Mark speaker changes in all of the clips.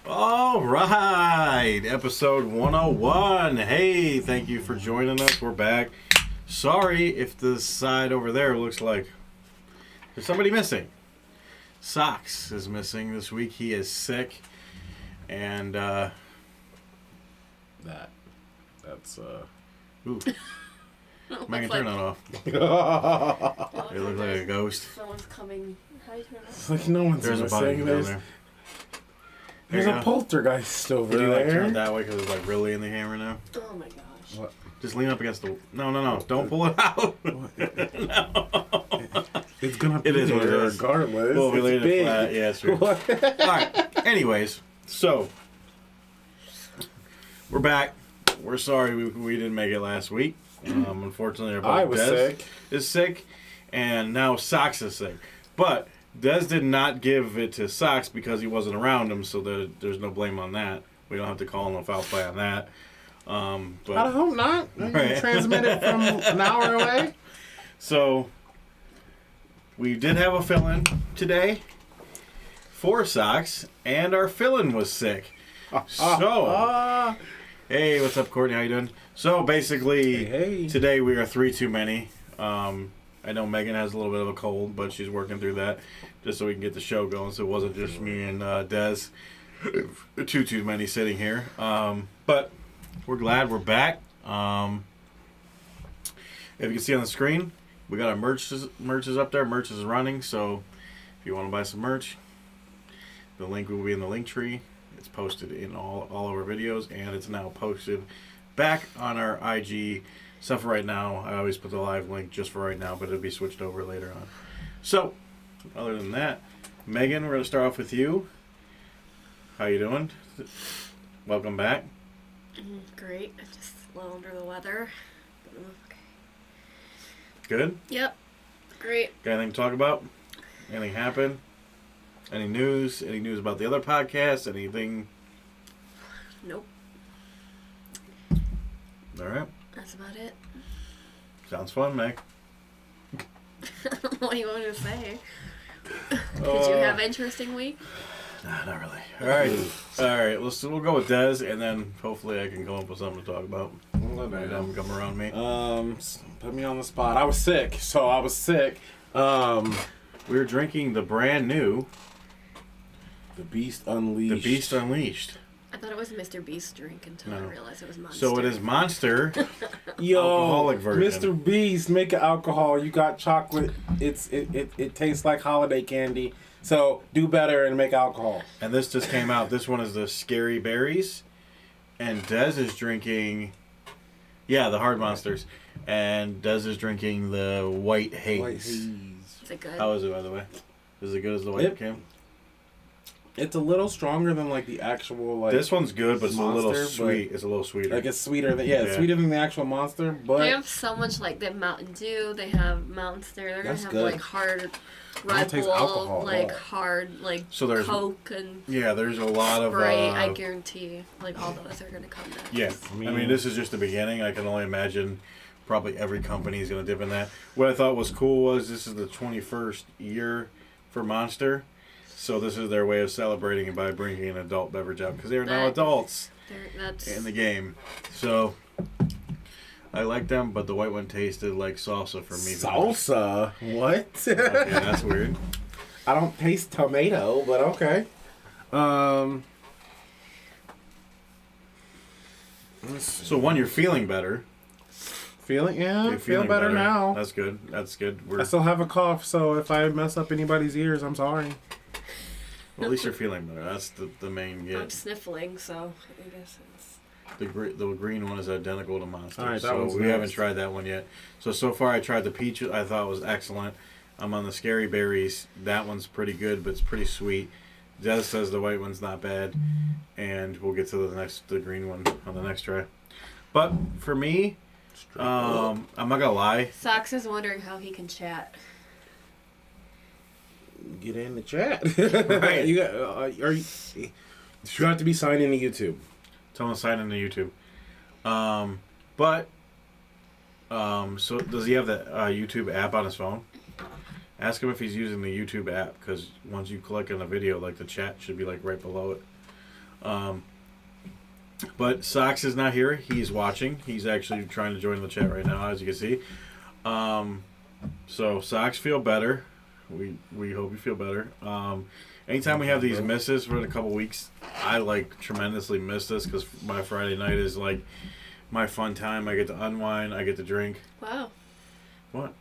Speaker 1: All right, episode 101. Hey, thank you for joining us. We're back. Sorry if the side over there looks like there's somebody missing. Socks is missing this week. He is sick. And,
Speaker 2: That's,
Speaker 1: ooh. Megan, turn that off.
Speaker 2: It's
Speaker 1: You look like a ghost.
Speaker 3: Someone's coming. How do you turn it?
Speaker 2: like no one's
Speaker 1: There's a
Speaker 2: missing.
Speaker 1: button down
Speaker 2: There's
Speaker 1: there.
Speaker 2: there's
Speaker 1: There
Speaker 2: a
Speaker 1: you go.
Speaker 2: poltergeist over
Speaker 1: Can you like turn it
Speaker 2: there.
Speaker 1: that way because it's like really in the camera now?
Speaker 3: Oh my gosh.
Speaker 2: What?
Speaker 1: Just lean up against the... No. Don't pull it out.
Speaker 2: It's gonna be
Speaker 1: It is what it
Speaker 2: there
Speaker 1: is.
Speaker 2: regardless.
Speaker 1: Well, we
Speaker 2: It's
Speaker 1: laid it
Speaker 2: big.
Speaker 1: flat. Yeah, it's true.
Speaker 2: What?
Speaker 1: All right. Anyways, so we're back. We're sorry we didn't make it last week. Unfortunately, our
Speaker 2: I
Speaker 1: boy
Speaker 2: was
Speaker 1: Des
Speaker 2: sick.
Speaker 1: is sick, and now Socks is sick. But Des did not give it to Socks because he wasn't around him, so there's no blame on that. We don't have to call him a foul play on that.
Speaker 2: I
Speaker 1: But
Speaker 2: hope not. You
Speaker 1: Right.
Speaker 2: transmit it from an hour away.
Speaker 1: so we did have a fill-in today for Socks, and our fill-in was sick. So. Hey, what's up, Courtney? How you doing? So basically,
Speaker 2: Hey.
Speaker 1: today we are 3 too many. I know Megan has a little bit of a cold, but she's working through that just so we can get the show going. So it wasn't just me and Des, 2 too many sitting here. But we're glad we're back. If you can see on the screen, we got our merch is up there. Merch is running. So if you want to buy some merch, the link will be in the link tree. It's posted in all of our videos, and it's now posted back on our IG. So for right now, I always put the live link just for right now, but it'll be switched over later on. So, other than that, Megan, we're going to start off with you. How you doing? Welcome back.
Speaker 3: Great. I'm just a little under the weather. Okay.
Speaker 1: Good?
Speaker 3: Yep. Great.
Speaker 1: Got anything to talk about? Anything happen? Any news? Any news about the other podcasts? Anything?
Speaker 3: Nope.
Speaker 1: All right.
Speaker 3: That's about it.
Speaker 1: Sounds fun, Meg.
Speaker 3: What do you want to say? Did you have an interesting week?
Speaker 1: Nah, not really. All right. We'll go with Des, and then hopefully I can come up with something to talk about. Right now, come around me.
Speaker 2: Put me on the spot. I was sick, so I was sick.
Speaker 1: We were drinking the brand new
Speaker 2: The Beast Unleashed.
Speaker 1: The Beast Unleashed.
Speaker 3: I thought it was Mr. Beast drink until I
Speaker 1: No.
Speaker 3: realized it was Monster.
Speaker 1: So it is Monster.
Speaker 2: Yo,
Speaker 1: alcoholic version.
Speaker 2: Mr. Beast, make it alcohol. You got chocolate. It tastes like holiday candy. So do better and make alcohol.
Speaker 1: And this just came out. This one is the Scary Berries. And Des is drinking... Yeah, the Hard Monsters. And Des is drinking the White Haze.
Speaker 2: White haze.
Speaker 3: Is it good?
Speaker 1: How is it, by the way? Is it good as the White
Speaker 2: Yep.
Speaker 1: came?
Speaker 2: It's a little stronger than like the actual like.
Speaker 1: This one's good, but it's a little
Speaker 2: Monster,
Speaker 1: sweet. It's a little sweeter.
Speaker 2: Like it's sweeter than it's
Speaker 1: Yeah.
Speaker 2: sweeter than the actual Monster, but
Speaker 3: They have so much like they have Mountain Dew. They have Monster. They're gonna
Speaker 2: That's
Speaker 3: have
Speaker 2: good.
Speaker 3: like hard
Speaker 2: don't
Speaker 3: Red
Speaker 2: taste
Speaker 3: Bull,
Speaker 2: alcohol at
Speaker 3: like
Speaker 2: all.
Speaker 3: hard like
Speaker 1: So there's-
Speaker 3: Coke and
Speaker 1: yeah, there's a lot of.
Speaker 3: Sprite. I guarantee like all those are gonna come next.
Speaker 1: Yeah, I mean, this is just the beginning. I can only imagine probably every company is going to dip in that. What I thought was cool was this is the 21st year for Monster, so this is their way of celebrating it by bringing an adult beverage out because they are now
Speaker 3: That-
Speaker 1: adults
Speaker 3: That's
Speaker 1: in the game. So I like them, but the white one tasted like salsa for me.
Speaker 2: salsa. What?
Speaker 1: Okay, that's weird.
Speaker 2: I don't taste tomato, but okay. Let's see.
Speaker 1: So one, you're feeling better.
Speaker 2: Feeling
Speaker 1: You're
Speaker 2: I feel better now.
Speaker 1: That's good. That's good.
Speaker 2: I still have a cough, so if I mess up anybody's ears, I'm sorry.
Speaker 1: Well, at least you're feeling better. That's the main
Speaker 3: I'm
Speaker 1: get.
Speaker 3: sniffling, so I guess it's
Speaker 1: The green one is identical to Monster,
Speaker 2: All right, that
Speaker 1: so
Speaker 2: one's
Speaker 1: we
Speaker 2: next.
Speaker 1: haven't tried that one yet. So far I tried the peach. I thought was excellent. I'm on the scary berries. That one's pretty good, but it's pretty sweet. Des says the white one's not bad, and we'll get to the green one on the next try. But for me, I'm not gonna lie.
Speaker 3: Sox is wondering how he can chat.
Speaker 2: Get in the chat.
Speaker 1: Right.
Speaker 2: You got, you have to be signed into YouTube.
Speaker 1: Tell him to sign into YouTube. So does he have the YouTube app on his phone? Ask him if he's using the YouTube app, because once you click on a video, like the chat should be like right below it. But Sox is not here. He's watching. He's actually trying to join the chat right now, as you can see. So Sox, feel better. We hope you feel better. Anytime we have these misses for a couple weeks, I like tremendously miss this because my Friday night is like my fun time. I get to unwind. I get to drink.
Speaker 3: Wow.
Speaker 1: What?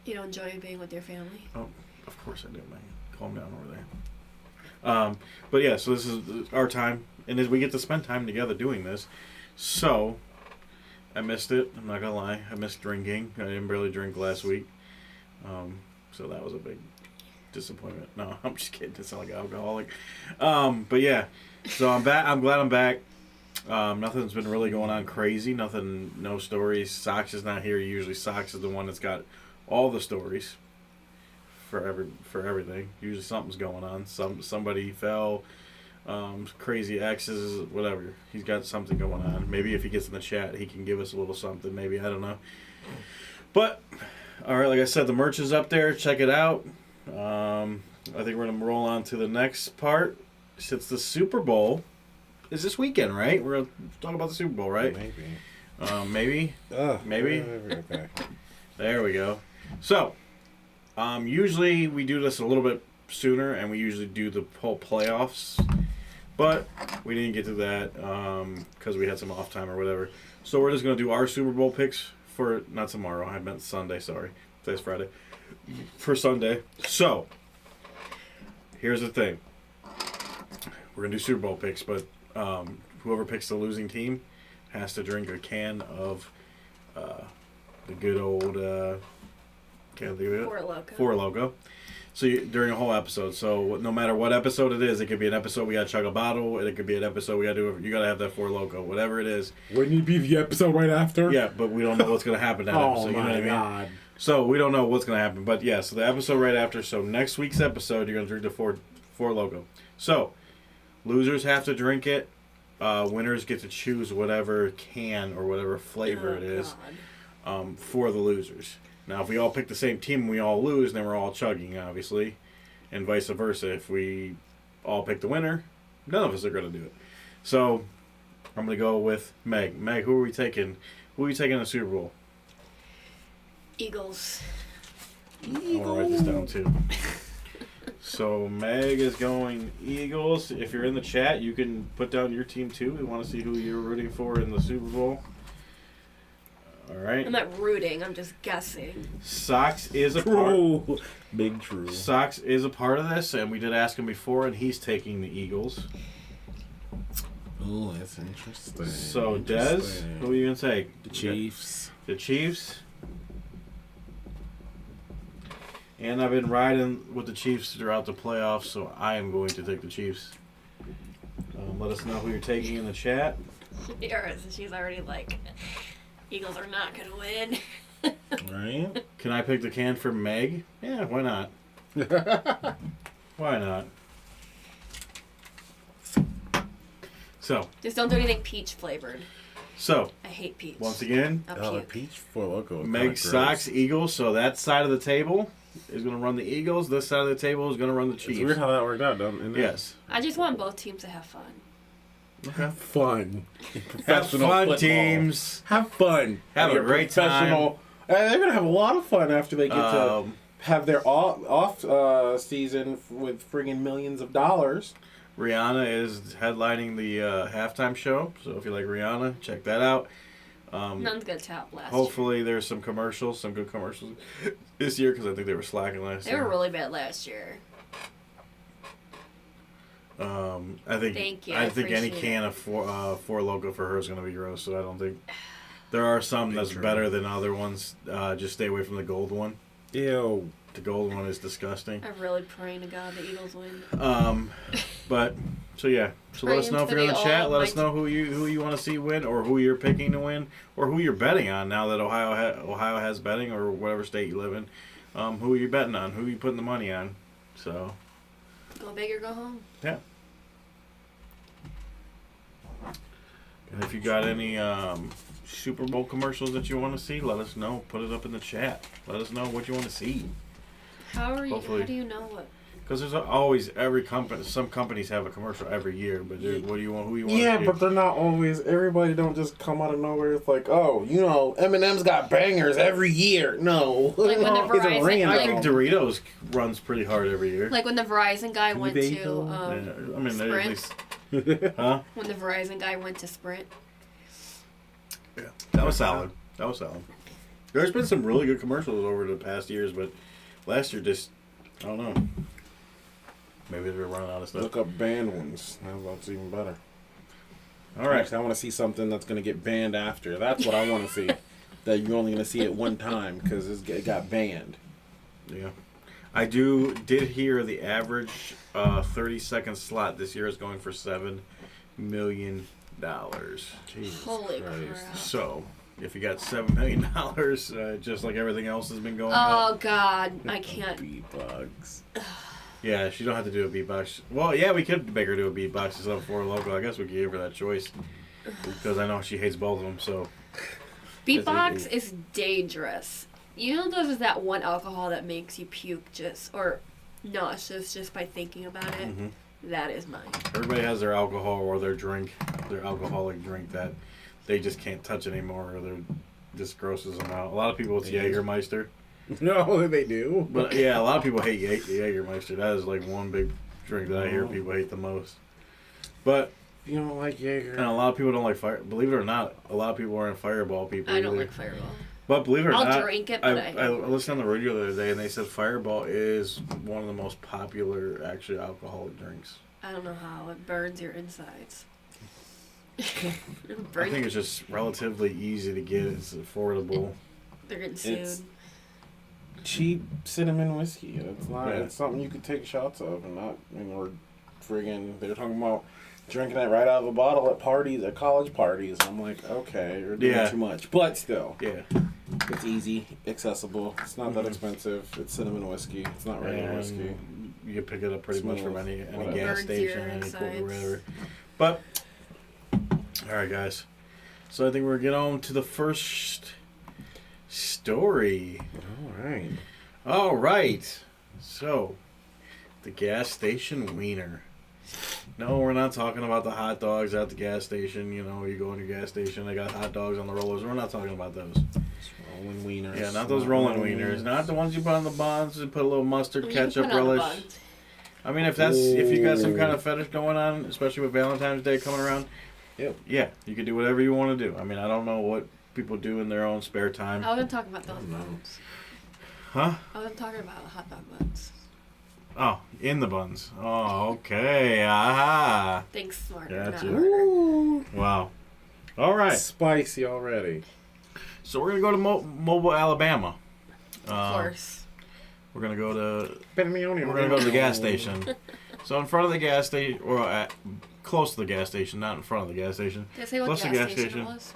Speaker 3: You don't enjoy being with your family?
Speaker 1: Oh, of course I do, man. Calm down over there. But yeah, so this is our time, and we get to spend time together doing this. So I missed it. I'm not gonna lie. I missed drinking. I didn't barely drink last week. So that was a big disappointment. No, I'm just kidding. It sounds like an alcoholic. But yeah, so I'm back. I'm glad I'm back. Nothing's been really going on crazy. Nothing, no stories. Sox is not here. Usually Sox is the one that's got all the stories for everything. Usually something's going on. Somebody fell, crazy exes, whatever. He's got something going on. Maybe if he gets in the chat, he can give us a little something. Maybe, I don't know. But all right, like I said, the merch is up there. Check it out. I think we're gonna roll on to the next part. Since the Super Bowl is this weekend, right? We're gonna talk about the Super Bowl, right?
Speaker 2: Maybe.
Speaker 1: Maybe. Maybe.
Speaker 2: Okay.
Speaker 1: There we go. So, usually we do this a little bit sooner, and we usually do the whole playoffs, but we didn't get to that because we had some off time or whatever. So we're just gonna do our Super Bowl picks for not tomorrow. I meant Sunday. Sorry, today's Friday. For Sunday. So, here's the thing. We're gonna do Super Bowl picks, but whoever picks the losing team has to drink a can of the good old can't think of it. Four Loko. So during a whole episode. So no matter what episode it is, it could be an episode we gotta chug a bottle, and it could be an episode we gotta do. You gotta have that Four Loko, whatever it is.
Speaker 2: Wouldn't you be the episode right after?
Speaker 1: Yeah, but we don't know what's gonna happen that
Speaker 2: Oh
Speaker 1: episode. You know what I
Speaker 2: my
Speaker 1: mean?
Speaker 2: god.
Speaker 1: So we don't know what's gonna happen, but yeah. So the episode right after. So next week's episode, you're gonna drink the Four Loko. So losers have to drink it. Winners get to choose whatever can or whatever flavor it is for the losers. Now, if we all pick the same team and we all lose, then we're all chugging, obviously, and vice versa. If we all pick the winner, none of us are going to do it. So I'm going to go with Meg. Meg, who are we taking? Who are you taking in the Super Bowl?
Speaker 3: Eagles.
Speaker 1: I want to write this down too. So Meg is going Eagles. If you're in the chat, you can put down your team too. We want to see who you're rooting for in the Super Bowl. All right.
Speaker 3: I'm not rooting. I'm just guessing.
Speaker 1: Sox is a part.
Speaker 2: True. Big true.
Speaker 1: Sox is a part of this, and we did ask him before, and he's taking the Eagles.
Speaker 2: Oh, that's interesting.
Speaker 1: So Des, who are you gonna take?
Speaker 2: The Chiefs.
Speaker 1: The Chiefs. And I've been riding with the Chiefs throughout the playoffs, so I am going to take the Chiefs. Let us know who you're taking in the chat.
Speaker 3: She's already like, Eagles are not gonna win.
Speaker 2: Right?
Speaker 1: Can I pick the can for Meg? Yeah, why not? Why not? So,
Speaker 3: Just don't do anything peach flavored. I hate peach.
Speaker 1: once again,
Speaker 3: I'll puke.
Speaker 2: Peach for loco.
Speaker 1: Meg Sox Eagles. So that side of the table is going to run the Eagles. This side of the table is going to run the
Speaker 2: It's
Speaker 1: Chiefs.
Speaker 2: weird how that worked out, isn't it?
Speaker 1: Yes.
Speaker 3: I just want both teams to have fun.
Speaker 1: Okay.
Speaker 2: Fun.
Speaker 1: Have
Speaker 2: Professional
Speaker 1: fun,
Speaker 2: football.
Speaker 1: teams.
Speaker 2: Have fun.
Speaker 1: Have a
Speaker 2: You're
Speaker 1: great time.
Speaker 2: professional. They're gonna have a lot of fun after they get to have their off season with friggin' millions of dollars.
Speaker 1: Rihanna is headlining the halftime show. So if you like Rihanna, check that out.
Speaker 3: None's gonna top last
Speaker 1: Hopefully there's some commercials, some good commercials this year because I think they were slacking last
Speaker 3: year. They
Speaker 1: year.
Speaker 3: were really bad last year.
Speaker 1: I think
Speaker 3: Thank you,
Speaker 1: I
Speaker 3: I
Speaker 1: think any
Speaker 3: appreciate
Speaker 1: can of four logo for her is going to be gross. So I don't think there are some that's better than other ones. Just stay away from the gold one.
Speaker 2: Ew.
Speaker 1: The gold one is disgusting.
Speaker 3: I'm really praying to God the Eagles win.
Speaker 1: But so yeah. So let us know if you're in the chat. Let us know who you want to see win, or who you're picking to win, or who you're betting on now that Ohio has betting, or whatever state you live in. Who are you betting on? Who are you putting the money on? So.
Speaker 3: Go big or go home.
Speaker 1: Yeah. And if you got any Super Bowl commercials that you want to see, let us know. Put it up in the chat. Let us know what you want to see.
Speaker 3: How
Speaker 1: Hopefully.
Speaker 3: do you know what?
Speaker 1: Because there's always every company. Some companies have a commercial every year, but what do you want? Who you want?
Speaker 2: Yeah,
Speaker 1: to see?
Speaker 2: but they're not always. Everybody don't just come out of nowhere. It's like, oh, Eminem's got bangers every year. No,
Speaker 3: Like when the
Speaker 2: It's a
Speaker 3: Verizon-
Speaker 2: random.
Speaker 1: I think Doritos runs pretty hard every year.
Speaker 3: Like when the Verizon guy went
Speaker 2: they
Speaker 3: to
Speaker 2: go?
Speaker 1: Yeah, I mean, they at
Speaker 3: Sprint.
Speaker 1: least, huh?
Speaker 3: When the Verizon guy went to Sprint.
Speaker 1: Yeah, that was solid. That was solid. There's been some really good commercials over the past years, but last year just, I don't know. Maybe they're running out of stuff.
Speaker 2: Look up banned ones. That's even better.
Speaker 1: All right.
Speaker 2: Actually, I want to see something that's going to get banned after. That's what I want to see. That you're only going to see it one time because it got banned.
Speaker 1: Yeah. I did hear the average 30-second slot this year is going for $7 million.
Speaker 2: Jesus
Speaker 3: Holy
Speaker 2: Christ.
Speaker 3: crap.
Speaker 1: So, if you got $7 million, just like everything else has been going
Speaker 3: Oh
Speaker 1: up.
Speaker 3: God, I can't.
Speaker 2: B-bugs.
Speaker 1: Yeah, she don't have to do a beatbox. Well, yeah, we could make her do a beatbox instead of for local. I guess we could give her that choice because I know she hates both of them. So,
Speaker 3: Beatbox is dangerous. You know, there's that one alcohol that makes you puke or nauseous just by thinking about it.
Speaker 1: mhm.
Speaker 3: That is mine.
Speaker 1: Everybody has their alcohol or their alcoholic drink that they just can't touch anymore, or they're just grosses them out. A lot of people it's Jägermeister,
Speaker 2: No, they do.
Speaker 1: but yeah, a lot of people hate Jägermeister. That is like one big drink that I hear people hate the most. But
Speaker 2: You don't like Jaeger.
Speaker 1: and a lot of people don't like fire. Believe it or not, a lot of people aren't Fireball people.
Speaker 3: I don't
Speaker 1: either.
Speaker 3: like Fireball.
Speaker 1: But believe it or
Speaker 3: I'll
Speaker 1: not,
Speaker 3: drink it,
Speaker 1: I
Speaker 3: but
Speaker 1: listened on the radio the other day, and they said Fireball is one of the most popular actually alcoholic drinks.
Speaker 3: I don't know how it burns your insides.
Speaker 1: I think it's just relatively easy to get. It's affordable.
Speaker 3: They're getting sued.
Speaker 2: It's cheap cinnamon whiskey. It's not.
Speaker 1: Yeah.
Speaker 2: It's something you could take shots of, and not. Or friggin'. They're talking about drinking it right out of a bottle at parties, at college parties. I'm like, okay, you're doing
Speaker 1: Yeah.
Speaker 2: too much. But still,
Speaker 1: Yeah.
Speaker 2: it's easy, accessible. It's not that
Speaker 1: Mhm.
Speaker 2: expensive. It's cinnamon whiskey. It's not regular
Speaker 1: And
Speaker 2: whiskey.
Speaker 1: you can pick it up pretty much from
Speaker 2: Smooth.
Speaker 1: any
Speaker 2: Whatever.
Speaker 1: gas
Speaker 3: Burns
Speaker 1: station,
Speaker 3: your
Speaker 1: any
Speaker 3: insides.
Speaker 1: Kroger, whatever. But all right, guys. So I think we're getting on to the first story.
Speaker 2: All right.
Speaker 1: All right. So the gas station wiener. No, we're not talking about the hot dogs at the gas station. You know, you go in your gas station, they got hot dogs on the rollers. We're not talking about those.
Speaker 2: Rolling wieners.
Speaker 1: Yeah, not those rolling wieners. Not the ones you put on the buns and put a little mustard,
Speaker 3: You can
Speaker 1: ketchup,
Speaker 3: put on a
Speaker 1: relish.
Speaker 3: bun.
Speaker 1: I mean, if you got some kind of fetish going on, especially with Valentine's Day coming around,
Speaker 2: Yep.
Speaker 1: yeah, you can do whatever you want to do. I mean, I don't know what people do in their own spare time.
Speaker 3: I wasn't talking about those
Speaker 2: No.
Speaker 3: buns.
Speaker 1: Huh?
Speaker 3: I wasn't talking about hot dog buns.
Speaker 1: Oh, in the buns. Oh, okay. Aha.
Speaker 3: Think smarter, not
Speaker 1: Gotcha.
Speaker 3: harder.
Speaker 2: Ooh.
Speaker 1: Wow. All right.
Speaker 2: Spicy already.
Speaker 1: So we're going to go to Mobile, Alabama.
Speaker 3: Of course.
Speaker 1: We're going to go to
Speaker 2: We're
Speaker 1: the gas station. So in front of the gas station, or close to the gas station, not in front of the gas station.
Speaker 3: Did it say what
Speaker 1: Close to
Speaker 3: gas station it was?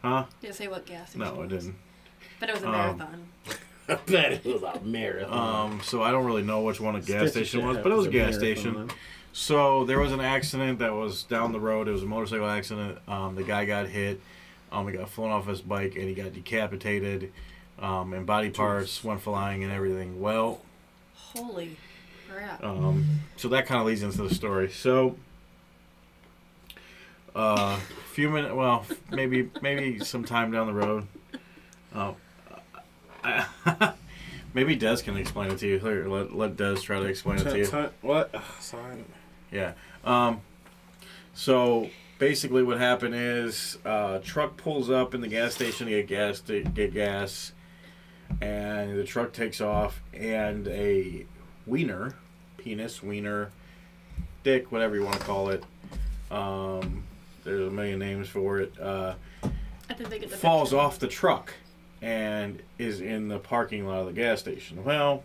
Speaker 1: Huh?
Speaker 3: Did it say what gas station
Speaker 1: No, it didn't.
Speaker 3: But it was a marathon.
Speaker 2: I bet it was a marathon.
Speaker 1: So I don't really know which one a gas station was, but it was a gas station. So there was an accident that was down the road. It was a motorcycle accident. The guy got hit. He got flown off his bike and he got decapitated. And body parts went flying and everything. Well,
Speaker 3: Holy crap.
Speaker 1: so that kind of leads into the story. So, few minutes, well, maybe some time down the road. Maybe Des can explain it to you. Here, let Des try to explain it to you.
Speaker 2: What? Sorry.
Speaker 1: Yeah. So basically, what happened is truck pulls up in the gas station to get gas, and the truck takes off, and a penis, wiener, dick, whatever you want to call it. There's a million names for it.
Speaker 3: I think they get the
Speaker 1: Falls
Speaker 3: picture.
Speaker 1: off the truck and is in the parking lot of the gas station. Well,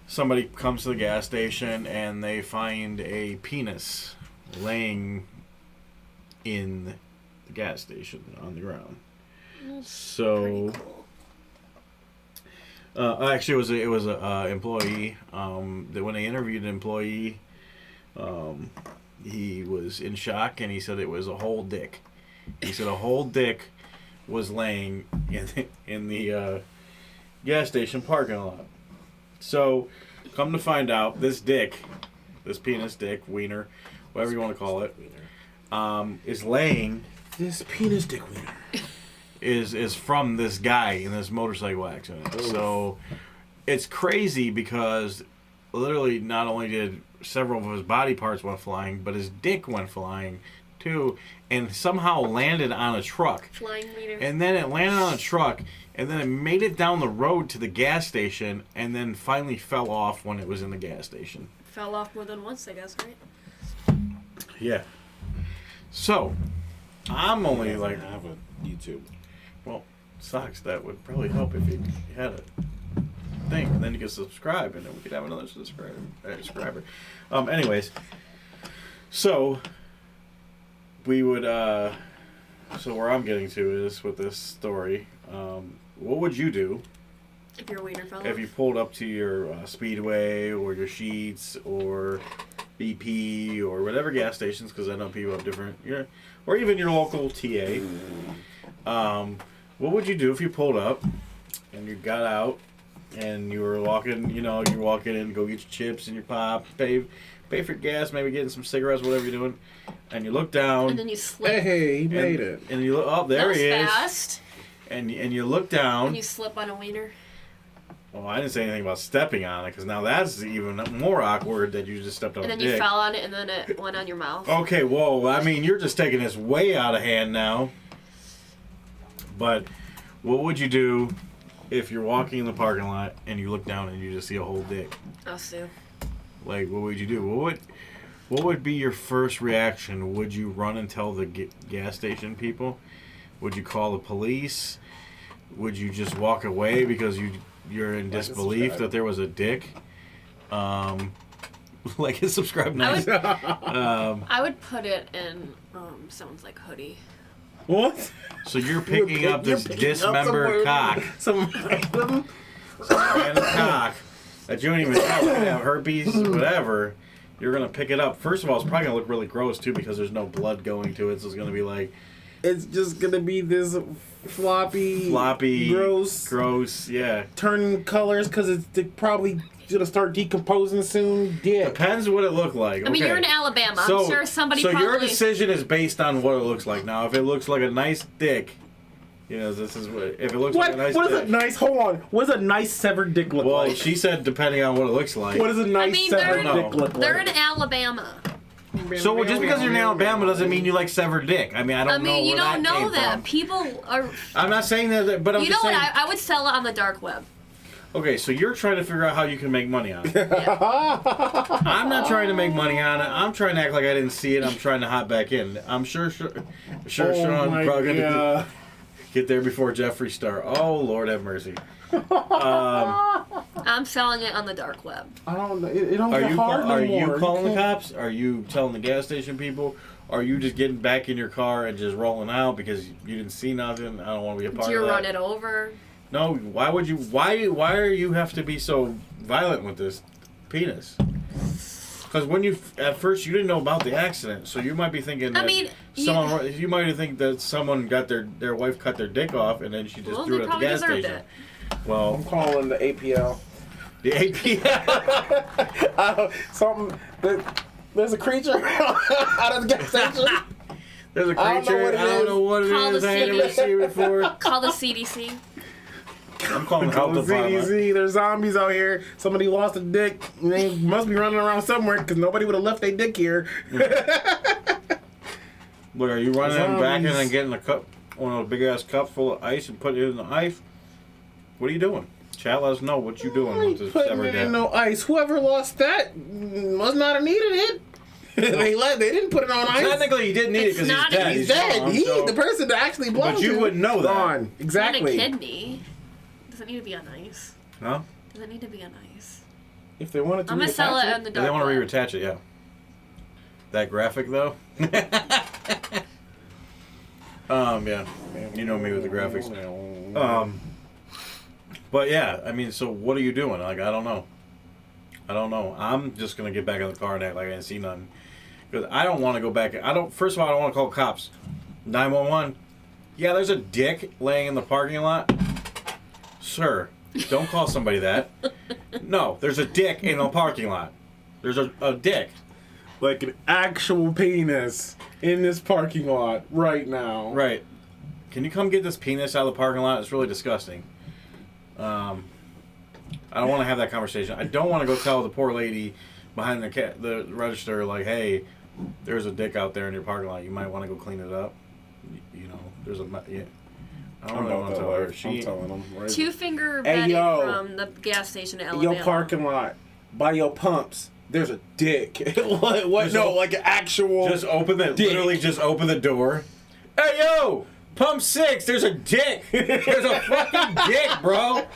Speaker 1: somebody comes to the gas station and they find a penis laying in the gas station on the ground. So, actually, it was a employee. That when they interviewed an employee, he was in shock and he said it was a whole dick. He said a whole dick was laying in the gas station parking lot. So, come to find out, this penis, dick, wiener, whatever you want to call it, is laying.
Speaker 2: This penis dick wiener
Speaker 1: is from this guy in this motorcycle accident. Oof. So, it's crazy because literally not only did several of his body parts went flying, but his dick went flying too, and somehow landed on a truck.
Speaker 3: Flying meter.
Speaker 1: And then it landed on a truck, and then it made it down the road to the gas station, and then finally fell off when it was in the gas station.
Speaker 3: Fell off more than once, I guess, right?
Speaker 1: Yeah. So, I'm only like...
Speaker 2: I have a YouTube.
Speaker 1: Well, sucks. That would probably help if you had a thing, and then you could subscribe, and then we could have another subscriber. Anyways, so... we would, so where I'm getting to is with this story, what would you do
Speaker 3: if your wiener fell off?
Speaker 1: if you pulled up to your Speedway or your Sheetz or BP or whatever gas stations, because I know people have different, or even your local TA. What would you do if you pulled up and you got out and you were walking, you're walking in, go get your chips and your pop, pay for gas, maybe getting some cigarettes, whatever you're doing, and you look down.
Speaker 3: And then you slip.
Speaker 2: Hey, he made it.
Speaker 1: And you look, oh, there he is.
Speaker 3: Fast.
Speaker 1: And you look down.
Speaker 3: And you slip on a wiener.
Speaker 1: Oh, I didn't say anything about stepping on it, because now that's even more awkward that you just stepped on
Speaker 3: And
Speaker 1: a
Speaker 3: then
Speaker 1: dick.
Speaker 3: you fell on it, and then it went on your mouth.
Speaker 1: Okay, whoa. I mean, you're just taking this way out of hand now. But what would you do if you're walking in the parking lot and you look down and you just see a whole dick?
Speaker 3: I'll sue.
Speaker 1: Like, what would you do? What would be your first reaction? Would you run and tell the gas station people? Would you call the police? Would you just walk away because you're in disbelief that there was a dick? Like and subscribe nice.
Speaker 3: I would put it in someone's like hoodie.
Speaker 2: What?
Speaker 1: So you're picking up this dismembered cock.
Speaker 2: Some random
Speaker 1: cock that you don't even have herpes, whatever. You're going to pick it up. First of all, it's probably going to look really gross, too, because there's no blood going to it. So it's going to be like...
Speaker 2: it's just going to be this floppy, gross, yeah. Turning colors because it's probably going to start decomposing soon. Yeah.
Speaker 1: Depends what it looked like.
Speaker 3: I mean, you're in Alabama. I'm sure somebody probably...
Speaker 1: So your decision is based on what it looks like. Now, if it looks like a nice dick... this is what... If it looks like a nice
Speaker 2: dick...
Speaker 1: What
Speaker 2: is a nice... Hold on. What does a nice severed dick look like?
Speaker 1: Well, she said depending on what it looks like.
Speaker 2: What does a nice severed dick look like?
Speaker 3: They're in Alabama.
Speaker 1: So just because you're in Alabama doesn't mean you like severed dick. I mean, I don't know where
Speaker 3: you don't
Speaker 1: that
Speaker 3: know
Speaker 1: came
Speaker 3: that.
Speaker 1: from.
Speaker 3: People are...
Speaker 1: I'm not saying that, but I'm just saying...
Speaker 3: You know what? I would sell it on the dark web.
Speaker 1: Okay, so you're trying to figure out how you can make money on it.
Speaker 3: Yeah.
Speaker 1: I'm not trying to make money on it. I'm trying to act like I didn't see it. I'm trying to hop back in. I'm sure Sean probably going to get there before Jeffree Star. Oh, Lord have mercy.
Speaker 3: I'm selling it on the dark web.
Speaker 2: I don't know. It don't get hard no more.
Speaker 1: Are you calling the cops? Are you telling the gas station people? Are you just getting back in your car and just rolling out because you didn't see nothing? I don't want to be a part
Speaker 3: Do
Speaker 1: of
Speaker 3: you
Speaker 1: that.
Speaker 3: run it over?
Speaker 1: No. Why would you? Why are you have to be so violent with this penis? Because when at first you didn't know about the accident, so you might be thinking that you might think that someone got their wife cut their dick off and then she just threw it at the gas station.
Speaker 3: It.
Speaker 2: Well, I'm calling the APL.
Speaker 1: The APL.
Speaker 2: There's a creature out of the gas station.
Speaker 1: There's a creature. I don't know what it is. I ain't never seen it before.
Speaker 3: Call the CDC.
Speaker 1: I'm calling the health department.
Speaker 2: There's zombies out here. Somebody lost a dick. And they must be running around somewhere because nobody would have left their dick here.
Speaker 1: Look, are you running back and then getting a cup, one of those big ass cups full of ice and putting it in the ice? What are you doing? Chat, let us know what you doing with this
Speaker 2: putting it in no ice. Whoever lost that must not have needed it. They didn't put it on ice.
Speaker 1: Technically, he didn't need it because he's dead.
Speaker 2: He's dead. Gone, the person that actually belonged
Speaker 1: to. But you wouldn't know that.
Speaker 2: Gone. Exactly.
Speaker 3: Not a kidney. Does it need to be on ice?
Speaker 1: No.
Speaker 3: Does it need to be on ice?
Speaker 2: If they wanted to,
Speaker 3: I'm gonna sell it on the dark.
Speaker 1: They want to reattach it, yeah. That graphic though. Yeah. You know me with the graphics. But yeah, I mean, so what are you doing? Like, I don't know. I'm just gonna get back in the car and act like I didn't see nothing. Because I don't want to go back. First of all, I don't want to call cops. 911. Yeah, there's a dick laying in the parking lot. Sir, don't call somebody that. No, there's a dick in the parking lot. There's a dick.
Speaker 2: Like an actual penis in this parking lot right now.
Speaker 1: Right. Can you come get this penis out of the parking lot? It's really disgusting. I don't want to have that conversation. I don't want to go tell the poor lady behind the register, like, hey, there's a dick out there in your parking lot. You might want to go clean it up. You know, there's a... Yeah. I don't really want to tell her.
Speaker 2: I'm telling them. Right?
Speaker 3: Two-finger Betty from the gas station in Alabama.
Speaker 2: Your parking lot, by your pumps, there's a dick. What? No, like an actual
Speaker 1: dick. Literally just open the door. Hey, yo! Pump 6, there's a dick. There's a fucking dick, bro.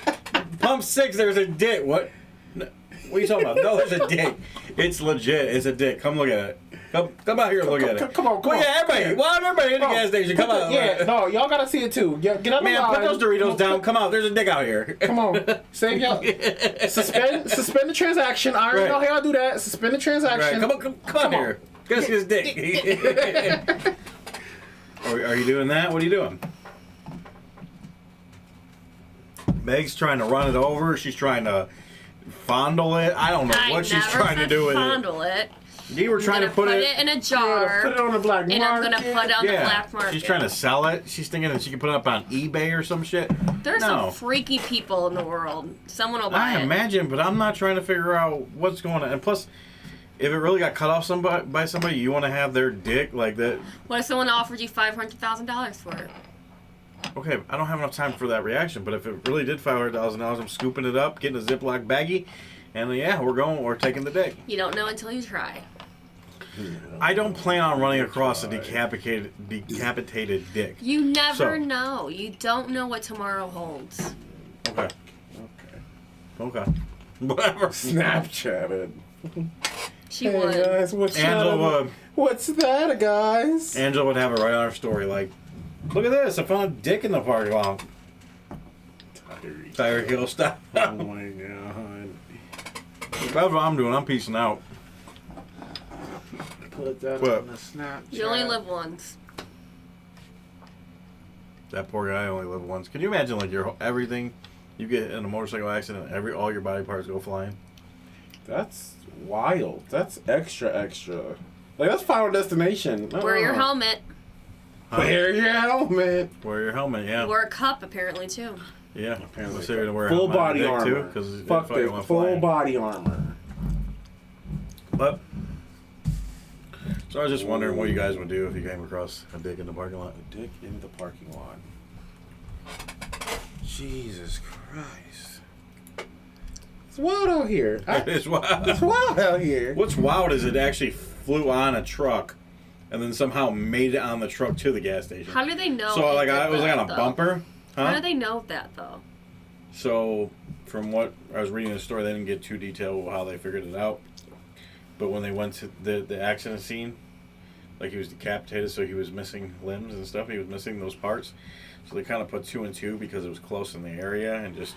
Speaker 1: Pump 6, there's a dick. What? What are you talking about? No, there's a dick. It's legit. It's a dick. Come look at it. Come out here and look at it.
Speaker 2: Come on.
Speaker 1: Yeah, everybody. Well, everybody in the gas station. Come on.
Speaker 2: Yeah, no, y'all gotta see it too. Get up.
Speaker 1: Man, put those Doritos down. Come on. There's a dick out here.
Speaker 2: Come on. Save y'all. Suspend the transaction. I already know how y'all do that. Suspend the transaction.
Speaker 1: Right. Come on here. Go see his dick. Are you doing that? What are you doing? Meg's trying to run it over. She's trying to fondle it. I don't know what she's trying to do with it.
Speaker 3: Fondle it.
Speaker 1: You were trying to put it
Speaker 3: in a jar.
Speaker 2: Put it on the black market.
Speaker 3: And I'm going to put it on the black market.
Speaker 1: She's trying to sell it. She's thinking that she can put it up on eBay or some shit.
Speaker 3: There's some freaky people in the world. Someone will buy it.
Speaker 1: I imagine, but I'm not trying to figure out what's going on. And plus, if it really got cut off by somebody, you want to have their dick like that.
Speaker 3: What if someone offered you $500,000 for it?
Speaker 1: Okay, I don't have enough time for that reaction, but if it really did $500,000, I'm scooping it up, getting a Ziploc baggie, and yeah, we're taking the dick.
Speaker 3: You don't know until you try.
Speaker 1: I don't plan on running across a decapitated dick.
Speaker 3: You never know. You don't know what tomorrow holds.
Speaker 1: Okay. Whatever.
Speaker 2: Snapchatted.
Speaker 3: She would.
Speaker 2: Guys, what's that, guys?
Speaker 1: Angela would have it right on her story, like, look at this, I found a dick in the parking lot. Tyreek Hill style.
Speaker 2: Oh my god.
Speaker 1: That's what I'm doing. I'm peacing out.
Speaker 2: Put that on the Snapchat.
Speaker 3: You only live once.
Speaker 1: That poor guy only lived once. Can you imagine, like, everything you get in a motorcycle accident, all your body parts go flying?
Speaker 2: That's wild. That's extra. Like, that's Final Destination.
Speaker 3: Wear your helmet.
Speaker 2: Wear your helmet.
Speaker 1: Wear your helmet, yeah.
Speaker 3: Wear a cup, apparently, too.
Speaker 1: Yeah, apparently. So you're gonna wear
Speaker 2: full body armor.
Speaker 1: Too,
Speaker 2: fuck it, full body armor.
Speaker 1: But, so I was just wondering what you guys would do if you came across a dick in the parking lot.
Speaker 2: A dick in the parking lot. Jesus Christ. It's wild out here.
Speaker 1: It's wild.
Speaker 2: It's wild out here.
Speaker 1: What's wild is it actually flew on a truck and then somehow made it on the truck to the gas station.
Speaker 3: How do they know?
Speaker 1: So, like, I was like on a bumper.
Speaker 3: Huh? How do they know that, though?
Speaker 1: So, from what I was reading in the story, they didn't get too detailed how they figured it out. But when they went to the accident scene, like he was decapitated, so he was missing limbs and stuff. He was missing those parts. So they kind of put 2 and 2 because it was close in the area and just.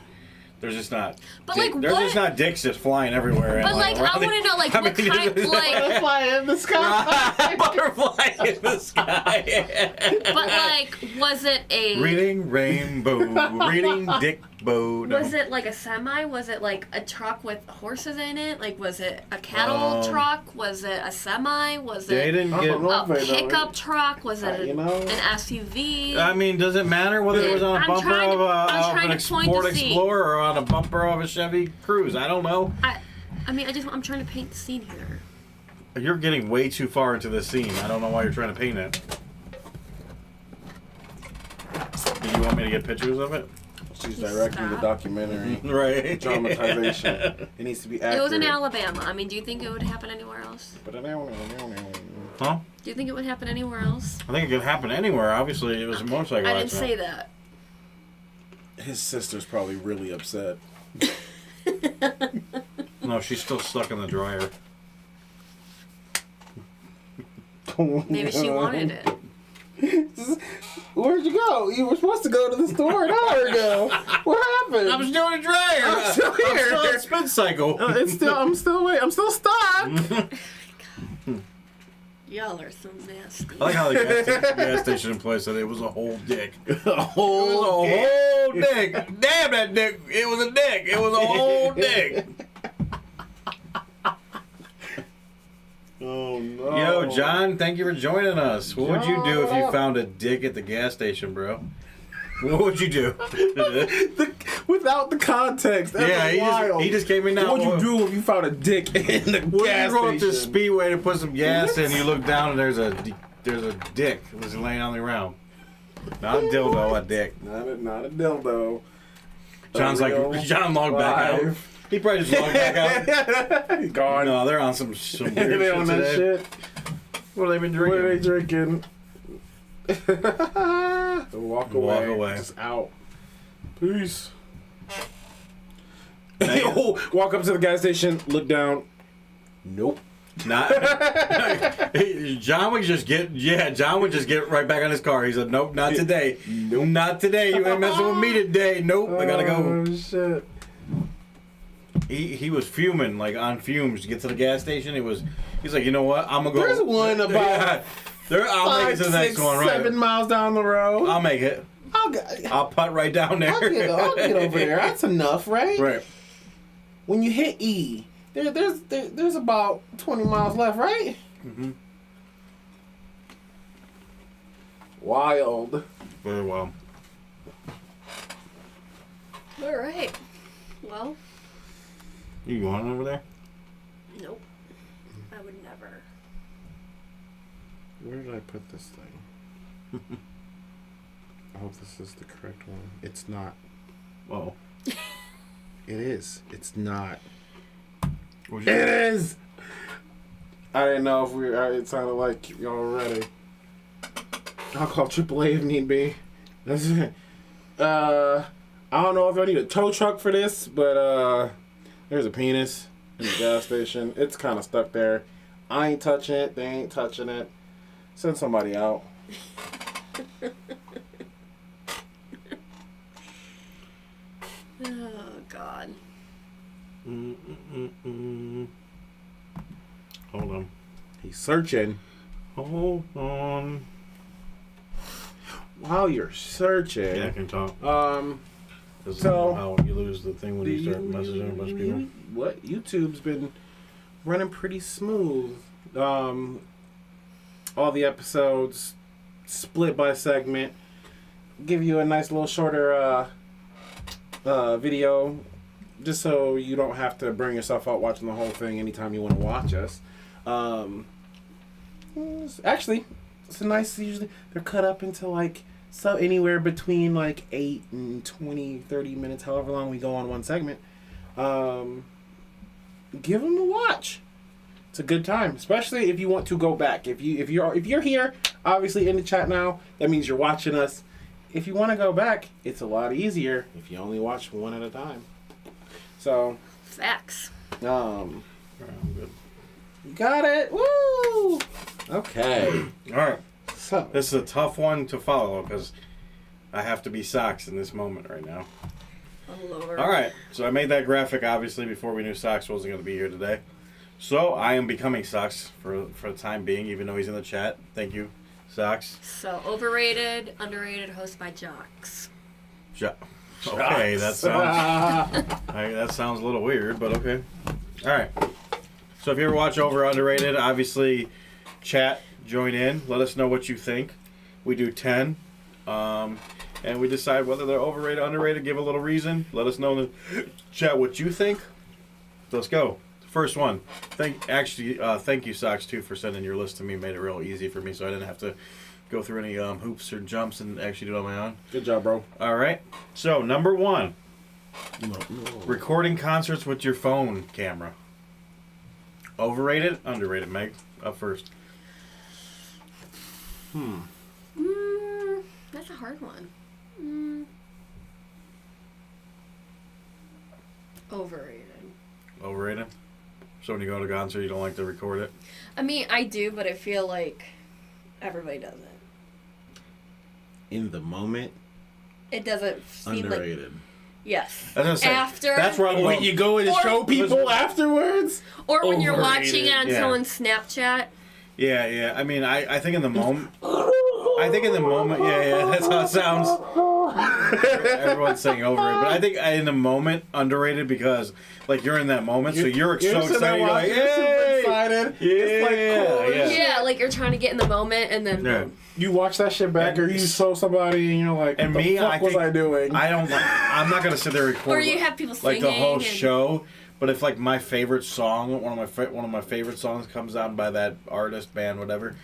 Speaker 1: There's just not.
Speaker 3: But like,
Speaker 1: there's just not dicks just flying everywhere.
Speaker 3: But like, I want to know like what kind, like
Speaker 2: butterfly in the sky.
Speaker 1: Butterfly in the sky.
Speaker 3: But like, was it a
Speaker 1: reading rainbow? Reading dick bow? No.
Speaker 3: Was it like a semi? Was it like a truck with horses in it? Like, was it a cattle truck? Was it a semi? Was
Speaker 1: they
Speaker 3: it
Speaker 1: didn't get
Speaker 3: a pickup truck? Was it an SUV?
Speaker 1: I mean, does it matter whether it was on a bumper of an Ford Explorer or on a bumper of a Chevy Cruze? I don't know.
Speaker 3: I mean, I'm trying to paint the scene here.
Speaker 1: You're getting way too far into this scene. I don't know why you're trying to paint it. Do you want me to get pictures of it?
Speaker 2: She's directing the documentary.
Speaker 1: Right.
Speaker 2: Dramatization. It needs to be accurate.
Speaker 3: It was in Alabama. I mean, do you think it would happen anywhere else?
Speaker 1: Huh?
Speaker 3: Do you think it would happen anywhere else?
Speaker 1: I think it could happen anywhere. Obviously, it was a motorcycle
Speaker 3: I
Speaker 1: accident.
Speaker 3: didn't say that.
Speaker 2: His sister's probably really upset.
Speaker 1: No, she's still stuck in the dryer.
Speaker 3: Maybe she wanted it.
Speaker 2: Where'd you go? You were supposed to go to the store an hour ago. What happened?
Speaker 1: I'm still in the dryer.
Speaker 2: I'm still here.
Speaker 1: I'm still at spin cycle.
Speaker 2: I'm still stuck.
Speaker 3: Y'all are so nasty.
Speaker 1: I like how the gas station employee said it was a whole dick.
Speaker 2: A whole
Speaker 1: dick. Damn that dick. It was a dick. It was a whole dick.
Speaker 2: Oh no.
Speaker 1: Yo, John, thank you for joining us. What would you do if you found a dick at the gas station, bro? What would you do?
Speaker 2: Without the context. That's wild.
Speaker 1: He just came in now.
Speaker 2: What would you do if you found a dick in the gas
Speaker 1: you go up to
Speaker 2: station?
Speaker 1: Speedway to put some gas in, you look down and there's a dick was laying on the ground. Not a dildo, a dick.
Speaker 2: Not a dildo.
Speaker 1: John's like, John logged back out. He probably just logged back out.
Speaker 2: He's gone.
Speaker 1: No, they're on some weird
Speaker 2: they
Speaker 1: shit
Speaker 2: on
Speaker 1: today.
Speaker 2: that shit.
Speaker 1: What have they been drinking?
Speaker 2: What are they drinking? Walk away. Just out. Peace. Walk up to the gas station, look down. Nope.
Speaker 1: Not. John would just get right back on his car. He said, "Nope, not today. Nope, not today. You ain't messing with me today. Nope, I gotta go."
Speaker 2: Oh shit.
Speaker 1: He was fuming, like on fumes to get to the gas station. He's like, you know what? I'm gonna go.
Speaker 2: There's one about
Speaker 1: I'll make it to the next one, right?
Speaker 2: 7 miles down the road.
Speaker 1: I'll make it. I'll putt right down there.
Speaker 2: I'll get over there. That's enough, right?
Speaker 1: Right.
Speaker 2: When you hit E, there's about 20 miles left, right?
Speaker 1: Mm-hmm.
Speaker 2: Wild.
Speaker 1: Very well.
Speaker 3: All right. Well.
Speaker 1: You going over there?
Speaker 3: Nope. I would never.
Speaker 2: Where did I put this thing? I hope this is the correct one. It's not.
Speaker 1: Whoa.
Speaker 2: It is. It's not.
Speaker 1: It
Speaker 2: is! I didn't know if it sounded like y'all were ready. I'll call AAA if need be. That's it. I don't know if I need a tow truck for this, but there's a penis in the gas station. It's kind of stuck there. I ain't touching it. They ain't touching it. Send somebody out.
Speaker 3: Oh, God.
Speaker 1: Hold on.
Speaker 2: He's searching.
Speaker 1: Hold on.
Speaker 2: While you're searching.
Speaker 1: Yeah, I can talk. This is
Speaker 2: So
Speaker 1: how you lose the thing when you start messaging a bunch of people.
Speaker 2: What? YouTube's been running pretty smooth. All the episodes split by segment. Give you a nice little shorter video, just so you don't have to burn yourself out watching the whole thing anytime you want to watch us. Actually, it's a nice. Usually they're cut up into like anywhere between like 8 and 20, 30 minutes, however long we go on one segment. Give them a watch. It's a good time, especially if you want to go back. If you're here, obviously in the chat now, that means you're watching us. If you want to go back, it's a lot easier if you only watch one at a time. So,
Speaker 3: Facts.
Speaker 1: I'm good.
Speaker 2: you got it. Woo! Okay.
Speaker 1: All right.
Speaker 2: So,
Speaker 1: This is a tough one to follow because I have to be Socks in this moment right now.
Speaker 3: Oh, Lord.
Speaker 1: All right. So I made that graphic obviously before we knew Socks wasn't going to be here today. So I am becoming Socks for the time being, even though he's in the chat. Thank you, Socks.
Speaker 3: So, overrated, underrated host by Jocks.
Speaker 1: Okay, that sounds a little weird, but okay. All right. So if you ever watch Over or Underrated, obviously, chat, join in. Let us know what you think. We do 10, and we decide whether they're overrated, underrated. Give a little reason. Let us know in the chat what you think. Let's go. First one. Thank you, Socks, too, for sending your list to me. Made it real easy for me, so I didn't have to go through any hoops or jumps and actually do it on my own.
Speaker 2: good job, bro.
Speaker 1: All right. So, number 1. Recording concerts with your phone camera. Overrated, underrated, Meg? Up first.
Speaker 3: That's a hard one. Overrated.
Speaker 1: Overrated? So when you go to a concert, you don't like to record it?
Speaker 3: I mean, I do, but I feel like everybody does it.
Speaker 2: In the moment,
Speaker 3: It doesn't seem like...
Speaker 2: underrated.
Speaker 3: Yes.
Speaker 1: I was gonna say,
Speaker 3: After...
Speaker 1: that's where I'm
Speaker 2: When you go in and
Speaker 3: Or-
Speaker 2: show people afterwards?
Speaker 3: Or when you're
Speaker 2: Overrated.
Speaker 3: watching it on
Speaker 1: Yeah.
Speaker 3: someone's Snapchat.
Speaker 1: Yeah. I mean, I think in the moment... yeah, that's how it sounds. Everyone's saying overrated. But I think in the moment, underrated because, like, you're in that moment, so you're so
Speaker 2: sitting there
Speaker 1: excited. You're like,
Speaker 2: watching, you're super
Speaker 1: "Yay!"
Speaker 2: excited.
Speaker 1: Yeah,
Speaker 2: It's like cool as
Speaker 1: yeah.
Speaker 2: shit.
Speaker 3: Yeah, like you're trying to get in the moment and then...
Speaker 1: Yeah.
Speaker 2: You watch that shit back, or you show somebody, and you're like,
Speaker 1: And
Speaker 2: what
Speaker 1: me,
Speaker 2: the fuck
Speaker 1: I
Speaker 2: was
Speaker 1: think-
Speaker 2: I doing?
Speaker 1: I'm not going to sit there and record
Speaker 3: Or you have people
Speaker 1: like
Speaker 3: singing.
Speaker 1: the whole
Speaker 3: and-
Speaker 1: show. But if like my favorite song, one of my favorite songs comes out by that artist, band, whatever,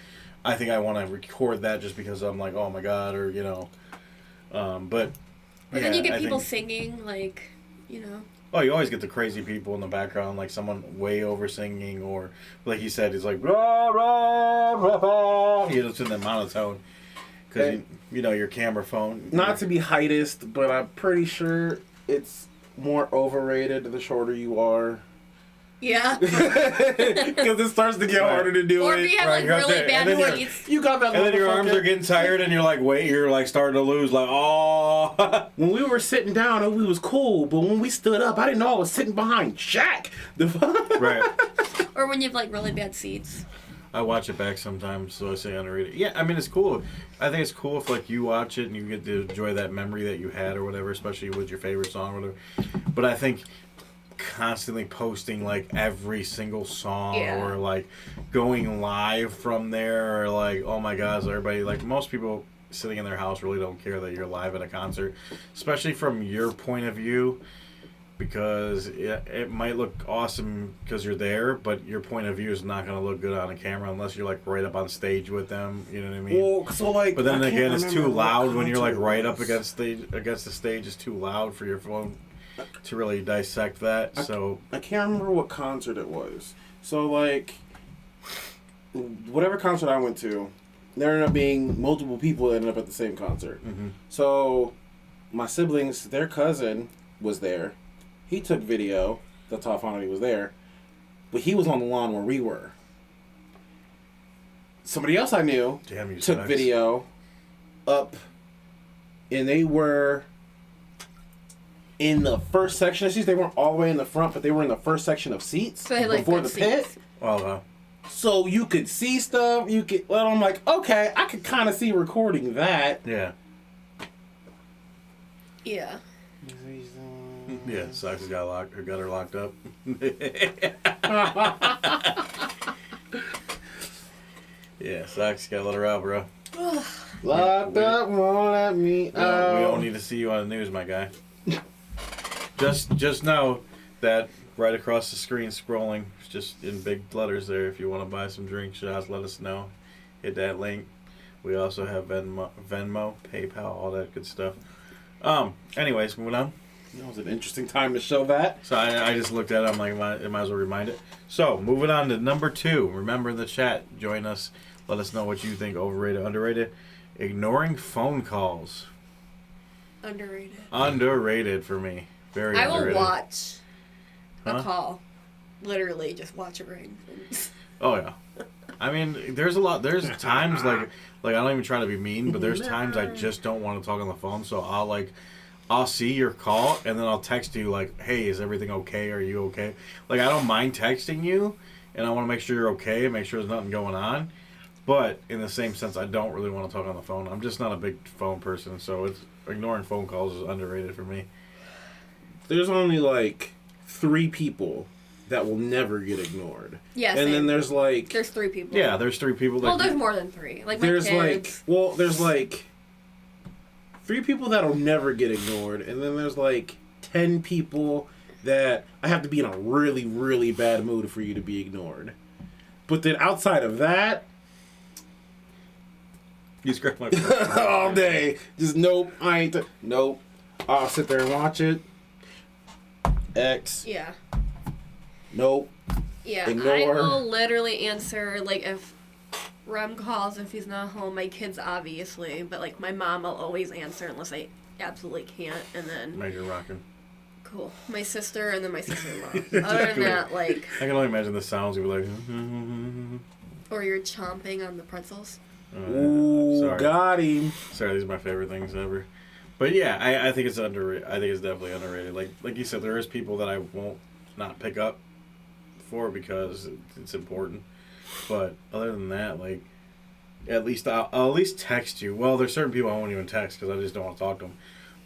Speaker 1: I think I want to record that just because I'm like, oh my god, or you know, but.
Speaker 3: But then you get
Speaker 1: I
Speaker 3: people
Speaker 1: think-
Speaker 3: singing, like, you know.
Speaker 1: Oh, you always get the crazy people in the background, like someone way over singing, or like he said, he's like rah rah rah rah. You know, it's in the monotone because you know your camera phone.
Speaker 2: Not to be heightist, but I'm pretty sure it's more overrated the shorter you are.
Speaker 3: Yeah.
Speaker 2: Because it starts to get
Speaker 1: Right.
Speaker 2: harder to do
Speaker 3: Or
Speaker 2: it.
Speaker 3: if you have
Speaker 1: Right,
Speaker 3: like
Speaker 1: you got
Speaker 3: really
Speaker 1: that,
Speaker 3: bad
Speaker 1: and then
Speaker 3: seats.
Speaker 2: You got that
Speaker 1: And then your arms
Speaker 2: motherfucker.
Speaker 1: are getting tired, and you're like, wait, you're like starting to lose, like, oh.
Speaker 2: When we were sitting down, we was cool, but when we stood up, I didn't know I was sitting behind Jack.
Speaker 1: Right.
Speaker 3: Or when you have like really bad seats.
Speaker 1: I watch it back sometimes, so I say underrated. Yeah, I mean, it's cool. I think it's cool if, like, you watch it and you get to enjoy that memory that you had or whatever, especially with your favorite song or whatever. But I think constantly posting, like, every single song
Speaker 3: Yeah.
Speaker 1: or, like, going live from there or, like, oh my God, is everybody, like, most people sitting in their house really don't care that you're live at a concert, especially from your point of view. Because it might look awesome because you're there, but your point of view is not going to look good on a camera unless you're like right up on stage with them. You know what I mean?
Speaker 2: Well, so like,
Speaker 1: But then
Speaker 2: I can't
Speaker 1: again, it's too
Speaker 2: remember what
Speaker 1: loud when you're like
Speaker 2: concert it
Speaker 1: right up
Speaker 2: was.
Speaker 1: against the stage. It's too loud for your phone to really dissect that. So
Speaker 2: I can't remember what concert it was. So like, whatever concert I went to, there ended up being multiple people that ended up at the same concert.
Speaker 1: mm-hmm.
Speaker 2: So my siblings, their cousin was there. He took video. That's how I found out he was there. But he was on the lawn where we were. Somebody else I knew
Speaker 1: Damn, you
Speaker 2: took
Speaker 1: sucks.
Speaker 2: video up, and they were in the first section of seats. They weren't all the way in the front, but they were in the first section of seats
Speaker 3: So they like
Speaker 2: before
Speaker 3: good
Speaker 2: the pit.
Speaker 3: seats.
Speaker 1: Well,
Speaker 2: So you could see stuff. You could. Well, I'm like, okay, I could kind of see recording that.
Speaker 1: yeah,
Speaker 3: Yeah.
Speaker 1: yeah. Socks got her locked up. Yeah, Socks got to let her out, bro.
Speaker 2: Locked up, won't let me
Speaker 1: We
Speaker 2: out.
Speaker 1: don't need to see you on the news, my guy. Just know that right across the screen, scrolling, just in big letters there. If you want to buy some drinks, just let us know. Hit that link. We also have Venmo, PayPal, all that good stuff. Anyways, moving on.
Speaker 2: That was an interesting time to show that.
Speaker 1: So I just looked at it. I'm like, I might as well remind it. So moving on to number 2. Remember in the chat. Join us. Let us know what you think. Overrated, underrated. Ignoring phone calls.
Speaker 3: Underrated.
Speaker 1: Underrated for me. Very
Speaker 3: I will
Speaker 1: underrated.
Speaker 3: watch a
Speaker 1: Huh?
Speaker 3: call. Literally, just watch it ring.
Speaker 1: Oh yeah. I mean, there's times like I don't even try to be mean, but there's times I just don't want to talk on the phone, so I'll see your call and then I'll text you like, "Hey, is everything okay? Are you okay?" Like I don't mind texting you, and I want to make sure you're okay, make sure there's nothing going on. But in the same sense, I don't really want to talk on the phone. I'm just not a big phone person, so it's ignoring phone calls is underrated for me.
Speaker 2: There's only like 3 people that will never get ignored.
Speaker 3: Yeah,
Speaker 2: and
Speaker 3: same.
Speaker 2: then there's
Speaker 3: 3 people.
Speaker 1: Yeah, there's 3 people. That
Speaker 3: Well, there's more than 3. Like my
Speaker 2: there's
Speaker 3: kids.
Speaker 2: there's 3 people that'll never get ignored, and then there's 10 people that I have to be in a really, really bad mood for you to be ignored. But then outside of that,
Speaker 1: you scratch my
Speaker 2: all day, just nope, I ain't. Nope, I'll sit there and watch it. X.
Speaker 3: Yeah.
Speaker 2: Nope.
Speaker 3: Yeah.
Speaker 2: Ignore.
Speaker 3: I will literally answer like if Rem calls if he's not home. My kids obviously, but like my mom, I'll always answer unless I absolutely can't, and then
Speaker 1: Major rocking.
Speaker 3: cool. My sister and then my sister-in-law. Other than that, like,
Speaker 1: I can only imagine the sounds. You'd be like,
Speaker 3: or you're chomping on the pretzels.
Speaker 2: Ooh,
Speaker 1: sorry.
Speaker 2: got him.
Speaker 1: Sorry, these are my favorite things ever. But yeah, I think it's underrated. I think it's definitely underrated. Like you said, there is people that I won't not pick up for because it's important. But other than that, like, at least I'll at least text you. Well, there's certain people I won't even text because I just don't want to talk to them.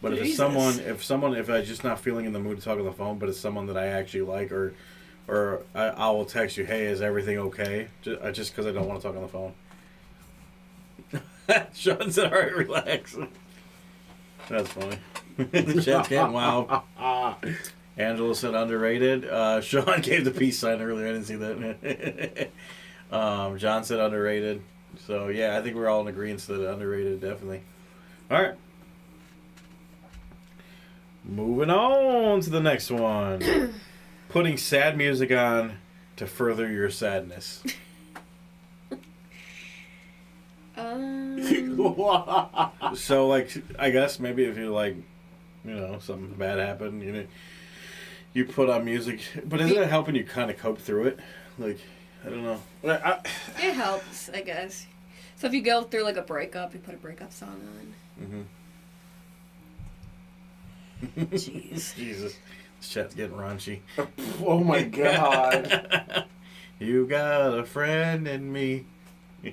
Speaker 1: But if it's
Speaker 3: Jesus.
Speaker 1: if I'm just not feeling in the mood to talk on the phone, but it's someone that I actually like, or I will text you, hey, is everything okay? Just because I don't want to talk on the phone. Sean said, all right, relax. That's funny. The chat's getting wild. Angela said underrated. Sean gave the peace sign earlier. I didn't see that. John said underrated. So, yeah, I think we're all in agreement that underrated, definitely. All right. Moving on to the next one. Putting sad music on to further your sadness. So, like, I guess maybe if you like, something bad happened, you put on music. But isn't it helping you kind of cope through it? Like, I don't know.
Speaker 3: It helps, I guess. So if you go through like a breakup, you put a breakup song on. Jeez.
Speaker 1: Jesus. This chat's getting raunchy.
Speaker 2: Oh my god.
Speaker 1: You got a friend in me.
Speaker 2: God.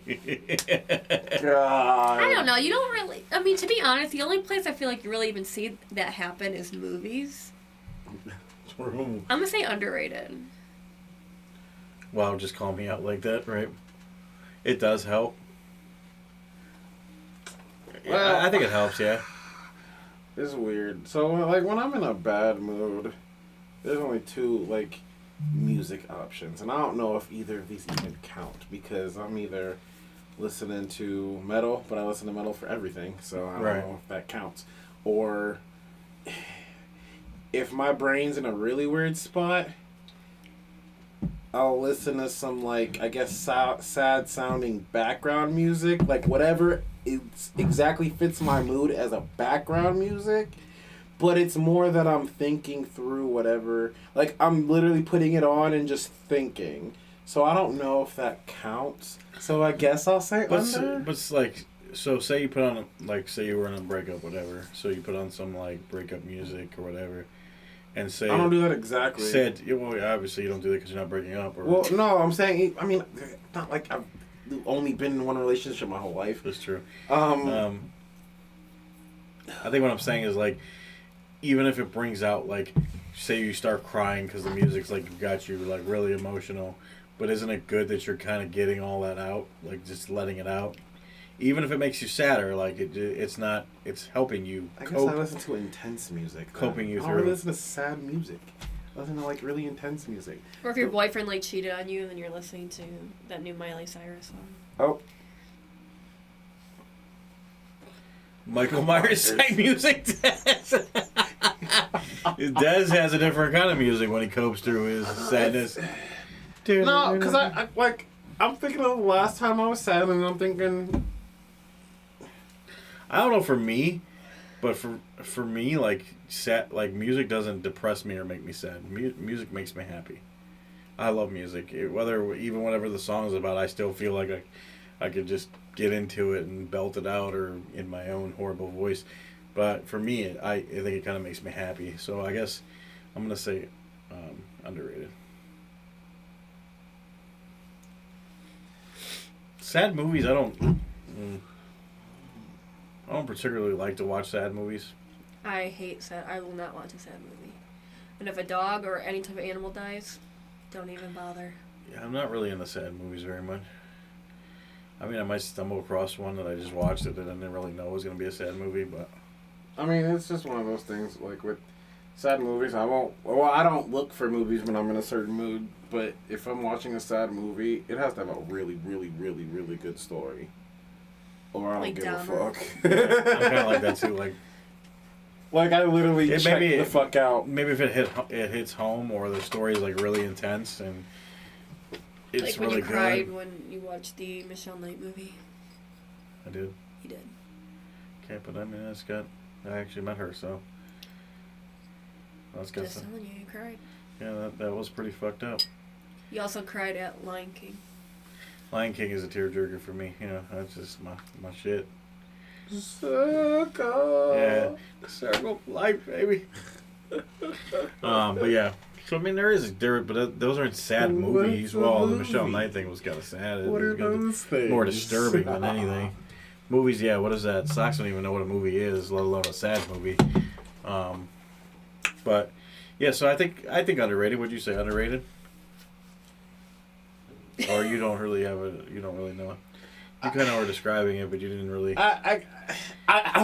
Speaker 3: I don't know. You don't really. I mean, to be honest, the only place I feel like you really even see that happen is movies. I'm gonna say underrated.
Speaker 1: Wow, just call me out like that, right? It does help.
Speaker 2: Well,
Speaker 1: I think it helps, yeah.
Speaker 2: It's weird. So, like, when I'm in a bad mood, there's only 2, like, music options. And I don't know if either of these even count, because I'm either listening to metal, but I listen to metal for everything, so I don't know if that counts. Or if my brain's in a really weird spot, I'll listen to some, like, I guess sad-sounding background music, like whatever exactly fits my mood as a background music, but it's more that I'm thinking through whatever, like, I'm literally putting it on and just thinking. So I don't know if that counts. So I guess I'll say under.
Speaker 1: But it's like, so say you put on, like, say you were in a breakup, whatever, so you put on some, like, breakup music or whatever, and say...
Speaker 2: I don't do that exactly.
Speaker 1: Well, obviously you don't do that because you're not breaking up. Or,
Speaker 2: Well, no, I'm saying, I mean, not like I've only been in one relationship my whole life.
Speaker 1: That's true.
Speaker 2: I
Speaker 1: think what I'm saying is, like, even if it brings out, like, say you start crying because the music's, like, got you, like, really emotional, but isn't it good that you're kind of getting all that out, like, just letting it out? Even if it makes you sadder, like, it's helping you
Speaker 2: guess
Speaker 1: cope.
Speaker 2: I listen to intense music.
Speaker 1: Coping you
Speaker 2: I
Speaker 1: through.
Speaker 2: don't really listen to sad music. I listen to, like, really intense music.
Speaker 3: Or if your boyfriend like cheated on you, then you're listening to that new Miley Cyrus song.
Speaker 2: Oh.
Speaker 1: Michael Myers sang music. Dez has a different kind of music when he copes through his sadness.
Speaker 2: No, because I'm thinking of the last time I was sad, and I'm thinking...
Speaker 1: I don't know, for me, But for me, like music doesn't depress me or make me sad. Music makes me happy. I love music. Whatever the song is about, I still feel like I could just get into it and belt it out or in my own horrible voice. But for me, I think it kind of makes me happy. So I guess I'm gonna say underrated. Sad movies, I don't particularly like to watch sad movies.
Speaker 3: I hate sad. I will not watch a sad movie. And if a dog or any type of animal dies, don't even bother.
Speaker 1: Yeah, I'm not really into sad movies very much. I mean, I might stumble across one that I just watched it that I didn't really know was going to be a sad movie, but...
Speaker 2: I mean, it's just one of those things, like with sad movies, I don't look for movies when I'm in a certain mood, but if I'm watching a sad movie, it has to have a really, really, really, really good story. Or I don't
Speaker 3: Like
Speaker 2: give
Speaker 3: Dahmer.
Speaker 2: a fuck.
Speaker 1: I'm kind of like that too,
Speaker 2: Like, I literally check the fuck out.
Speaker 1: Maybe if it hits home or the story is like really intense and it's
Speaker 3: like when
Speaker 1: really
Speaker 3: you cried
Speaker 1: good.
Speaker 3: when you watched the Michelle Knight movie.
Speaker 1: I did.
Speaker 3: You did.
Speaker 1: Okay, but I mean, I actually met her, so that's good.
Speaker 3: Just telling you, you cried.
Speaker 1: Yeah, that was pretty fucked up.
Speaker 3: You also cried at Lion King.
Speaker 1: Lion King is a tearjerker for me. You know, that's just my shit.
Speaker 2: Circle.
Speaker 1: Yeah, the circle of life, baby. But yeah. So I mean, but those aren't sad movies. Well, the Michelle Knight thing was kind of sad.
Speaker 2: What are those things?
Speaker 1: More disturbing than anything. Movies, yeah. What is that? Socks don't even know what a movie is, let alone a sad movie. But yeah, so I think underrated. Would you say underrated? Or you don't really know it. You kind of were describing it, but you didn't really.
Speaker 2: I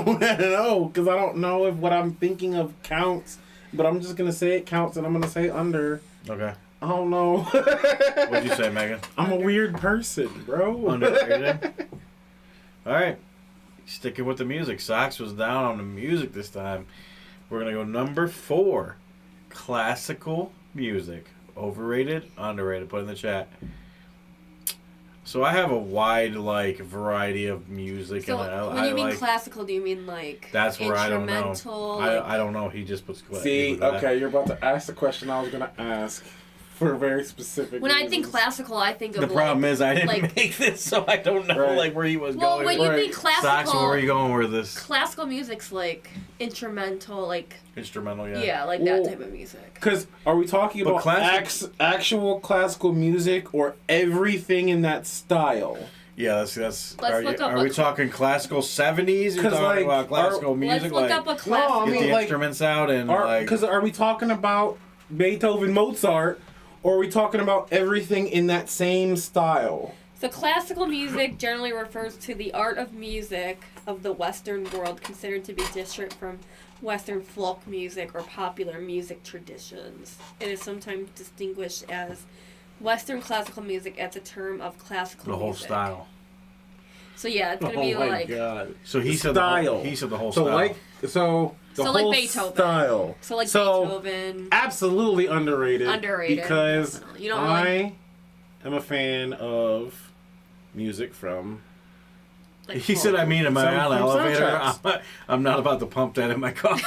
Speaker 2: want to know because I don't know if what I'm thinking of counts, but I'm just gonna say it counts, and I'm gonna say under.
Speaker 1: Okay.
Speaker 2: I don't know.
Speaker 1: What'd you say, Megan?
Speaker 2: I'm a weird person, bro.
Speaker 1: Underrated. All right. Sticking with the music. Sox was down on the music this time. We're gonna go number 4. Classical music. Overrated, underrated. Put in the chat. So I have a wide variety of music,
Speaker 3: So
Speaker 1: and
Speaker 3: when you mean
Speaker 1: like,
Speaker 3: classical, do you mean like
Speaker 1: that's where I don't know.
Speaker 3: instrumental?
Speaker 1: I don't know. He just puts.
Speaker 2: See, okay, you're about to ask the question I was gonna ask for a very specific.
Speaker 3: When I think
Speaker 2: reasons.
Speaker 3: classical, I think of
Speaker 1: The problem is I didn't
Speaker 3: like-
Speaker 1: make this, so I don't know
Speaker 2: Right.
Speaker 1: where he was
Speaker 3: Well,
Speaker 1: going.
Speaker 3: when
Speaker 1: with
Speaker 3: you
Speaker 1: it.
Speaker 3: mean classical,
Speaker 1: Sox, where are you going with this?
Speaker 3: classical music's like instrumental, like
Speaker 1: Instrumental,
Speaker 3: yeah, like
Speaker 2: Well,
Speaker 3: that type of music.
Speaker 2: Because are we talking
Speaker 1: But
Speaker 2: about actual classical music or everything in that style?
Speaker 1: Yeah, that's.
Speaker 3: Let's look up
Speaker 1: are we talking classical 70s? You're
Speaker 2: 'Cause,
Speaker 1: talking about classical music,
Speaker 3: Let's look up a classical.
Speaker 2: I
Speaker 1: get
Speaker 2: mean,
Speaker 1: the
Speaker 2: like,
Speaker 1: instruments out and
Speaker 2: Because are we talking about Beethoven, Mozart, or are we talking about everything in that same style?
Speaker 3: So classical music generally refers to the art of music of the Western world considered to be distinct from Western folk music or popular music traditions. It is sometimes distinguished as Western classical music as a term of classical
Speaker 1: the whole
Speaker 3: music.
Speaker 1: style.
Speaker 3: So yeah, it's gonna be like
Speaker 2: god!
Speaker 1: So he
Speaker 2: The
Speaker 1: said
Speaker 2: style.
Speaker 1: he said the whole
Speaker 2: So
Speaker 1: style.
Speaker 2: the
Speaker 3: So like
Speaker 2: whole
Speaker 3: Beethoven.
Speaker 2: style.
Speaker 3: so like
Speaker 2: So,
Speaker 3: Beethoven.
Speaker 2: Absolutely underrated.
Speaker 3: Underrated,
Speaker 2: because
Speaker 3: definitely. You don't
Speaker 2: I
Speaker 3: really-
Speaker 2: am a fan of music from.
Speaker 3: Like
Speaker 1: He
Speaker 3: folk.
Speaker 1: said, "I mean, in my
Speaker 2: Some-
Speaker 1: own
Speaker 2: from
Speaker 1: elevator.
Speaker 2: soundtracks.
Speaker 1: I'm not about to pump that in my car."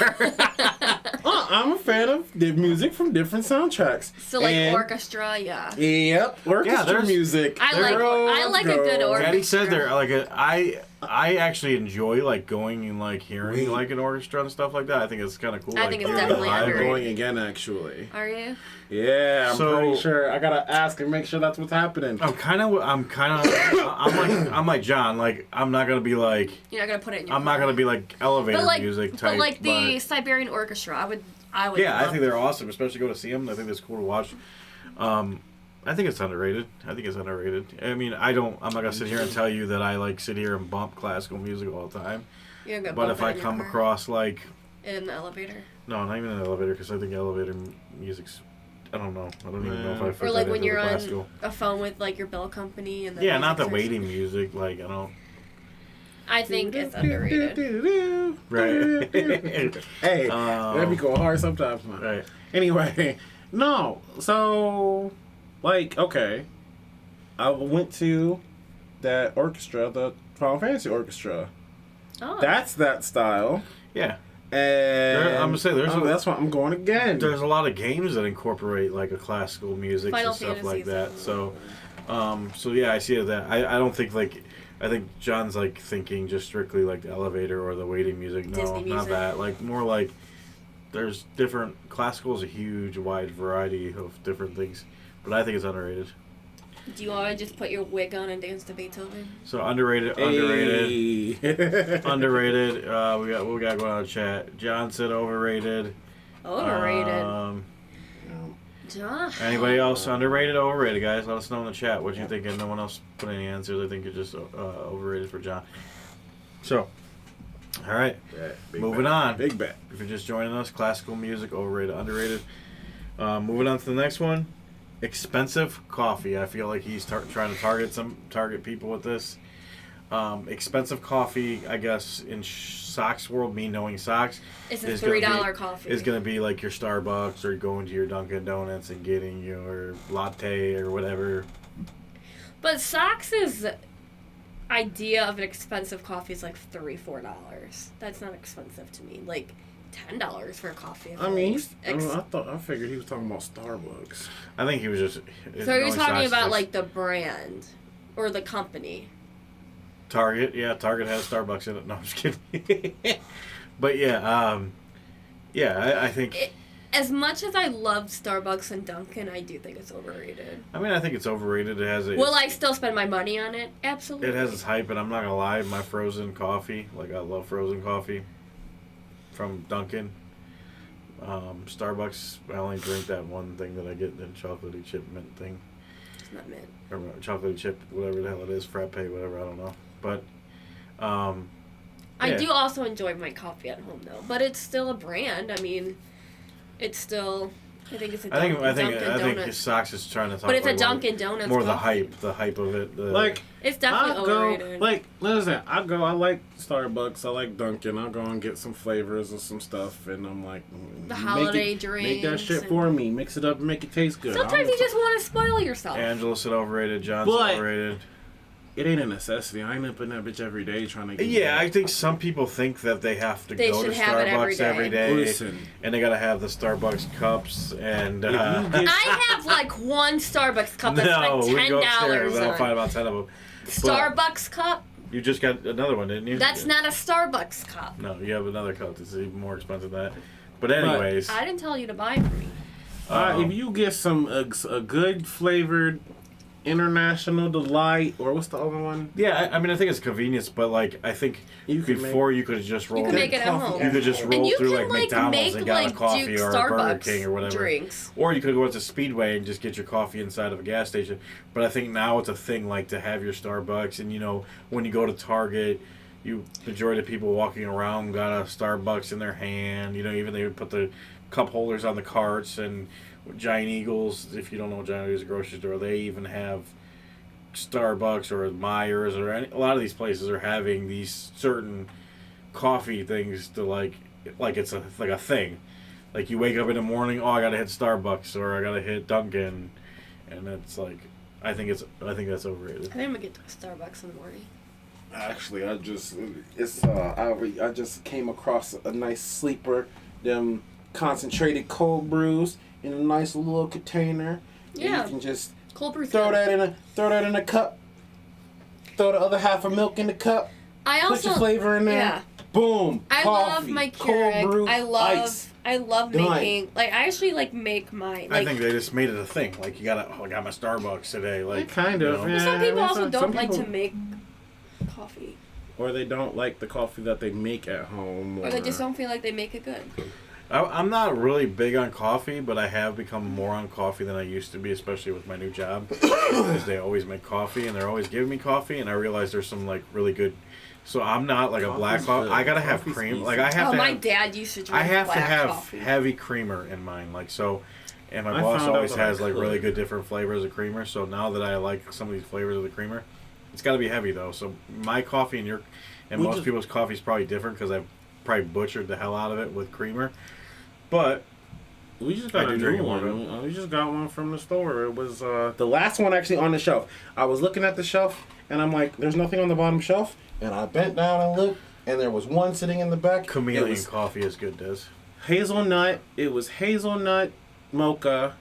Speaker 2: I'm a fan of the music from different soundtracks.
Speaker 3: So like
Speaker 2: And-
Speaker 3: orchestra, yeah.
Speaker 2: Yep, orchestra
Speaker 1: there's-
Speaker 2: music.
Speaker 3: I like a good orchestra.
Speaker 1: Daddy said there I actually enjoy going and hearing an orchestra and stuff like that. I think it's kind of cool.
Speaker 3: I think it's
Speaker 1: hearing
Speaker 3: definitely
Speaker 1: the vibe.
Speaker 2: I'm
Speaker 3: underrated.
Speaker 2: going again, actually.
Speaker 3: Are you?
Speaker 2: Yeah, I'm
Speaker 1: So-
Speaker 2: pretty sure. I gotta ask and make sure that's what's happening.
Speaker 1: I'm like John. Like I'm not gonna be like
Speaker 3: You're not gonna put it in your
Speaker 1: I'm not gonna be like elevator
Speaker 3: but like,
Speaker 1: music type.
Speaker 3: but like the Siberian Orchestra, I would.
Speaker 1: yeah, I
Speaker 3: love
Speaker 1: think they're awesome, especially go to see them. I think that's cool to watch. I think it's underrated. I mean, I'm not gonna sit here and tell you that I sit here and bump classical music all the time.
Speaker 3: You're gonna
Speaker 1: But
Speaker 3: bump
Speaker 1: if
Speaker 3: it
Speaker 1: I
Speaker 3: in your
Speaker 1: come
Speaker 3: car.
Speaker 1: across
Speaker 3: In the elevator.
Speaker 1: no, not even an elevator, because I think elevator music's. I don't know. I don't even know if I.
Speaker 3: Or
Speaker 1: fit
Speaker 3: like
Speaker 1: that
Speaker 3: when
Speaker 1: into
Speaker 3: you're
Speaker 1: the
Speaker 3: on
Speaker 1: classical.
Speaker 3: a phone with your bill company and the
Speaker 1: Yeah, not the
Speaker 3: music starts-
Speaker 1: waiting music. I don't.
Speaker 3: I think it's underrated.
Speaker 1: Right.
Speaker 2: Hey, that be going hard sometimes, man.
Speaker 1: Right.
Speaker 2: Anyway, no. So, okay. I went to that orchestra, the Final Fantasy Orchestra.
Speaker 3: Oh.
Speaker 2: That's that style.
Speaker 1: Yeah.
Speaker 2: And
Speaker 1: I'm gonna say
Speaker 2: that's why I'm going again.
Speaker 1: There's a lot of games that incorporate like a classical music
Speaker 3: Final
Speaker 1: and stuff like
Speaker 3: Fantasies
Speaker 1: that.
Speaker 3: and-
Speaker 1: So yeah, I see that. I don't think like. I think John's like thinking just strictly like the elevator or the waiting music. No,
Speaker 3: Disney
Speaker 1: not
Speaker 3: music.
Speaker 1: that. Like more like there's different. Classical is a huge, wide variety of different things, but I think it's underrated.
Speaker 3: Do you want to just put your wig on and dance to Beethoven?
Speaker 1: So underrated.
Speaker 2: Hey.
Speaker 1: Underrated. We got going on in chat. John said overrated.
Speaker 3: Overrated. John.
Speaker 1: Anybody else underrated, overrated, guys? Let us know in the chat what you think. And no one else put any answers. I think you're just overrated for John. So, all right, moving on.
Speaker 2: Big bet.
Speaker 1: If you're just joining us, classical music, overrated, underrated. Moving on to the next one, expensive coffee. I feel like he's trying to target people with this. Expensive coffee, I guess, in Sox world, me knowing Sox,
Speaker 3: It's a
Speaker 1: is gonna
Speaker 3: $3 coffee.
Speaker 1: is going to be like your Starbucks or going to your Dunkin' Donuts and getting your latte or whatever.
Speaker 3: But Sox's idea of an expensive coffee is like $3-4. That's not expensive to me. Like $10 for a coffee.
Speaker 2: I mean, I figured he was talking about Starbucks.
Speaker 1: I think he was just.
Speaker 3: So you're
Speaker 1: knowing
Speaker 3: talking
Speaker 1: Sox
Speaker 3: about
Speaker 1: is
Speaker 3: like the brand or the company.
Speaker 1: Target. Yeah, Target has Starbucks in it. No, I'm just kidding. But yeah, I think.
Speaker 3: As much as I love Starbucks and Dunkin', I do think it's overrated.
Speaker 1: I mean, I think it's overrated. It has.
Speaker 3: Will I still spend my money on it? Absolutely.
Speaker 1: It has its hype, and I'm not gonna lie. My frozen coffee, like I love frozen coffee from Dunkin'. Starbucks, I only drink that one thing that I get, the chocolatey chip mint thing.
Speaker 3: It's not mint.
Speaker 1: Or chocolatey chip, whatever the hell it is, frappe, whatever, I don't know. But,
Speaker 3: I
Speaker 1: yeah.
Speaker 3: do also enjoy my coffee at home though, but it's still a brand. I mean, it's still. I think it's a Dunkin'
Speaker 1: I think
Speaker 3: Donuts.
Speaker 1: Sox is trying to talk
Speaker 3: But it's a
Speaker 1: like
Speaker 3: Dunkin' Donuts.
Speaker 1: more the
Speaker 3: coffee.
Speaker 1: hype of it.
Speaker 2: Like,
Speaker 3: It's definitely
Speaker 2: I'll go,
Speaker 3: overrated.
Speaker 2: like, listen, I like Starbucks, I like Dunkin', I'll go and get some flavors and some stuff, and I'm like,
Speaker 3: The holiday
Speaker 2: Make that
Speaker 3: drinks
Speaker 2: shit
Speaker 3: and-
Speaker 2: for me, mix it up and make it taste good.
Speaker 3: Sometimes you just want to spoil yourself.
Speaker 1: Angela said overrated, John
Speaker 2: But-
Speaker 1: said overrated.
Speaker 2: It ain't a necessity. I ain't up in that bitch every day trying to get
Speaker 1: Yeah, I
Speaker 2: that.
Speaker 1: think some people think that they have to
Speaker 3: They
Speaker 1: go to
Speaker 3: should have it every
Speaker 1: Starbucks
Speaker 3: day.
Speaker 1: every day,
Speaker 2: Listen,
Speaker 1: and they gotta have the Starbucks cups and.
Speaker 2: if you get-
Speaker 3: I have like one Starbucks cup that's
Speaker 1: No,
Speaker 3: like
Speaker 1: we go upstairs.
Speaker 3: $10
Speaker 1: I'll
Speaker 3: on.
Speaker 1: find about 10 of them.
Speaker 3: Starbucks cup?
Speaker 1: You just got another one, didn't you?
Speaker 3: That's not a Starbucks cup.
Speaker 1: No, you have another cup that's even more expensive than that. But anyways,
Speaker 3: I didn't tell you to buy it for me.
Speaker 2: if you get some a good flavored International Delight, or what's the other one?
Speaker 1: yeah, I mean, I think it's convenience, but like, I think
Speaker 2: You can
Speaker 1: before you could just roll.
Speaker 3: You can make it at
Speaker 2: coffee
Speaker 3: home.
Speaker 1: You could just
Speaker 3: And
Speaker 1: roll
Speaker 3: you
Speaker 1: through
Speaker 3: can
Speaker 1: like McDonald's and got a coffee
Speaker 3: Duke
Speaker 1: or a Burger
Speaker 3: Starbucks
Speaker 1: King or whatever.
Speaker 3: drinks.
Speaker 1: Or you could go to Speedway and just get your coffee inside of a gas station. But I think now it's a thing like to have your Starbucks, and you know when you go to Target, majority of people walking around got a Starbucks in their hand. You know, even they would put the cup holders on the carts, and Giant Eagles. If you don't know what Giant Eagles is, a grocery store, they even have Starbucks or Myers or a lot of these places are having these certain coffee things to like it's a thing. Like you wake up in the morning, oh, I gotta hit Starbucks or I gotta hit Dunkin', and it's like I think that's overrated.
Speaker 3: I think I'm gonna get to Starbucks in the morning.
Speaker 2: Actually, I just came across a nice sleeper, them concentrated cold brews in a nice little container.
Speaker 3: Yeah.
Speaker 2: And you can just
Speaker 3: Cold brew.
Speaker 2: throw that in a cup. Throw the other half of milk in the cup.
Speaker 3: I
Speaker 2: Put
Speaker 3: also
Speaker 2: your flavor in there.
Speaker 3: Yeah.
Speaker 2: Boom.
Speaker 3: I
Speaker 2: coffee,
Speaker 3: love my
Speaker 2: cold
Speaker 3: Keurig.
Speaker 2: brew,
Speaker 3: I
Speaker 2: ice.
Speaker 3: love
Speaker 2: Done.
Speaker 3: making I actually make mine.
Speaker 1: I
Speaker 3: Like
Speaker 1: think they just made it a thing. Like you gotta, I got my Starbucks today. Like
Speaker 2: Kind of,
Speaker 1: you know.
Speaker 2: yeah.
Speaker 3: some people
Speaker 2: I mean,
Speaker 3: also
Speaker 2: some
Speaker 3: don't like
Speaker 2: people-
Speaker 3: to make coffee.
Speaker 2: Or they don't like the coffee that they make at home.
Speaker 3: Or they just don't feel like they make it good.
Speaker 1: I'm not really big on coffee, but I have become more on coffee than I used to be, especially with my new job. Because they always make coffee, and they're always giving me coffee, and I realize there's some like really good. So I'm not like a black
Speaker 2: Coffee's
Speaker 1: coffee.
Speaker 2: good.
Speaker 1: I gotta have
Speaker 2: Coffee's
Speaker 1: cream.
Speaker 2: easy.
Speaker 1: Like I have to.
Speaker 3: My
Speaker 1: Have,
Speaker 3: dad used to drink
Speaker 1: I have to
Speaker 3: black
Speaker 1: have
Speaker 3: coffee.
Speaker 1: heavy creamer in mine. Like so, and my
Speaker 2: I
Speaker 1: boss
Speaker 2: found out
Speaker 1: always
Speaker 2: that I
Speaker 1: has like really
Speaker 2: could.
Speaker 1: good different flavors of creamer. So now that I like some of these flavors of the creamer, it's got to be heavy though. So my coffee and
Speaker 2: We
Speaker 1: most
Speaker 2: just-
Speaker 1: people's coffee is probably different because I've probably butchered the hell out of it with creamer. But
Speaker 2: We just
Speaker 1: I
Speaker 2: got a
Speaker 1: do
Speaker 2: new
Speaker 1: drink it
Speaker 2: one. We just got one from the store. It was the last one actually on the shelf. I was looking at the shelf and I'm like, there's nothing on the bottom shelf. And I bent down and looked and there was one sitting in the back.
Speaker 1: Chameleon
Speaker 2: It was
Speaker 1: coffee is good, Des.
Speaker 2: hazelnut. It was hazelnut mocha,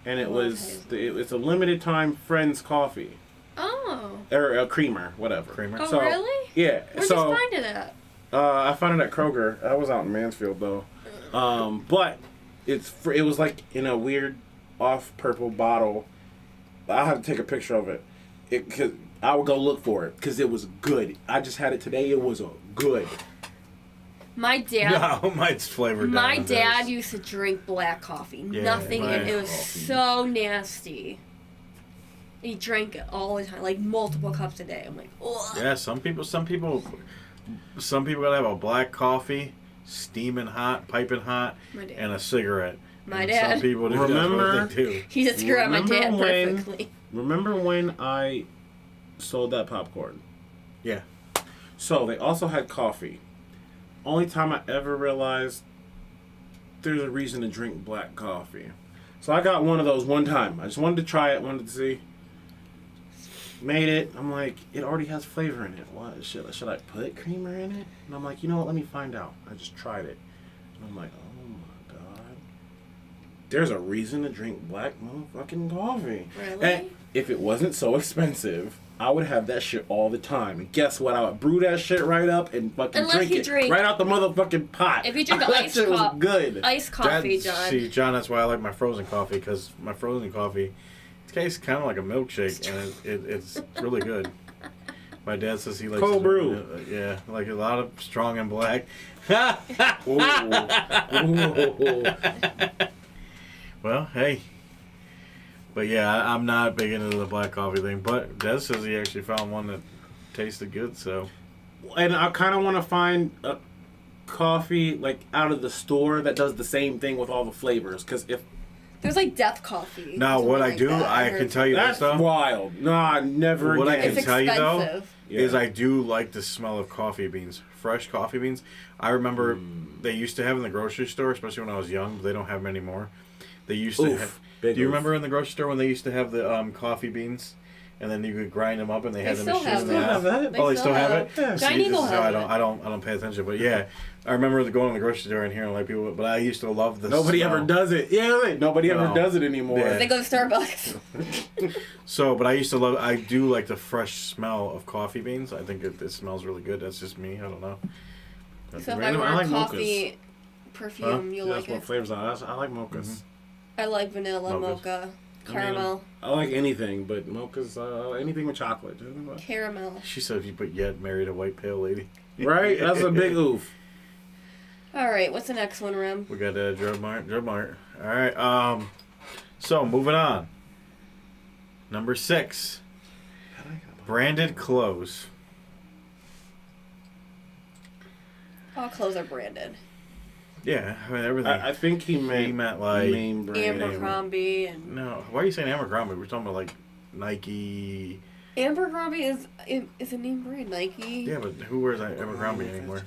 Speaker 2: and it was it's a limited time Friends coffee
Speaker 3: Oh.
Speaker 2: or a creamer, whatever.
Speaker 1: Creamer.
Speaker 3: Oh,
Speaker 2: So,
Speaker 3: really?
Speaker 2: Yeah.
Speaker 3: Where'd
Speaker 2: so
Speaker 3: you find it at?
Speaker 2: I found it at Kroger. I was out in Mansfield though, but it was like in a weird off purple bottle. I have to take a picture of it. Cause I would go look for it because it was good. I just had it today. It was good.
Speaker 3: My dad.
Speaker 1: No, mine's flavored.
Speaker 3: My
Speaker 1: down with
Speaker 3: dad
Speaker 1: this.
Speaker 3: used to drink black coffee.
Speaker 1: Yeah,
Speaker 3: Nothing in
Speaker 1: black
Speaker 3: it. It was
Speaker 1: coffee.
Speaker 3: so nasty. He drank it all the time, like multiple cups a day. I'm like, ugh.
Speaker 1: Yeah, some people gotta have a black coffee, steaming hot, piping hot,
Speaker 3: My dad.
Speaker 1: and a cigarette.
Speaker 3: My
Speaker 1: And
Speaker 3: dad.
Speaker 1: Some people do.
Speaker 2: Remember-
Speaker 1: That's what they do.
Speaker 3: He just screwed up my
Speaker 2: Remember
Speaker 3: dad
Speaker 2: when-
Speaker 3: perfectly.
Speaker 2: Remember when I sold that popcorn?
Speaker 1: Yeah.
Speaker 2: So they also had coffee. Only time I ever realized there's a reason to drink black coffee. So I got one of those one time. I just wanted to try it, wanted to see. Made it. I'm like, it already has flavor in it. What should I put creamer in it? And I'm like, you know what? Let me find out. I just tried it. And I'm like, oh my god. There's a reason to drink black motherfucking coffee.
Speaker 3: Really?
Speaker 2: And if it wasn't so expensive, I would have that shit all the time. And guess what? I would brew that shit right up and fucking
Speaker 3: Unless
Speaker 2: drink
Speaker 3: you
Speaker 2: it
Speaker 3: drink-
Speaker 2: right out the motherfucking pot.
Speaker 3: If you drink
Speaker 2: that
Speaker 3: iced
Speaker 2: shit was
Speaker 3: coffee-
Speaker 2: good.
Speaker 3: Iced coffee,
Speaker 1: That's-
Speaker 3: John.
Speaker 1: See, John, that's why I like my frozen coffee, because my frozen coffee tastes kind of like a milkshake, and it's really good. My dad says he likes
Speaker 2: Cold
Speaker 1: it,
Speaker 2: brew.
Speaker 1: Yeah, like a lot of strong and black.
Speaker 2: Ooh. Ooh.
Speaker 1: Well, hey. But yeah, I'm not big into the black coffee thing. But Des says he actually found one that tasted good, so.
Speaker 2: And I kind of want to find a coffee like out of the store that does the same thing with all the flavors. Because if
Speaker 3: There's like death coffee.
Speaker 1: Now,
Speaker 3: something
Speaker 1: what I
Speaker 3: like
Speaker 1: do,
Speaker 3: that.
Speaker 1: I
Speaker 3: heard
Speaker 1: can tell you
Speaker 2: that's
Speaker 1: this, though.
Speaker 2: wild. Nah, never
Speaker 1: What I
Speaker 2: again.
Speaker 1: can
Speaker 3: It's
Speaker 1: tell you, though,
Speaker 3: expensive.
Speaker 2: Yeah.
Speaker 1: is I do like the smell of coffee beans. Fresh coffee beans. I remember they used to have in the grocery store, especially when I was young. But they don't have them anymore. They used to
Speaker 2: Oof.
Speaker 1: have.
Speaker 2: Big
Speaker 1: Do you
Speaker 2: oof.
Speaker 1: remember in the grocery store when they used to have the coffee beans, and then you could grind them up, and they had
Speaker 3: They
Speaker 1: the
Speaker 3: still
Speaker 1: machine
Speaker 3: have
Speaker 1: in
Speaker 2: Still
Speaker 1: the
Speaker 2: have
Speaker 1: house?
Speaker 2: that?
Speaker 1: Oh, they still have it.
Speaker 2: Yeah.
Speaker 3: Giant
Speaker 1: See, this
Speaker 3: Eagle
Speaker 1: is how
Speaker 3: has
Speaker 1: I don't pay attention, but yeah, I remember going to the grocery store and hearing like people. But I used to love the
Speaker 2: Nobody
Speaker 1: smell.
Speaker 2: ever does it. Yeah, right. Nobody ever
Speaker 1: No.
Speaker 2: does it anymore.
Speaker 1: Yeah.
Speaker 3: They go to Starbucks.
Speaker 1: So, but I used to love. I do like the fresh smell of coffee beans. I think it smells really good. That's just me. I don't know.
Speaker 3: So if I
Speaker 2: Random-
Speaker 3: wear
Speaker 2: I like
Speaker 3: coffee perfume, you'll
Speaker 2: That's
Speaker 3: like
Speaker 2: what
Speaker 3: it.
Speaker 2: flavors I like mochas.
Speaker 1: Mhm.
Speaker 3: I like vanilla,
Speaker 1: Mochas.
Speaker 3: mocha,
Speaker 2: I
Speaker 3: caramel,
Speaker 2: I like anything, but mochas, anything with chocolate.
Speaker 3: caramel.
Speaker 1: She said, "But yet married a white pale lady."
Speaker 2: Right? That's a big oof.
Speaker 3: All right, what's the next one, Rem?
Speaker 1: We got Drug Mart. All right. So moving on. Number 6, branded clothes.
Speaker 3: All clothes are branded.
Speaker 1: Yeah, I mean everything.
Speaker 2: I think he meant
Speaker 1: like
Speaker 2: name brand.
Speaker 3: Abercrombie and
Speaker 1: no. Why are you saying Abercrombie? We're talking about like Nike.
Speaker 3: Abercrombie is a name brand. Nike.
Speaker 1: Yeah, but who wears Abercrombie anymore?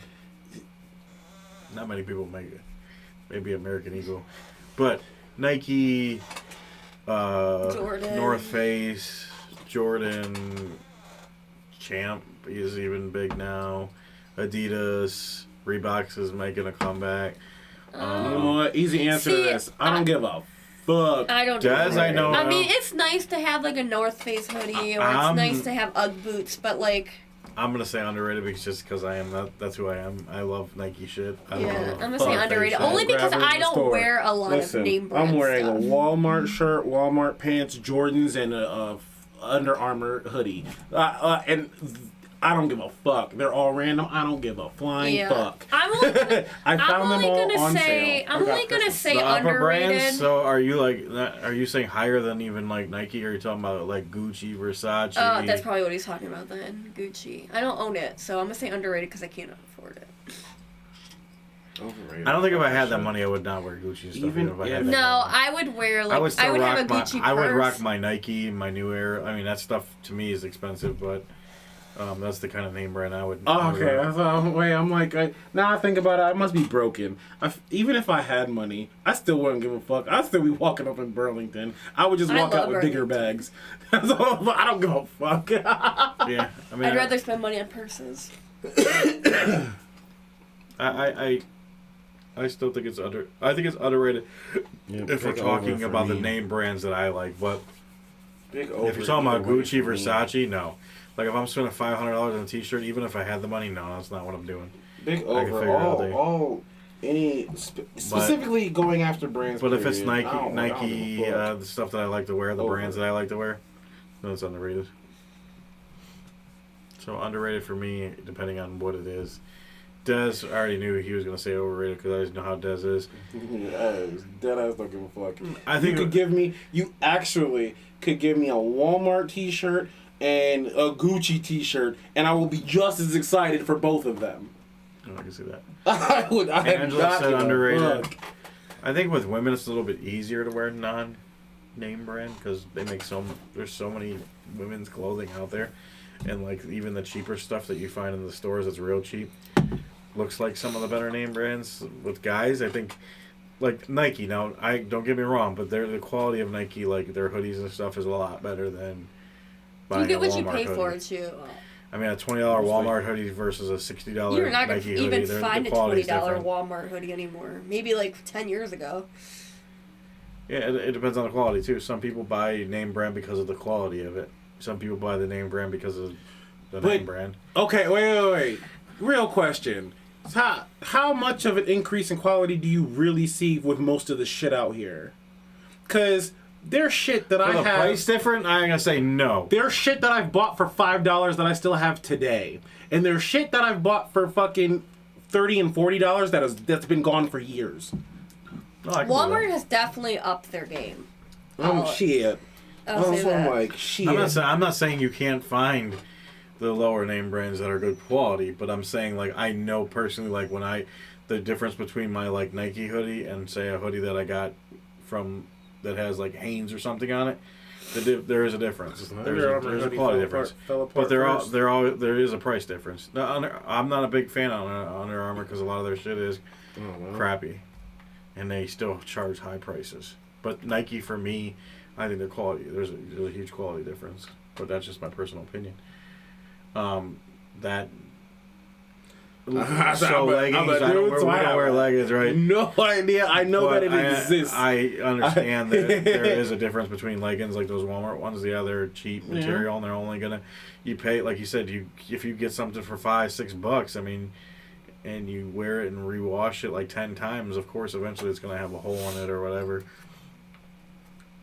Speaker 1: Not many people make it. Maybe American Eagle, but Nike,
Speaker 3: Jordan.
Speaker 1: North Face, Jordan, Champ is even big now. Adidas, Reebok is making a comeback.
Speaker 2: You know what? Easy answer
Speaker 3: See,
Speaker 2: to this. I don't give a fuck.
Speaker 3: I don't.
Speaker 1: Des, I know.
Speaker 3: I mean, it's nice to have like a North Face hoodie, or it's nice to have UGG boots, but like,
Speaker 1: I'm gonna say underrated because I am. That's who I am. I love Nike shit. I
Speaker 3: yeah,
Speaker 1: love
Speaker 3: I'm gonna
Speaker 1: fuck
Speaker 3: say
Speaker 1: that
Speaker 3: underrated
Speaker 1: shit.
Speaker 3: only because
Speaker 2: Grab it in
Speaker 3: I
Speaker 2: the
Speaker 3: don't
Speaker 2: store.
Speaker 3: wear a lot
Speaker 2: Listen,
Speaker 3: of name brand
Speaker 2: I'm wearing
Speaker 3: stuff.
Speaker 2: a Walmart shirt, Walmart pants, Jordans, and a Under Armour hoodie. And I don't give a fuck. They're all random. I don't give a flying fuck.
Speaker 3: I'm only gonna,
Speaker 2: I found them all on sale.
Speaker 3: I'm only gonna say
Speaker 1: The upper
Speaker 3: underrated.
Speaker 1: brands. So are you like? Are you saying higher than even like Nike? Or are you talking about like Gucci, Versace?
Speaker 3: Oh, that's probably what he's talking about then. Gucci. I don't own it, so I'm gonna say underrated because I can't afford it.
Speaker 2: Overrated.
Speaker 1: I don't think if I had that money, I would not wear Gucci and stuff.
Speaker 2: Even
Speaker 1: if I
Speaker 2: if-
Speaker 1: had that
Speaker 3: No,
Speaker 1: money.
Speaker 3: I would wear like
Speaker 1: I would still
Speaker 3: have
Speaker 1: rock
Speaker 3: a Gucci
Speaker 1: my. I would
Speaker 3: purse.
Speaker 1: rock my Nike, my New Era. I mean, that stuff to me is expensive, but that's the kind of name brand I would.
Speaker 2: Oh,
Speaker 1: I would
Speaker 2: okay.
Speaker 1: rock.
Speaker 2: I thought, wait, I'm like, now I think about it, I must be broken. Even if I had money, I still wouldn't give a fuck. I'd still be walking up in Burlington. I would just
Speaker 3: I
Speaker 2: walk out
Speaker 3: love
Speaker 2: with bigger
Speaker 3: Burlington.
Speaker 2: bags. That's all, I don't give a fuck.
Speaker 1: Yeah, I mean,
Speaker 3: I'd rather spend money on purses.
Speaker 1: I still think it's I think it's underrated
Speaker 2: Yeah,
Speaker 1: if we're
Speaker 2: big
Speaker 1: talking
Speaker 2: over for
Speaker 1: about the
Speaker 2: me.
Speaker 1: name brands that I like. But
Speaker 2: Big
Speaker 1: if you're talking
Speaker 2: either
Speaker 1: about
Speaker 2: way
Speaker 1: Gucci,
Speaker 2: for me.
Speaker 1: Versace, no. Like if I'm spending $500 on a T-shirt, even if I had the money, no, that's not what I'm doing.
Speaker 2: Big
Speaker 1: I can
Speaker 2: over
Speaker 1: figure out they-
Speaker 2: all any specifically going after brands.
Speaker 1: But if it's
Speaker 2: period. I don't
Speaker 1: Nike,
Speaker 2: give a fuck.
Speaker 1: the stuff that I like to wear, the
Speaker 2: Over.
Speaker 1: brands that I like to wear, no, it's underrated. So underrated for me, depending on what it is. Dez, I already knew he was going to say overrated because I just know how Dez is.
Speaker 2: Dead ass don't give a fuck.
Speaker 1: I think
Speaker 2: You actually could give me a Walmart T-shirt and a Gucci T-shirt, and I will be just as excited for both of them.
Speaker 1: Oh, I can see that.
Speaker 2: I would. I am
Speaker 1: Angela
Speaker 2: not
Speaker 1: said
Speaker 2: gonna
Speaker 1: underrated.
Speaker 2: fuck.
Speaker 1: I think with women it's a little bit easier to wear non-name brand because they make there's so many women's clothing out there, and like even the cheaper stuff that you find in the stores that's real cheap looks like some of the better name brands. With guys, I think like Nike. Now, I don't get me wrong, but the quality of Nike, like their hoodies and stuff, is a lot better than buying
Speaker 3: You get
Speaker 1: a
Speaker 3: what
Speaker 1: Walmart
Speaker 3: you pay
Speaker 1: hoodie.
Speaker 3: for it too.
Speaker 1: I mean, a $20 Walmart hoodie versus a $60
Speaker 3: You're not gonna
Speaker 1: Nike hoodie.
Speaker 3: even
Speaker 1: the
Speaker 3: find a
Speaker 1: quality's
Speaker 3: $20
Speaker 1: different.
Speaker 3: Walmart hoodie anymore. Maybe like 10 years ago.
Speaker 1: Yeah, it depends on the quality too. Some people buy name brand because of the quality of it. Some people buy the name brand because of the name brand.
Speaker 2: Okay, wait. Real question. How much of an increase in quality do you really see with most of the shit out here? Because there's shit that
Speaker 1: For
Speaker 2: I
Speaker 1: the
Speaker 2: have.
Speaker 1: price different, I'm gonna say no.
Speaker 2: There's shit that I've bought for $5 that I still have today, and there's shit that I've bought for fucking $30 and $40 that's been gone for years.
Speaker 1: No, I can do
Speaker 3: Walmart has definitely upped their game.
Speaker 2: Shit.
Speaker 3: I'll say
Speaker 2: So I'm
Speaker 3: that.
Speaker 2: like
Speaker 1: that.
Speaker 2: shit.
Speaker 1: I'm not saying you can't find the lower name brands that are good quality, but I'm saying like I know personally like when the difference between my like Nike hoodie and say a hoodie that I got from that has like Hanes or something on it, there is a difference. There's a quality difference. But there is a price difference. Now, I'm not a big fan on Under Armour because a lot of their shit is crappy, and they still charge high prices. But Nike, for me, I think their quality there's a huge quality difference. But that's just my personal opinion. That. So leggings, we don't wear leggings, right?
Speaker 2: No idea. I know
Speaker 1: But
Speaker 2: that it exists.
Speaker 1: I understand that there is a difference between leggings, like those Walmart ones. Yeah, they're cheap material, and they're only gonna you pay like you said. If you get something for $5-6, I mean, and you wear it and rewash it like 10 times, of course, eventually it's gonna have a hole in it or whatever.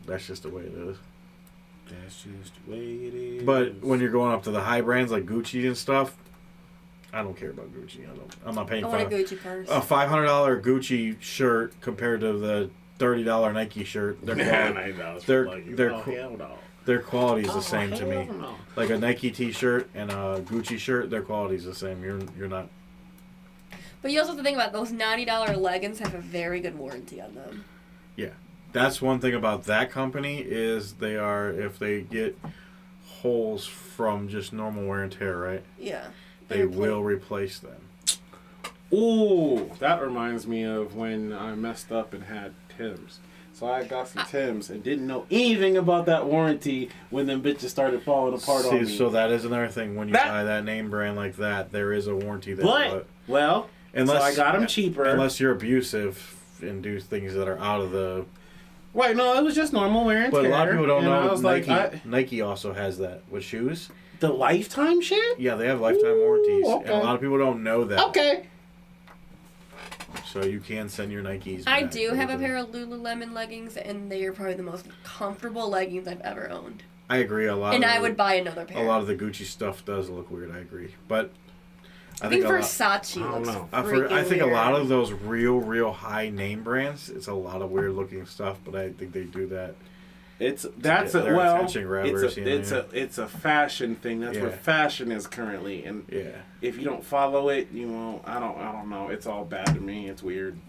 Speaker 1: That's just the way it is.
Speaker 2: That's just the way it is.
Speaker 1: But when you're going up to the high brands like Gucci and stuff, I don't care about Gucci. I'm not paying
Speaker 3: I want a Gucci purse.
Speaker 1: a $500 Gucci shirt compared to the $30 Nike shirt. Their quality is the same to me.
Speaker 2: No.
Speaker 1: Like a Nike T-shirt and a Gucci shirt, their quality is the same. You're not.
Speaker 3: But you also have to think about those $90 leggings have a very good warranty on them.
Speaker 1: Yeah, that's one thing about that company is if they get holes from just normal wear and tear, right?
Speaker 3: Yeah.
Speaker 1: They will replace them.
Speaker 2: Ooh, that reminds me of when I messed up and had Tim's. So I got some Tim's and didn't know anything about that warranty when them bitches started falling apart on me.
Speaker 1: So that is another thing. When you buy that name brand like that, there is a warranty there.
Speaker 2: So I got them cheaper.
Speaker 1: Unless you're abusive and do things that are out of the...
Speaker 2: Right, no, it was just normal wear and tear.
Speaker 1: But a lot of people don't
Speaker 2: and
Speaker 1: know
Speaker 2: I was
Speaker 1: Nike also has that with shoes.
Speaker 2: The lifetime shit?
Speaker 1: Yeah, they have lifetime warranties.
Speaker 2: Okay.
Speaker 1: And a lot of people don't know that.
Speaker 2: Okay.
Speaker 1: So you can send your Nikes
Speaker 3: I
Speaker 1: back.
Speaker 3: do have a pair of Lululemon leggings, and they are probably the most comfortable leggings I've ever owned.
Speaker 1: I agree.
Speaker 3: I would buy another pair.
Speaker 1: A lot of the Gucci stuff does look weird. I agree. But
Speaker 3: I think
Speaker 1: a
Speaker 3: Versace
Speaker 2: I don't
Speaker 3: looks
Speaker 2: know.
Speaker 3: freaking
Speaker 1: I think
Speaker 3: weird.
Speaker 1: a lot of those real high name brands, it's a lot of weird looking stuff, but I think they do that.
Speaker 2: It's a fashion thing. That's what fashion is currently, and if you don't follow it, you won't. I don't know. It's all bad to me. It's weird.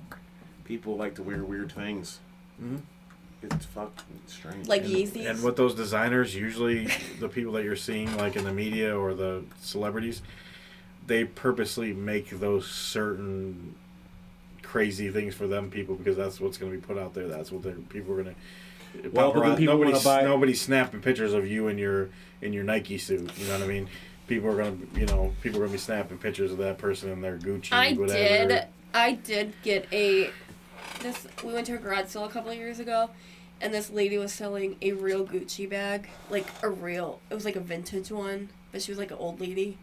Speaker 2: People like to wear weird things.
Speaker 1: Mm-hmm.
Speaker 2: It's fucking strange.
Speaker 3: Like Yeezys.
Speaker 1: And with those designers, usually the people that you're seeing, like in the media or the celebrities, they purposely make those certain crazy things for them people because that's what's going to be put out there. That's what people are going to.
Speaker 2: Well, but then people want to buy.
Speaker 1: Nobody's snapping pictures of you in your Nike suit. You know what I mean? people are gonna, people are gonna be snapping pictures of that person in their Gucci,
Speaker 3: I did get we went to a garage sale a couple of years ago, and this lady was selling a real Gucci bag, it was like a vintage one, but she was like an old lady.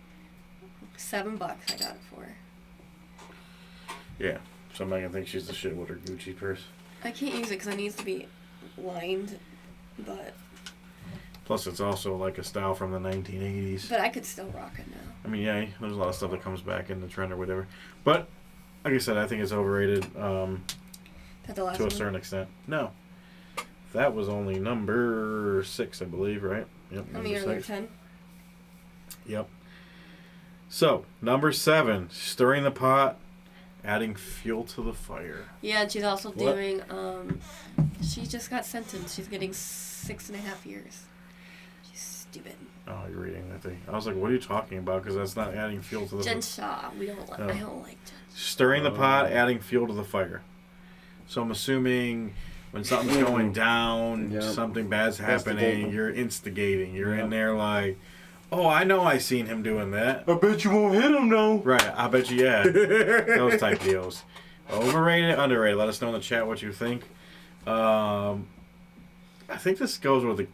Speaker 3: $7 I got it for.
Speaker 1: Yeah, somebody can think she's the shit with her Gucci purse.
Speaker 3: I can't use it because it needs to be lined, but
Speaker 1: Plus, it's also like a style from the 1980s.
Speaker 3: I could still rock it now.
Speaker 1: I mean, yeah, there's a lot of stuff that comes back in the trend or whatever. But, like I said, I think it's overrated
Speaker 3: That's the last
Speaker 1: to a
Speaker 3: one?
Speaker 1: certain extent. No. That was only number 6, I believe, right? Yep,
Speaker 3: How many are there?
Speaker 1: 6.
Speaker 3: 10?
Speaker 1: Yep. So, number 7, stirring the pot, adding fuel to the fire.
Speaker 3: Yeah, and she's also
Speaker 1: What?
Speaker 3: doing, she just got sentenced. She's getting 6.5 years. She's stupid.
Speaker 1: Oh, you're reading that thing. I was like, what are you talking about? Because that's not adding fuel to the
Speaker 3: Jen
Speaker 1: fire.
Speaker 3: Shaw. I don't like Jen.
Speaker 1: Stirring the pot, adding fuel to the fire. So I'm assuming when something's going down,
Speaker 2: Yep.
Speaker 1: something bad's happening,
Speaker 2: Instigating.
Speaker 1: you're instigating. You're
Speaker 2: Yep.
Speaker 1: in there like, oh, I know I seen him doing that.
Speaker 2: I bet you won't hit him though.
Speaker 1: Right, I bet you, yeah. Those type deals. Overrated, underrated. Let us know in the chat what you think. I think this goes with the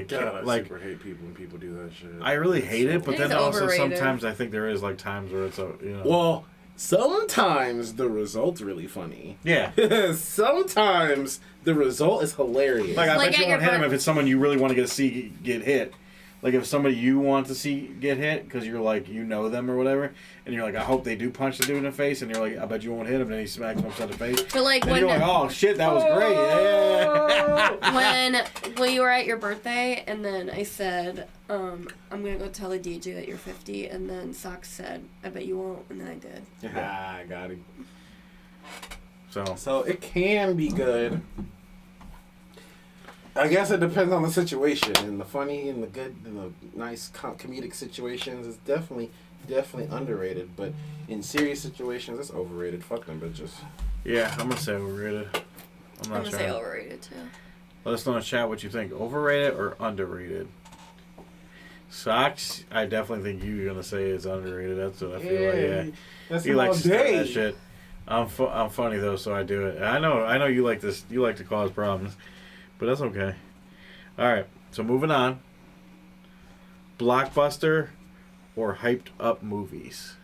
Speaker 2: God, I
Speaker 1: like.
Speaker 2: super hate people when people do that shit.
Speaker 1: I really hate it, but
Speaker 3: I think
Speaker 1: then
Speaker 3: it's
Speaker 1: also
Speaker 3: overrated.
Speaker 1: sometimes I think there is like times where it's
Speaker 2: Well, sometimes the result's really funny.
Speaker 1: yeah.
Speaker 2: Sometimes the result is hilarious.
Speaker 1: Like I
Speaker 3: Like
Speaker 1: bet you
Speaker 3: at
Speaker 1: won't
Speaker 3: your
Speaker 1: hit him
Speaker 3: birth-
Speaker 1: if it's someone you really want to see get hit. Like if somebody you want to see get hit because you're like you know them or whatever, and you're like I hope they do punch the dude in the face, and you're like I bet you won't hit him, and then he smacks him upside the face.
Speaker 3: But like
Speaker 1: And
Speaker 3: when
Speaker 1: you're like oh shit that was great. Yeah.
Speaker 3: when you were at your birthday, and then I said, I'm gonna go tell the DJ that you're 50, and then Sox said, I bet you won't, and then I did.
Speaker 2: I got it.
Speaker 1: So
Speaker 2: So it can be good. I guess it depends on the situation, and the funny and the good and the nice comedic situations is definitely underrated. But in serious situations, it's overrated. Fuck them bitches.
Speaker 1: yeah, I'm gonna say overrated. I'm
Speaker 3: I'm
Speaker 1: not
Speaker 3: gonna
Speaker 1: sure.
Speaker 3: say overrated too.
Speaker 1: Let us know in the chat what you think. Overrated or underrated? Socks, I definitely think you're gonna say it's underrated. That's what I feel like. Yeah.
Speaker 2: That's
Speaker 1: He
Speaker 2: all
Speaker 1: likes to start
Speaker 2: day.
Speaker 1: that shit. I'm funny though, so I do it. I know you like this. You like to cause problems, but that's okay. All right, so moving on. Blockbuster or hyped up movies?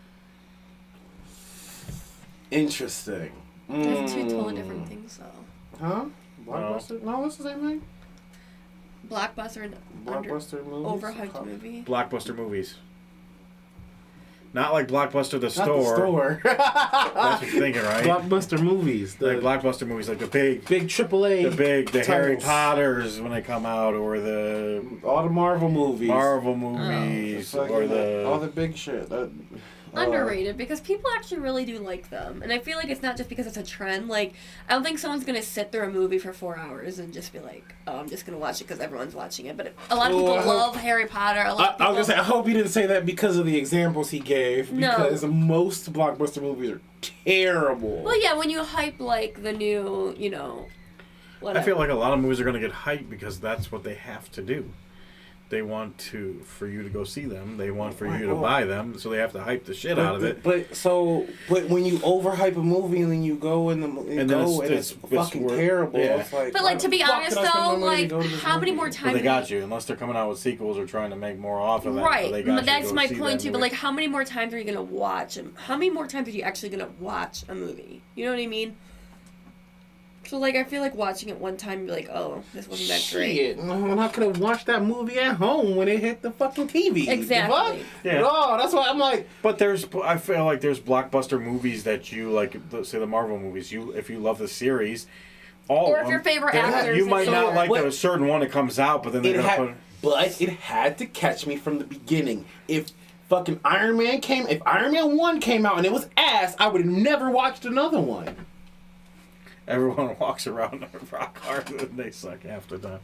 Speaker 2: Interesting.
Speaker 3: There's two totally different things though.
Speaker 2: Huh? Blockbuster? No, it's the same thing.
Speaker 3: Blockbuster and
Speaker 2: Blockbuster movies.
Speaker 3: overhyped movie.
Speaker 1: Blockbuster movies. Not like Blockbuster the
Speaker 2: Not
Speaker 1: store.
Speaker 2: the store.
Speaker 1: That's what you're thinking, right?
Speaker 2: Blockbuster movies. The
Speaker 1: Like Blockbuster movies, like the big
Speaker 2: AAA.
Speaker 1: the Harry
Speaker 2: titles.
Speaker 1: Potters when they come out, or the
Speaker 2: All the Marvel movies.
Speaker 1: Marvel
Speaker 2: The
Speaker 1: movies,
Speaker 2: fucking-
Speaker 1: or
Speaker 2: all
Speaker 1: the
Speaker 2: the big shit.
Speaker 3: Underrated because people actually really do like them, and I feel like it's not just because it's a trend. Like I don't think someone's gonna sit through a movie for 4 hours and just be like, "Oh, I'm just gonna watch it because everyone's watching it." But a lot of people
Speaker 2: Oh, I hope-
Speaker 3: love Harry Potter. A lot of
Speaker 2: I was
Speaker 3: people.
Speaker 2: gonna say, I hope you didn't say that because of the examples he gave.
Speaker 3: No.
Speaker 2: Because most blockbuster movies are terrible.
Speaker 3: Well, yeah, when you hype like the new, whatever.
Speaker 1: I feel like a lot of movies are going to get hyped because that's what they have to do. They want for you to go see them. They want for you to buy them, so they have to hype the shit out of it.
Speaker 2: But when you overhype a movie and then you go in the
Speaker 1: And then
Speaker 2: it's fucking
Speaker 1: worth-
Speaker 2: terrible.
Speaker 1: yeah.
Speaker 2: It's like,
Speaker 3: But
Speaker 2: why
Speaker 3: like to
Speaker 2: the
Speaker 3: be
Speaker 2: fuck
Speaker 3: honest
Speaker 2: did I spend
Speaker 3: though,
Speaker 2: my money to
Speaker 3: like
Speaker 2: go to this
Speaker 3: how many
Speaker 2: movie?
Speaker 3: more
Speaker 1: But
Speaker 3: times?
Speaker 1: they got you, unless they're coming out with sequels or trying to make more off of that. But they
Speaker 3: Right,
Speaker 1: got
Speaker 3: but
Speaker 1: you
Speaker 3: that's
Speaker 1: to go
Speaker 3: my
Speaker 1: see
Speaker 3: point
Speaker 1: that
Speaker 3: too. But
Speaker 1: movie.
Speaker 3: like, how many more times are you gonna watch? How many more times are you actually gonna watch a movie? You know what I mean? So like, I feel like watching it one time and be like, oh, this wasn't that great.
Speaker 2: Shit, I'm not gonna watch that movie at home when it hit the fucking TV.
Speaker 3: Exactly.
Speaker 2: The fuck?
Speaker 1: Yeah.
Speaker 2: No, that's why I'm like,
Speaker 1: But I feel like there's blockbuster movies that you like. Let's say the Marvel movies. If you love the series, all
Speaker 3: Or
Speaker 1: of
Speaker 3: if your
Speaker 1: them,
Speaker 3: favorite
Speaker 1: they're-
Speaker 3: actors
Speaker 1: you
Speaker 3: and
Speaker 1: might not
Speaker 3: stuff.
Speaker 1: like
Speaker 2: What-
Speaker 1: a certain one that comes out, but then they're gonna put.
Speaker 2: it had to catch me from the beginning. If fucking Iron Man 1 came out and it was ass, I would have never watched another one.
Speaker 1: Everyone walks around rock hard and they suck half the time.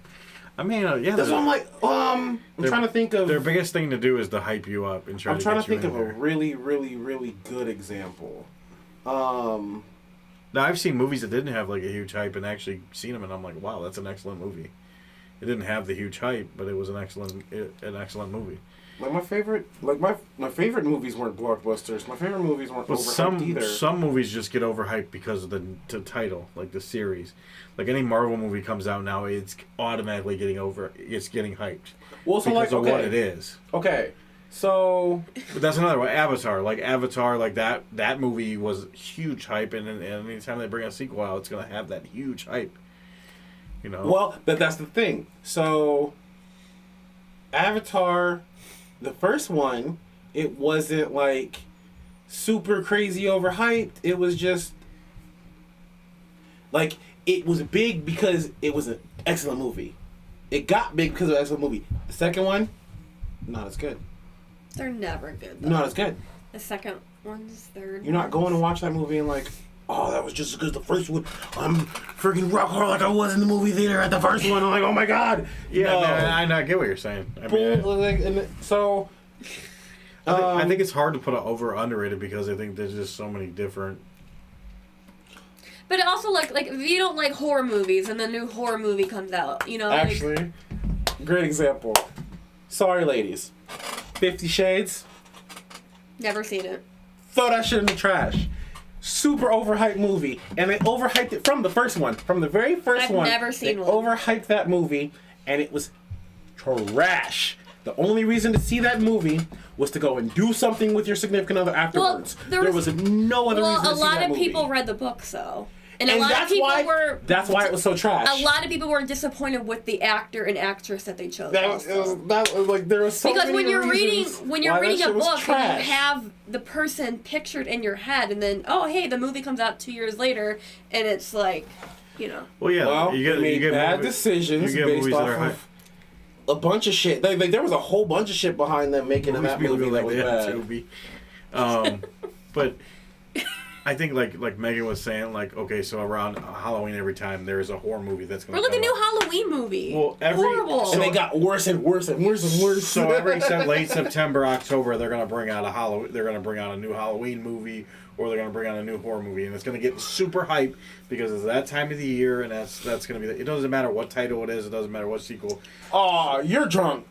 Speaker 1: I mean, yeah.
Speaker 2: That's why I'm like, I'm trying to think of.
Speaker 1: Their biggest thing to do is to hype you up and try
Speaker 2: I'm
Speaker 1: to
Speaker 2: trying
Speaker 1: get
Speaker 2: to think
Speaker 1: you
Speaker 2: of
Speaker 1: in
Speaker 2: a
Speaker 1: there.
Speaker 2: really, really, really good example.
Speaker 1: Now I've seen movies that didn't have like a huge hype and actually seen them, and I'm like, wow, that's an excellent movie. It didn't have the huge hype, but it was an excellent movie.
Speaker 2: Like my favorite movies weren't blockbusters. My favorite movies weren't
Speaker 1: But
Speaker 2: overhyped either.
Speaker 1: some movies just get overhyped because of the title, like the series. Like any Marvel movie comes out now, it's automatically it's getting hyped
Speaker 2: Well, so
Speaker 1: because
Speaker 2: like
Speaker 1: of what it is.
Speaker 2: Okay, so
Speaker 1: But that's another one. Avatar, like that movie was huge hype, and anytime they bring a sequel out, it's gonna have that huge hype. You know.
Speaker 2: well, that's the thing. So Avatar, the first one, it wasn't like super crazy overhyped. It was just like it was big because it was an excellent movie. It got big because of an excellent movie. The second one, not as good.
Speaker 3: They're never good, though.
Speaker 2: Not as good.
Speaker 3: The second one's third.
Speaker 2: You're not going to watch that movie and like, oh, that was just as good as the first one. I'm freaking rock hard like I was in the movie theater at the first one. I'm like, oh my god.
Speaker 1: yeah,
Speaker 2: No.
Speaker 1: man, I get what you're saying. I mean,
Speaker 2: So
Speaker 1: I think it's hard to put an over or underrated because I think there's just so many different.
Speaker 3: But also, like if you don't like horror movies and the new horror movie comes out, you know, like,
Speaker 2: actually, great example. Sorry, ladies. 50 Shades.
Speaker 3: never seen it.
Speaker 2: Throw that shit in the trash. Super overhyped movie, and they overhyped it from the first one, from the very first
Speaker 3: I've
Speaker 2: one.
Speaker 3: never seen
Speaker 2: they
Speaker 3: one.
Speaker 2: Overhyped that movie, and it was trash. The only reason to see that movie was to go and do something with your significant other afterwards.
Speaker 3: there
Speaker 2: there
Speaker 3: was-
Speaker 2: was no other
Speaker 3: Well,
Speaker 2: reason
Speaker 3: a
Speaker 2: to see
Speaker 3: lot
Speaker 2: that
Speaker 3: of
Speaker 2: movie.
Speaker 3: people read the books, though, and a
Speaker 2: And
Speaker 3: lot of
Speaker 2: that's
Speaker 3: people
Speaker 2: why
Speaker 3: were.
Speaker 2: That's why it was so trash.
Speaker 3: A lot of people were disappointed with the actor and actress that they chose.
Speaker 2: That was,
Speaker 3: also.
Speaker 2: that was like there was so
Speaker 3: Because
Speaker 2: many
Speaker 3: when you're
Speaker 2: reasons
Speaker 3: reading
Speaker 2: why that
Speaker 3: a
Speaker 2: shit was
Speaker 3: book and
Speaker 2: trash.
Speaker 3: you have the person pictured in your head, and then the movie comes out 2 years later, and it's like, you know.
Speaker 1: Well, yeah,
Speaker 2: Well,
Speaker 1: you get
Speaker 2: they made
Speaker 1: you get
Speaker 2: bad
Speaker 1: movies-
Speaker 2: decisions
Speaker 1: you get
Speaker 2: based
Speaker 1: movies
Speaker 2: off
Speaker 1: that are
Speaker 2: of a bunch of shit. Like, there was a whole bunch of shit behind them making of that movie that was bad.
Speaker 1: But I think like Megan was saying, like, okay, so around Halloween every time there is a horror movie that's going
Speaker 3: Or
Speaker 1: to
Speaker 3: like the new Halloween movie.
Speaker 1: Well,
Speaker 3: horrible.
Speaker 2: And they got worse and worse and worse and worse.
Speaker 1: So late September, October, they're going to bring out a new Halloween movie, or they're going to bring out a new horror movie, and it's going to get super hype because it's that time of the year, and that's going to be. It doesn't matter what title it is. It doesn't matter what sequel.
Speaker 2: Oh, you're drunk.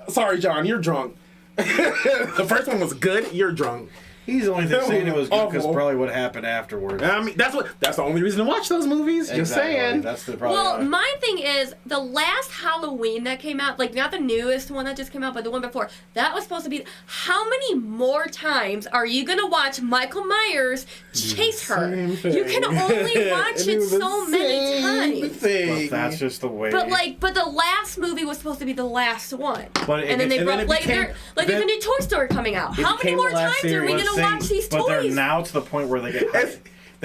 Speaker 2: Sorry, John, you're drunk. The first one was good. You're drunk.
Speaker 1: He's the only thing saying it was good because
Speaker 2: Awful.
Speaker 1: probably what happened afterwards.
Speaker 2: I mean, that's the only reason to watch those movies. Just
Speaker 1: Exactly.
Speaker 2: saying.
Speaker 1: That's the problem.
Speaker 3: Well, my thing is the last Halloween that came out, like not the newest one that just came out, but the one before, that was supposed to be. How many more times are you gonna watch Michael Myers chase her?
Speaker 2: Same thing.
Speaker 3: You can only watch
Speaker 2: And
Speaker 3: it
Speaker 2: was the
Speaker 3: so many
Speaker 2: same
Speaker 3: times.
Speaker 2: thing.
Speaker 1: that's just the way.
Speaker 3: But the last movie was supposed to be the last one.
Speaker 1: But it
Speaker 3: and then
Speaker 1: gets-
Speaker 3: they
Speaker 2: and then
Speaker 3: brought
Speaker 2: it
Speaker 3: like
Speaker 2: became-
Speaker 3: there's a new Toy Story coming out.
Speaker 2: it
Speaker 3: How many
Speaker 2: became
Speaker 3: more
Speaker 2: the last
Speaker 3: times are we
Speaker 2: series.
Speaker 3: gonna watch these
Speaker 1: But they're
Speaker 3: toys?
Speaker 1: now to the point where they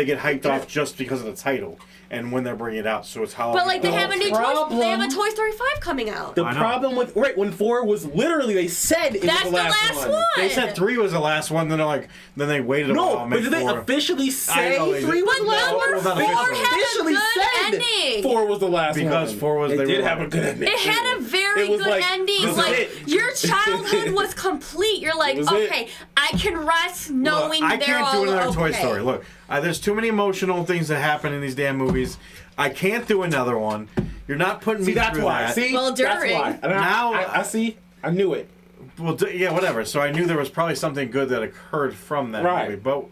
Speaker 1: get hyped off just because of the title and when they're bringing it out. So it's Halloween.
Speaker 3: But like they have a new
Speaker 2: problem-
Speaker 3: they have a Toy Story 5 coming out.
Speaker 2: The
Speaker 1: I know.
Speaker 2: problem with when 4 was literally they said it
Speaker 3: That's
Speaker 2: was
Speaker 3: the
Speaker 2: the last,
Speaker 3: last one.
Speaker 1: They said 3 was the last one. Then they waited a while.
Speaker 2: No,
Speaker 1: and
Speaker 2: but
Speaker 1: made
Speaker 2: did they
Speaker 1: 4.
Speaker 2: officially say
Speaker 1: know they
Speaker 2: 3
Speaker 1: did.
Speaker 2: was
Speaker 3: But
Speaker 2: the last
Speaker 3: number
Speaker 2: one?
Speaker 1: not
Speaker 3: 4
Speaker 1: officially.
Speaker 3: had a
Speaker 2: Officially
Speaker 3: good
Speaker 2: said
Speaker 3: ending.
Speaker 2: 4 was the last one.
Speaker 1: Because 4 was
Speaker 2: It
Speaker 1: they
Speaker 2: did
Speaker 1: were
Speaker 2: have a
Speaker 1: like-
Speaker 2: good ending.
Speaker 3: It had a very
Speaker 2: It was
Speaker 3: good
Speaker 2: like,
Speaker 3: ending.
Speaker 2: this is
Speaker 3: Like
Speaker 2: it.
Speaker 3: your childhood was complete. You're like,
Speaker 2: This is it.
Speaker 3: okay, I can rest knowing
Speaker 1: I
Speaker 3: they're
Speaker 1: can't
Speaker 3: all
Speaker 1: do another
Speaker 3: okay.
Speaker 1: Toy Story. Look, there's too many emotional things that happen in these damn movies. I can't do another one. You're not putting
Speaker 2: See,
Speaker 1: me
Speaker 2: that's
Speaker 1: through
Speaker 2: why.
Speaker 1: that.
Speaker 2: See,
Speaker 3: Well,
Speaker 2: that's
Speaker 3: during.
Speaker 2: why. And
Speaker 1: Now-
Speaker 2: I see. I knew it.
Speaker 1: Well, yeah, whatever. So I knew there was probably something good that occurred from that
Speaker 2: Right.
Speaker 1: movie, but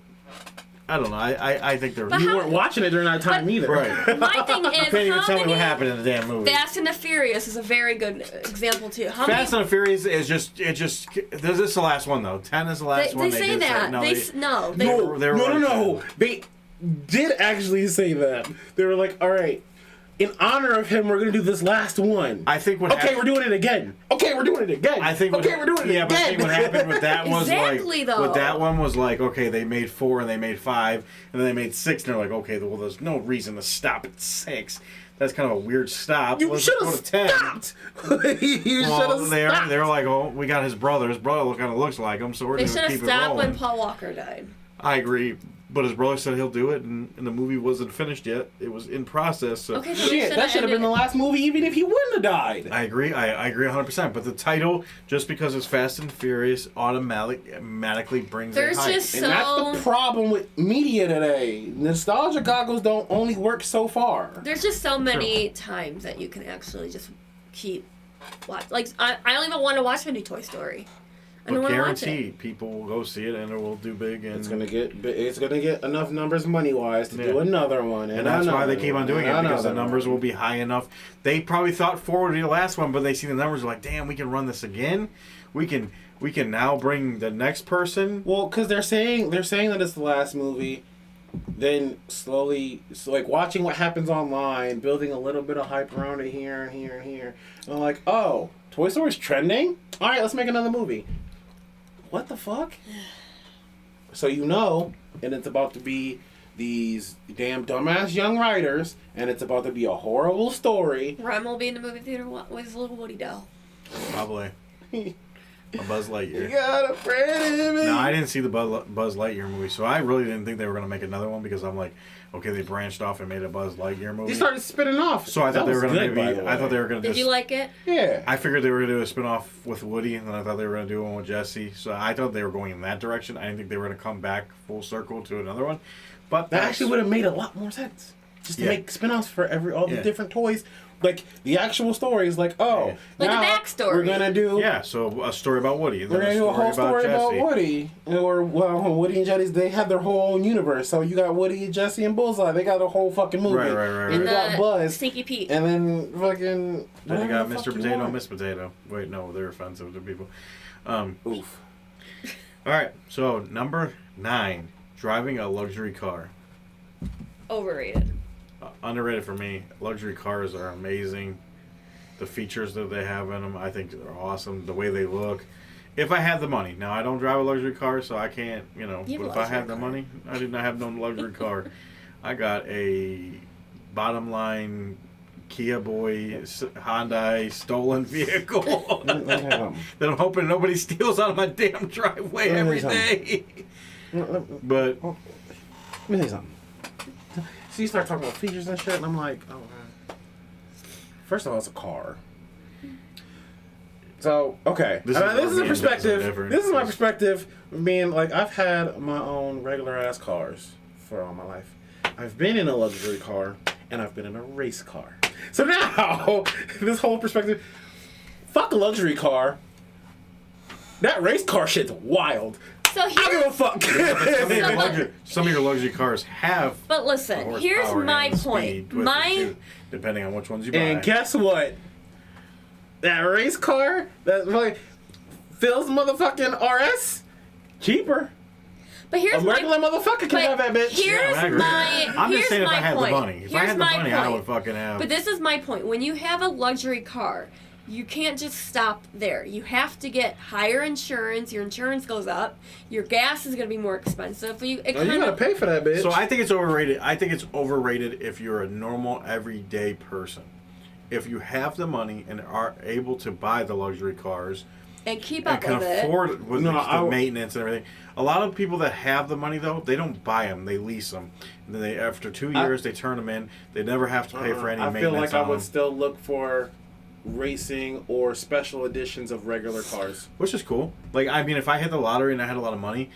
Speaker 1: I don't know. I think there.
Speaker 3: But
Speaker 2: You
Speaker 3: how-
Speaker 2: weren't watching it during that time
Speaker 3: but-
Speaker 2: either.
Speaker 1: Right.
Speaker 3: My thing is,
Speaker 1: Can't even
Speaker 3: how
Speaker 1: tell me
Speaker 3: many
Speaker 1: what happened in the damn movie.
Speaker 3: Fast and the Furious is a very good example too. How
Speaker 1: Fast
Speaker 3: many?
Speaker 1: and the Furious is just. This is the last one though. 10 is the last
Speaker 3: They
Speaker 1: one.
Speaker 3: say
Speaker 1: did
Speaker 3: that.
Speaker 1: No,
Speaker 3: They
Speaker 2: No,
Speaker 1: They were
Speaker 2: no.
Speaker 1: on
Speaker 2: They did actually say that. They were like, all right, in honor of him, we're going to do this last one.
Speaker 1: I think what
Speaker 2: Okay,
Speaker 1: hap-
Speaker 2: we're doing it again. Okay, we're doing it again.
Speaker 1: I think.
Speaker 2: Okay, we're doing it
Speaker 1: Yeah,
Speaker 2: again.
Speaker 1: but I think what happened with that was
Speaker 3: Exactly,
Speaker 1: like.
Speaker 3: though.
Speaker 1: With that one was like, okay, they made 4 and they made 5 and then they made 6 and they're like, okay, well, there's no reason to stop at 6. That's kind of a weird stop.
Speaker 2: You
Speaker 1: Let's
Speaker 2: should
Speaker 1: go
Speaker 2: have
Speaker 1: to 10.
Speaker 2: stopped. You should
Speaker 1: Well,
Speaker 2: have
Speaker 1: they
Speaker 2: stopped.
Speaker 1: were like, oh, we got his brother. His brother kind of looks like him, so we're
Speaker 3: They
Speaker 1: just
Speaker 3: should
Speaker 1: gonna
Speaker 3: have
Speaker 1: keep it
Speaker 3: stopped when
Speaker 1: rolling.
Speaker 3: Paul Walker died.
Speaker 1: I agree, but his brother said he'll do it, and the movie wasn't finished yet. It was in process. So
Speaker 3: Okay, so they
Speaker 2: Shit, that should have been the last movie, even if he wouldn't have died.
Speaker 1: I agree. I agree 100%. But the title, just because it's Fast and Furious, automatically brings
Speaker 3: There's
Speaker 1: a hype.
Speaker 3: just
Speaker 2: And that's
Speaker 3: so
Speaker 2: the problem with media today. Nostalgia goggles don't only work so far.
Speaker 3: there's just so many times that you can actually just keep watch. Like I don't even want to watch a new Toy Story. I don't
Speaker 1: But
Speaker 3: want to watch it.
Speaker 1: guaranteed, people will go see it and it will do big. And
Speaker 2: It's gonna get enough numbers money wise to
Speaker 1: Yeah.
Speaker 2: do another one,
Speaker 1: And that's why they keep on doing it, because the numbers
Speaker 2: will
Speaker 1: will be high enough. They probably thought 4 would be the last one, but they see the numbers like, damn, we can run this again. We can now bring the next person.
Speaker 2: Well, because they're saying that it's the last movie. Then slowly, like watching what happens online, building a little bit of hype around it here and here and here. And I'm like, oh, Toy Story's trending? All right, let's make another movie. What the fuck? So and it's about to be these damn dumbass young writers, and it's about to be a horrible story.
Speaker 3: Rem will be in the movie theater with a little Woody doll.
Speaker 1: Probably. A Buzz
Speaker 2: You
Speaker 1: Lightyear.
Speaker 2: got a friend in me.
Speaker 1: No, I didn't see the Buzz Lightyear movie, so I really didn't think they were going to make another one, because I'm like, okay, they branched off and made a Buzz Lightyear movie.
Speaker 2: They started spinning off.
Speaker 1: So I thought they were going to
Speaker 2: good, by
Speaker 1: maybe.
Speaker 2: the
Speaker 1: I thought
Speaker 2: way.
Speaker 1: they were going to
Speaker 3: Did
Speaker 1: just.
Speaker 3: you like it?
Speaker 2: Yeah.
Speaker 1: I figured they were going to do a spin-off with Woody, and then I thought they were going to do one with Jesse. So I thought they were going in that direction. I didn't think they were going to come back full circle to another one. But
Speaker 2: That actually would have made a lot more sense. Just to
Speaker 1: Yeah.
Speaker 2: make spin-offs for all the
Speaker 1: Yeah.
Speaker 2: different toys. Like, the actual story is like, oh,
Speaker 1: Yeah.
Speaker 3: Like a
Speaker 2: now
Speaker 3: backstory.
Speaker 2: we're going to do...
Speaker 1: Yeah, so a story about Woody. And
Speaker 2: We're
Speaker 1: then
Speaker 2: going to do a whole story about
Speaker 1: Jesse.
Speaker 2: Woody. Or, well, Woody and Jesse, they have their whole own universe. So you got Woody, Jesse, and Bullseye. They got a whole fucking movie.
Speaker 1: Right.
Speaker 2: And
Speaker 3: And
Speaker 2: you got Buzz.
Speaker 3: Sneaky Pete.
Speaker 2: And then fucking...
Speaker 1: Then you got
Speaker 2: whatever the
Speaker 1: Mr.
Speaker 2: fuck you
Speaker 1: Potato,
Speaker 2: want.
Speaker 1: Miss Potato. Wait, no, they're offensive to people.
Speaker 2: Oof.
Speaker 1: All right, so number 9, driving a luxury car.
Speaker 3: Overrated.
Speaker 1: Underrated for me. Luxury cars are amazing. The features that they have in them, I think, are awesome. The way they look. If I had the money. Now, I don't drive a luxury car, so I can't,
Speaker 3: You have
Speaker 1: But
Speaker 3: a
Speaker 1: if I
Speaker 3: luxury
Speaker 1: had the
Speaker 3: car.
Speaker 1: money, I did not have no luxury car. I got a bottom line Kia Boy Hyundai stolen vehicle
Speaker 2: Let me have something.
Speaker 1: that I'm hoping nobody steals out of my damn driveway
Speaker 2: Let me
Speaker 1: every
Speaker 2: have
Speaker 1: day.
Speaker 2: Let
Speaker 1: But
Speaker 2: me tell you something. So you start talking about features and shit, and I'm like, oh, man. First of all, it's a car. So, okay.
Speaker 1: This
Speaker 2: This
Speaker 1: is where
Speaker 2: is
Speaker 1: me
Speaker 2: a
Speaker 1: and
Speaker 2: perspective.
Speaker 1: Nick's are different.
Speaker 2: This is my perspective of being, like, I've had my own regular ass cars for all my life. I've been in a luxury car, and I've been in a race car. So now, this whole perspective, fuck a luxury car. That race car shit's wild.
Speaker 3: So
Speaker 2: I don't give
Speaker 3: here's,
Speaker 2: a fuck.
Speaker 1: some of your luxury cars have
Speaker 3: but
Speaker 1: a
Speaker 3: listen,
Speaker 1: horsepower
Speaker 3: here's my
Speaker 1: and
Speaker 3: point.
Speaker 1: speed with it,
Speaker 3: My
Speaker 1: too, depending on which ones you buy.
Speaker 2: And guess what? That race car, that like Phil's motherfucking RS, cheaper.
Speaker 3: but here's
Speaker 2: A
Speaker 3: my
Speaker 2: regular motherfucker can have that bitch.
Speaker 3: Here's
Speaker 1: I agree.
Speaker 3: my
Speaker 1: I'm
Speaker 3: here's
Speaker 1: just saying if
Speaker 3: my
Speaker 1: I had
Speaker 3: point.
Speaker 1: the money. If I
Speaker 3: Here's
Speaker 1: had the
Speaker 3: my
Speaker 1: money, I
Speaker 3: point.
Speaker 1: would fucking have.
Speaker 3: But this is my point. When you have a luxury car, you can't just stop there. You have to get higher insurance. Your insurance goes up. Your gas is going to be more expensive. It
Speaker 2: Oh, you
Speaker 3: kind
Speaker 2: gotta
Speaker 3: of
Speaker 2: pay for that bitch.
Speaker 1: So I think it's overrated. I think it's overrated if you're a normal, everyday person. If you have the money and are able to buy the luxury cars
Speaker 3: and keep
Speaker 1: and
Speaker 3: up
Speaker 1: can
Speaker 3: with it.
Speaker 1: afford with
Speaker 2: No,
Speaker 1: the maintenance and everything. A lot of people that have the money though, they don't buy them; they lease them. And then after 2 years, they turn them in. They never have to pay for any
Speaker 2: I feel
Speaker 1: maintenance
Speaker 2: like I
Speaker 1: on
Speaker 2: would
Speaker 1: them,
Speaker 2: still look for racing or special editions of regular cars.
Speaker 1: which is cool. Like I mean, if I hit the lottery and I had a lot of money,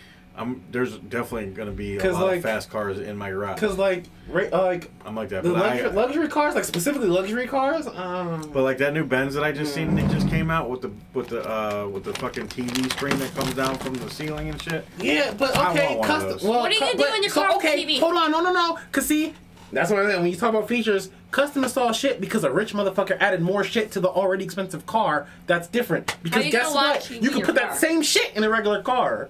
Speaker 1: there's definitely going to be a
Speaker 2: 'Cause,
Speaker 1: lot
Speaker 2: like-
Speaker 1: of fast cars in my garage.
Speaker 2: Cause like
Speaker 1: I'm like that,
Speaker 2: the
Speaker 1: but
Speaker 2: luxury cars, like specifically luxury cars.
Speaker 1: But like that new Benz that I just seen, they just came out with the fucking TV screen that comes down from the ceiling and shit.
Speaker 2: Yeah, but
Speaker 1: I
Speaker 2: okay,
Speaker 1: want one of
Speaker 2: custom.
Speaker 1: those.
Speaker 2: Well,
Speaker 3: What are you gonna do
Speaker 2: but-
Speaker 3: in your
Speaker 2: so,
Speaker 3: car with
Speaker 2: okay,
Speaker 3: TV?
Speaker 2: hold on, no. Cause see, that's what I mean. When you talk about features, custom install shit because a rich motherfucker added more shit to the already expensive car. That's different. Because
Speaker 3: you
Speaker 2: guess
Speaker 3: gonna
Speaker 2: what?
Speaker 3: watch TV
Speaker 2: You
Speaker 3: in
Speaker 2: can
Speaker 3: your
Speaker 2: put that
Speaker 3: car?
Speaker 2: same shit in a regular car.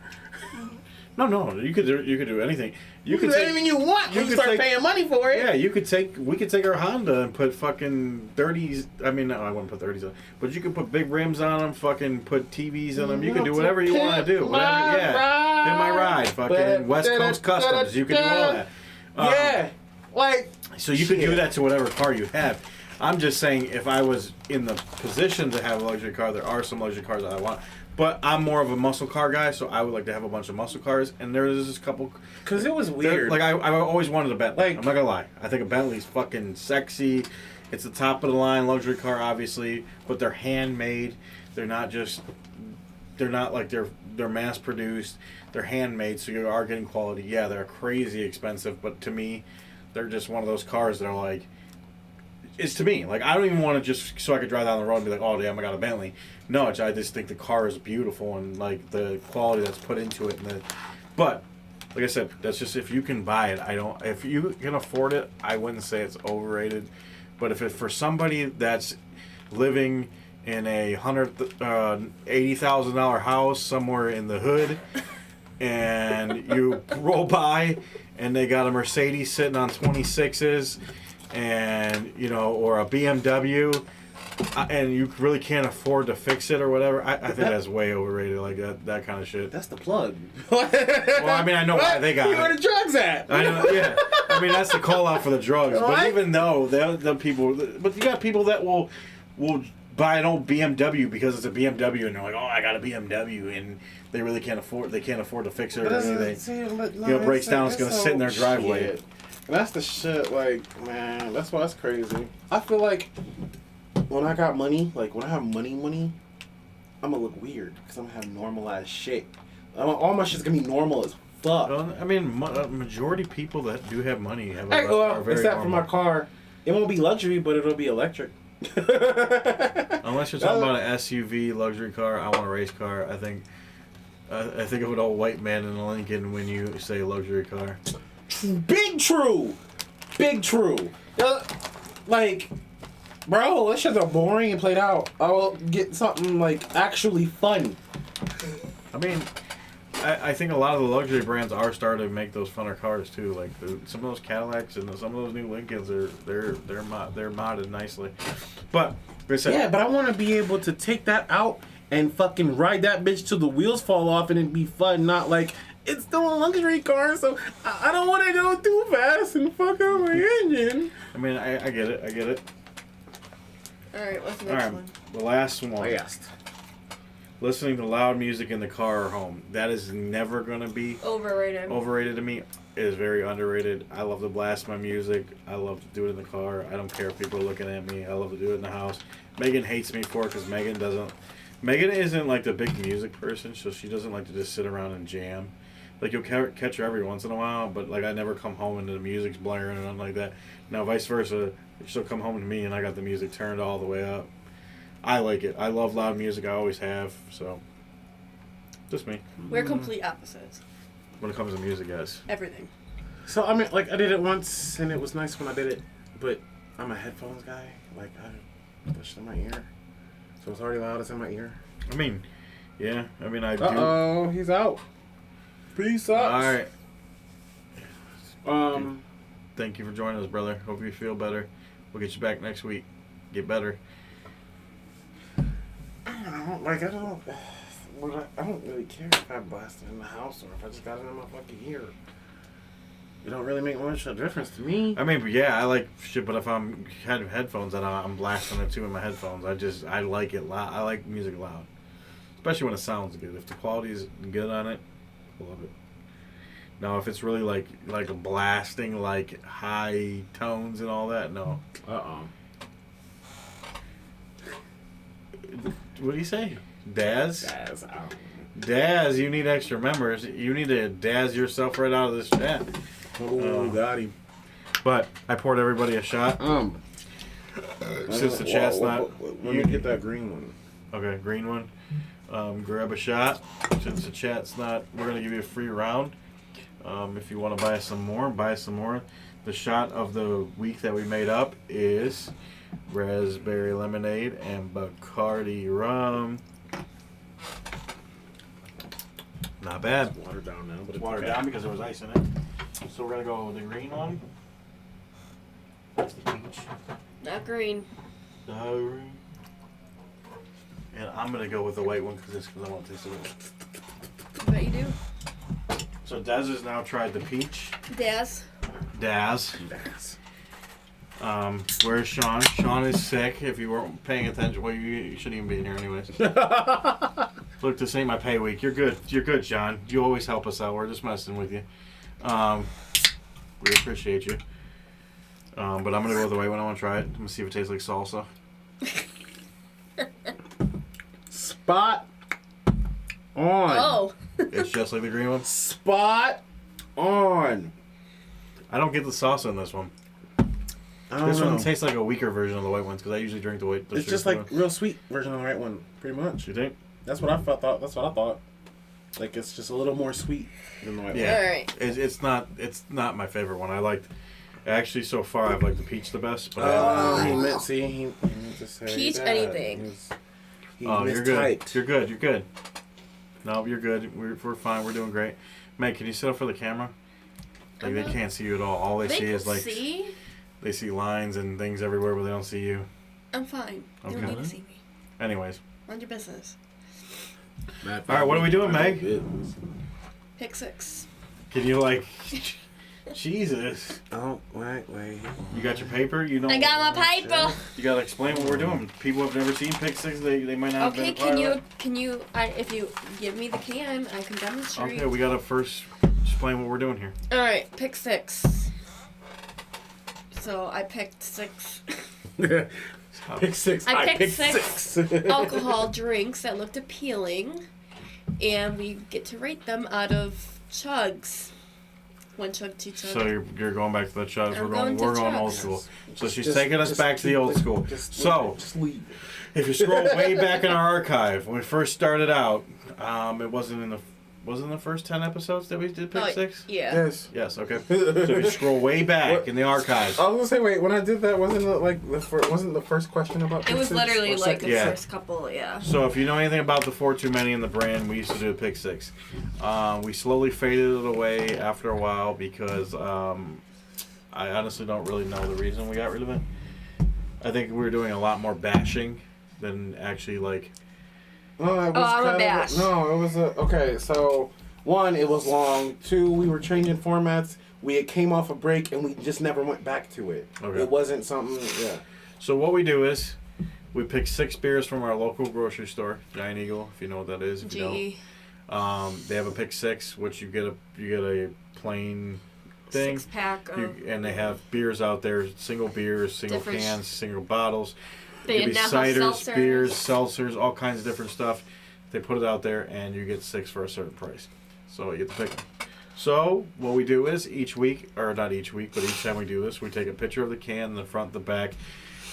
Speaker 1: No, you could do anything.
Speaker 2: You can do anything you want when you
Speaker 1: could
Speaker 2: start
Speaker 1: take-
Speaker 2: paying money for it.
Speaker 1: Yeah, we could take our Honda and put fucking 30s. I mean, no, I wouldn't put 30s on, but you could put big rims on them. Fucking put TVs on them. You can do whatever you want to do. Whatever, yeah. Pimp my ride. Fucking West Coast Customs. You can do all that.
Speaker 2: Yeah, like
Speaker 1: So you could do
Speaker 2: shit.
Speaker 1: that to whatever car you have. I'm just saying, if I was in the position to have a luxury car, there are some luxury cars that I want. But I'm more of a muscle car guy, so I would like to have a bunch of muscle cars. And there's just a couple.
Speaker 2: because it was weird.
Speaker 1: Like I always wanted a Bentley.
Speaker 2: Like-
Speaker 1: I'm not gonna lie. I think a Bentley's fucking sexy. It's the top of the line luxury car, obviously, but they're handmade. They're not just. They're not like they're mass produced. They're handmade, so you are getting quality. Yeah, they're crazy expensive, but to me, they're just one of those cars that are like. is to me. Like, I don't even want to just so I could drive down the road and be like, oh damn, I got a Bentley. No, I just think the car is beautiful and like the quality that's put into it. But like I said, that's just if you can buy it. If you can afford it, I wouldn't say it's overrated. But if it's for somebody that's living in a $80,000 house somewhere in the hood, and you roll by and they got a Mercedes sitting on 26s, and or a BMW, and you really can't afford to fix it or whatever, I think that's way overrated. Like that kind of shit.
Speaker 2: That's the plug.
Speaker 1: Well, I mean, I know why they got
Speaker 2: Where
Speaker 1: it.
Speaker 2: the drugs at?
Speaker 1: I know, yeah. I mean, that's the call out for the drugs. But
Speaker 2: What?
Speaker 1: even though the people, but you got people that will buy an old BMW because it's a BMW, and they're like, oh, I got a BMW, and they really can't afford. They can't afford to fix it or anything. Breaks down. It's gonna sit in their driveway.
Speaker 2: Shit. That's the shit. Like, man, that's why it's crazy. I feel like when I got money, like when I have money, I'm gonna look weird because I'm gonna have normalized shit. All my shit's gonna be normal as fuck.
Speaker 1: Well, I mean, majority of people that do have money have
Speaker 2: Hey,
Speaker 1: are very
Speaker 2: except for
Speaker 1: normal.
Speaker 2: my car, it won't be luxury, but it'll be electric.
Speaker 1: Unless you're talking about an SUV luxury car, I want a race car. I think of an old white man in a Lincoln when you say luxury car.
Speaker 2: Big true. Like, bro, that shit's boring and played out. I will get something like actually fun.
Speaker 1: I mean, I think a lot of the luxury brands are starting to make those funner cars too. Like some of those Cadillacs and some of those new Lincolns they're modded nicely. But like I said,
Speaker 2: Yeah, but I want to be able to take that out and fucking ride that bitch till the wheels fall off and it be fun. Not like it's still a luxury car, so I don't want to go too fast and fuck up my engine.
Speaker 1: I mean, I get it.
Speaker 3: All right, what's the
Speaker 1: All
Speaker 3: next
Speaker 1: right,
Speaker 3: one?
Speaker 1: the last one.
Speaker 2: I asked.
Speaker 1: Listening to loud music in the car or home. That is never gonna be
Speaker 3: Overrated.
Speaker 1: to me. It is very underrated. I love to blast my music. I love to do it in the car. I don't care if people are looking at me. I love to do it in the house. Megan hates me for it because Megan isn't like the big music person, so she doesn't like to just sit around and jam. Like, you'll catch her every once in a while, but like I never come home and the music's blaring or nothing like that. Now vice versa, she'll come home to me and I got the music turned all the way up. I like it. I love loud music. I always have. So, just me.
Speaker 3: We're complete opposites.
Speaker 1: When it comes to music, guys.
Speaker 3: Everything.
Speaker 2: So I mean, like I did it once and it was nice when I did it, but I'm a headphones guy. Like I push it in my ear, so it's already loud. It's in my ear.
Speaker 1: I mean, yeah. I mean, I do.
Speaker 2: Oh, he's out. Peace out.
Speaker 1: All right.
Speaker 2: Thank
Speaker 1: you for joining us, brother. Hope you feel better. We'll get you back next week. Get better.
Speaker 2: I don't really care if I blast it in the house or if I just got it in my fucking ear. It don't really make much of a difference to me.
Speaker 1: I mean, yeah, I like shit, but if I'm had headphones on, I'm blasting it too in my headphones. I like it loud. I like music loud, especially when it sounds good. If the quality is good on it, I love it. Now, if it's really like a blasting, like high tones and all that, no. What do you say? Daz? Daz, you need extra members. You need to Daz yourself right out of this chat.
Speaker 2: Oh, got him.
Speaker 1: But I poured everybody a shot. Since the chat's not...
Speaker 2: Let me get that green one.
Speaker 1: Okay, green one. Grab a shot. Since the chat's not... We're going to give you a free round. If you want to buy some more, buy some more. The shot of the week that we made up is raspberry lemonade and Bacardi rum. Not bad.
Speaker 2: It's watered down now, but
Speaker 1: It's watered down because there was ice in it. So we're going to go with the green one. That's the peach.
Speaker 3: Not green.
Speaker 1: And I'm going to go with the white one because I want to taste it.
Speaker 3: I bet you do.
Speaker 1: So Daz has now tried the peach.
Speaker 3: Daz.
Speaker 1: Where's Sean? Sean is sick. If you weren't paying attention, well, you shouldn't even be in here anyways. Look, this ain't my pay week. You're good. You're good, Sean. You always help us out. We're just messing with you. We appreciate you. But I'm gonna go with the white one. I want to try it. I'm gonna see if it tastes like salsa.
Speaker 2: Spot on.
Speaker 3: Oh.
Speaker 1: It's just like the green one.
Speaker 2: Spot on.
Speaker 1: I don't get the salsa in this one.
Speaker 2: I don't
Speaker 1: This
Speaker 2: know.
Speaker 1: one tastes like a weaker version of the white ones because I usually drink the white. The
Speaker 2: It's just
Speaker 1: sugar
Speaker 2: like
Speaker 1: one.
Speaker 2: real sweet version of the right one, pretty much.
Speaker 1: You think?
Speaker 2: That's what I thought. That's what I thought. Like it's just a little more sweet than the white
Speaker 1: Yeah.
Speaker 3: All right.
Speaker 1: It's not my favorite one. I liked actually so far I've liked the peach the best. But
Speaker 2: one.
Speaker 1: I haven't-
Speaker 2: He meant he meant to say
Speaker 3: Peach
Speaker 2: that.
Speaker 3: anything.
Speaker 2: He
Speaker 1: oh, you're good.
Speaker 2: mistyped.
Speaker 1: You're good. You're good. No, you're good. We're fine. We're doing great. Meg, can you sit up for the camera? Like they can't see you at all. All they see is like
Speaker 3: see.
Speaker 1: they see lines and things everywhere, but they don't see you.
Speaker 3: I'm fine. You
Speaker 1: Okay.
Speaker 3: don't need to see me.
Speaker 1: Anyways,
Speaker 3: Mind your business.
Speaker 1: all right. What are we doing, Meg?
Speaker 3: Pick 6.
Speaker 1: Can you like? Jesus.
Speaker 2: Oh, wait.
Speaker 1: You got your paper? You know.
Speaker 3: I got my paper.
Speaker 1: You gotta explain what we're doing. People have never seen Pick Six. They might not.
Speaker 3: Okay,
Speaker 1: have been a part of
Speaker 3: can you if you give me the can, I can
Speaker 1: it.
Speaker 3: demonstrate.
Speaker 1: Okay, we gotta first explain what we're doing here.
Speaker 3: All right, pick 6. So I picked 6
Speaker 2: Pick 6.
Speaker 3: I picked
Speaker 2: picked
Speaker 3: six. alcohol drinks that looked appealing, and we get to rate them out of chugs. 1 chug, 2 chug.
Speaker 1: So you're going back to the chugs.
Speaker 3: I'm
Speaker 1: We're going
Speaker 3: going to
Speaker 1: old
Speaker 3: chugs.
Speaker 1: school. So she's
Speaker 2: Just-
Speaker 1: taking us
Speaker 2: just
Speaker 1: back to the
Speaker 2: keep
Speaker 1: old
Speaker 2: it-
Speaker 1: school.
Speaker 2: just
Speaker 1: So
Speaker 2: leave.
Speaker 1: if you scroll way back in our archive, when we first started out, it wasn't in the first 10 episodes that we did Pick
Speaker 3: Oh,
Speaker 1: 6.
Speaker 3: Yeah.
Speaker 2: Yes.
Speaker 1: Yes. Okay. So if you scroll way back
Speaker 2: What?
Speaker 1: in the archives.
Speaker 2: I was gonna say, wait. When I did that, wasn't it like wasn't the first question about?
Speaker 3: It was
Speaker 2: Pick Six
Speaker 3: literally
Speaker 2: or
Speaker 3: like
Speaker 2: second?
Speaker 3: the
Speaker 1: Yeah.
Speaker 3: first couple, yeah.
Speaker 1: So if you know anything about the 4 Too Many in the brand, we used to do a Pick 6. We slowly faded it away after a while because I honestly don't really know the reason we got rid of it. I think we were doing a lot more bashing than actually like.
Speaker 2: Oh, it was
Speaker 3: I'm a
Speaker 2: kind
Speaker 3: bash.
Speaker 2: of no. It was okay. So 1, it was long. 2, we were changing formats. We had came off a break and we just never went back to it.
Speaker 1: Okay.
Speaker 2: It wasn't something. Yeah.
Speaker 1: So what we do is we pick 6 beers from our local grocery store, Giant Eagle, if you know what that is. If you
Speaker 3: GE.
Speaker 1: don't, they have a Pick 6, which you get a plain thing.
Speaker 3: 6-pack of.
Speaker 1: And they have beers out there, single beers, single
Speaker 3: Different
Speaker 1: cans, single bottles.
Speaker 3: They
Speaker 1: It could be
Speaker 3: now have
Speaker 1: ciders,
Speaker 3: seltzers.
Speaker 1: beers, seltzers, all kinds of different stuff. They put it out there, and you get 6 for a certain price. So you get to pick them. So what we do is each week, or not each week, but each time we do this, we take a picture of the can, the front, the back,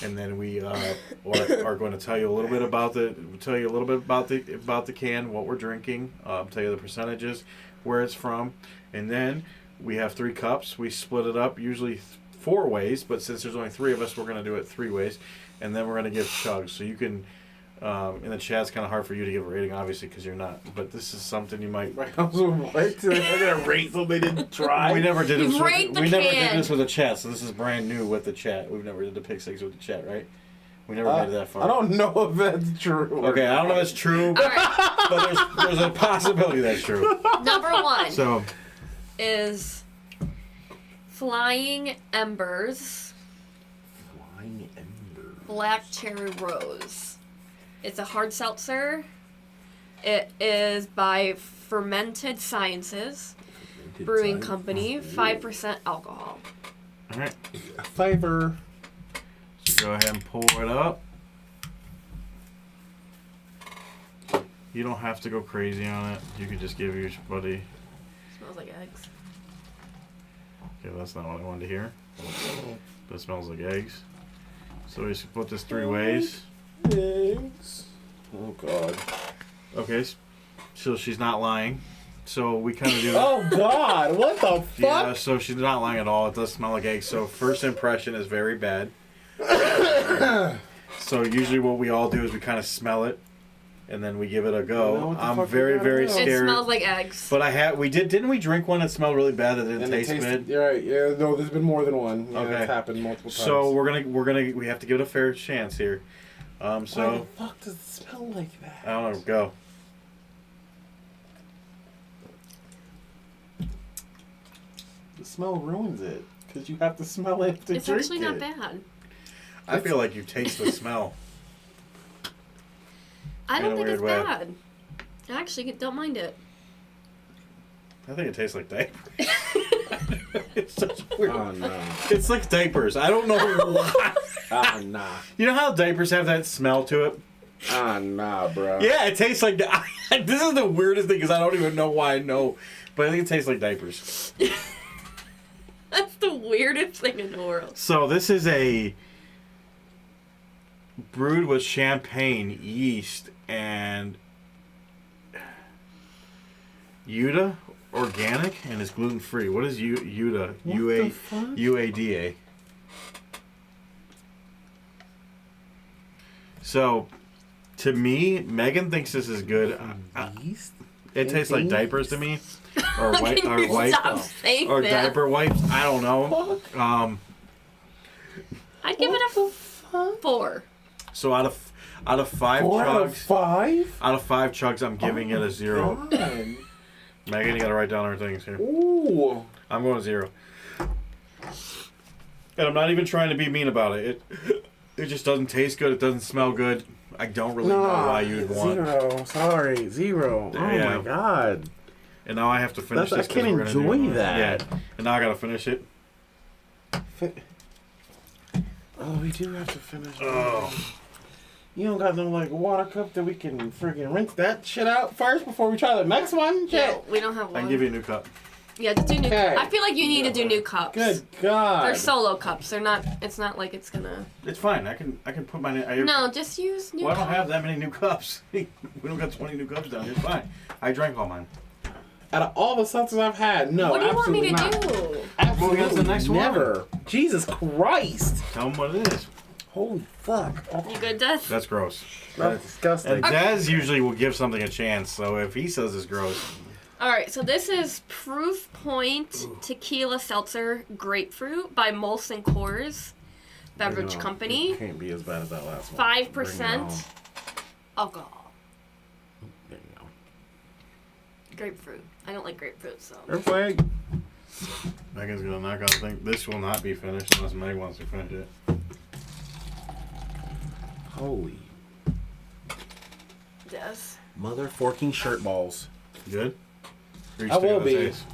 Speaker 1: and then we are going to tell you a little bit about the can, what we're drinking, tell you the percentages, where it's from, and then we have 3 cups. We split it up usually 4 ways, but since there's only 3 of us, we're going to do it 3 ways, and then we're going to give chugs. So you can. In the chat, it's kind of hard for you to give a rating, obviously, because you're not. But this is something you might.
Speaker 2: Right. I was like, what? They're gonna rate them. They didn't try.
Speaker 1: We never did this.
Speaker 3: Rate the
Speaker 1: We never did
Speaker 3: can.
Speaker 1: this with the chat, so this is brand new with the chat. We've never did the Pick 6 with the chat, right? We never made it that far.
Speaker 2: I don't know if that's true.
Speaker 1: Okay, I don't know if it's true,
Speaker 3: All right.
Speaker 1: but there's a possibility that's true.
Speaker 3: Number 1
Speaker 1: So
Speaker 3: is Flying Embers
Speaker 2: Flying Ember.
Speaker 3: Black Cherry Rose. It's a hard seltzer. It is by Fermented Sciences Brewing Company, 5% alcohol.
Speaker 1: all right,
Speaker 2: Flavor.
Speaker 1: so go ahead and pour it up. You don't have to go crazy on it. You could just give your buddy.
Speaker 3: Smells like eggs.
Speaker 1: Okay, that's not what I wanted to hear. But it smells like eggs. So we split this 3 ways.
Speaker 2: Eggs. Oh God.
Speaker 1: Okay, so she's not lying. So we kind of do.
Speaker 2: Oh God! What the
Speaker 1: Yeah,
Speaker 2: fuck?
Speaker 1: so she's not lying at all. It does smell like eggs. So first impression is very bad. So usually what we all do is we kind of smell it, and then we give it a
Speaker 2: I know
Speaker 1: go.
Speaker 2: what the
Speaker 1: I'm
Speaker 2: fuck we
Speaker 1: very,
Speaker 2: gotta
Speaker 1: very
Speaker 2: do.
Speaker 3: It
Speaker 1: scared.
Speaker 3: smells like eggs.
Speaker 1: But didn't we drink one that smelled really bad that didn't
Speaker 2: And it
Speaker 1: taste
Speaker 2: tasted-
Speaker 1: good?
Speaker 2: You're right. Yeah. No, there's been more than one. Yeah,
Speaker 1: Okay.
Speaker 2: It's happened multiple times.
Speaker 1: So we have to give it a fair chance here.
Speaker 2: Why the
Speaker 1: So
Speaker 2: fuck does it smell like that?
Speaker 1: I don't know. Go.
Speaker 2: The smell ruins it because you have to smell it to
Speaker 3: It's
Speaker 2: drink
Speaker 3: actually
Speaker 2: it.
Speaker 3: not bad.
Speaker 1: I feel like you taste the smell.
Speaker 3: I
Speaker 1: In a
Speaker 3: don't think
Speaker 1: weird
Speaker 3: it's
Speaker 1: way.
Speaker 3: bad. I actually don't mind it.
Speaker 1: I think it tastes like diapers. It's such a weird.
Speaker 2: Oh no.
Speaker 1: It's like diapers. I don't know why.
Speaker 2: Ah nah.
Speaker 1: You know how diapers have that smell to it?
Speaker 2: Ah nah, bro.
Speaker 1: Yeah, it tastes like. This is the weirdest thing because I don't even know why I know, but I think it tastes like diapers.
Speaker 3: That's the weirdest thing in the world.
Speaker 1: So this is a brewed with champagne, yeast, and Uda organic, and it's gluten free. What is Uda?
Speaker 2: What the fuck?
Speaker 1: UADA. So, to me, Megan thinks this is good.
Speaker 2: Yeast?
Speaker 1: It tastes like diapers to me, or
Speaker 3: Can
Speaker 1: white, or
Speaker 3: you
Speaker 1: white,
Speaker 3: stop saying
Speaker 1: or
Speaker 3: that?
Speaker 1: diaper wipes. I don't know.
Speaker 3: I'd give it a 4.
Speaker 1: So out of 5
Speaker 2: 4 out of
Speaker 1: chugs,
Speaker 2: 5?
Speaker 1: out of 5 chugs, I'm giving it a 0.
Speaker 2: God.
Speaker 1: Megan, you gotta write down our things here.
Speaker 2: Ooh.
Speaker 1: I'm going 0. And I'm not even trying to be mean about it. It just doesn't taste good. It doesn't smell good. I don't really know why you'd want.
Speaker 2: 0. Sorry, 0. Oh
Speaker 1: Yeah.
Speaker 2: my god.
Speaker 1: And now I have to finish
Speaker 2: That's-
Speaker 1: this.
Speaker 2: I can't
Speaker 1: 'cause we're gonna
Speaker 2: enjoy
Speaker 1: do it.
Speaker 2: that.
Speaker 1: Yeah. And now I gotta finish it.
Speaker 2: Oh, we do have to finish.
Speaker 1: Oh.
Speaker 2: You don't got no like water cup that we can freaking rinse that shit out first before we try the next one?
Speaker 3: Yeah,
Speaker 2: Shit.
Speaker 3: we don't have
Speaker 1: I
Speaker 3: one.
Speaker 1: can give you a new cup.
Speaker 3: Yeah, just do new.
Speaker 2: Okay.
Speaker 3: I feel like you need to do new cups.
Speaker 2: Good God.
Speaker 3: They're solo cups. They're not. It's not like it's gonna.
Speaker 1: It's fine. I can put my.
Speaker 3: No, just use new.
Speaker 1: Well, I don't
Speaker 3: cups.
Speaker 1: have that many new cups. We don't got 20 new cups down here. It's fine. I drank all mine.
Speaker 2: Out of all the seltzers I've had, no,
Speaker 3: What do you want me to
Speaker 2: absolutely not.
Speaker 3: do?
Speaker 2: Absolutely
Speaker 1: Well, that's the next one.
Speaker 2: never. Jesus Christ.
Speaker 1: Tell them what it is.
Speaker 2: Holy fuck.
Speaker 3: You good, Des?
Speaker 1: That's gross.
Speaker 2: That's disgusting.
Speaker 1: And Dez usually will give something a chance, so if he says it's gross,
Speaker 3: All right, so this is Proof Point Tequila Seltzer Grapefruit by Molson Coors Beverage Company.
Speaker 2: It can't be as bad as that last one.
Speaker 3: 5% alcohol.
Speaker 2: There you go.
Speaker 3: Grapefruit. I don't like grapefruit, so.
Speaker 2: Perfect.
Speaker 1: Megan's gonna knock out the thing. This will not be finished unless Meg wants to finish it.
Speaker 2: Holy
Speaker 3: Des.
Speaker 2: mother forking shirt balls.
Speaker 1: Good? Or you
Speaker 2: I
Speaker 1: still
Speaker 2: will
Speaker 1: gotta
Speaker 2: be.
Speaker 1: taste?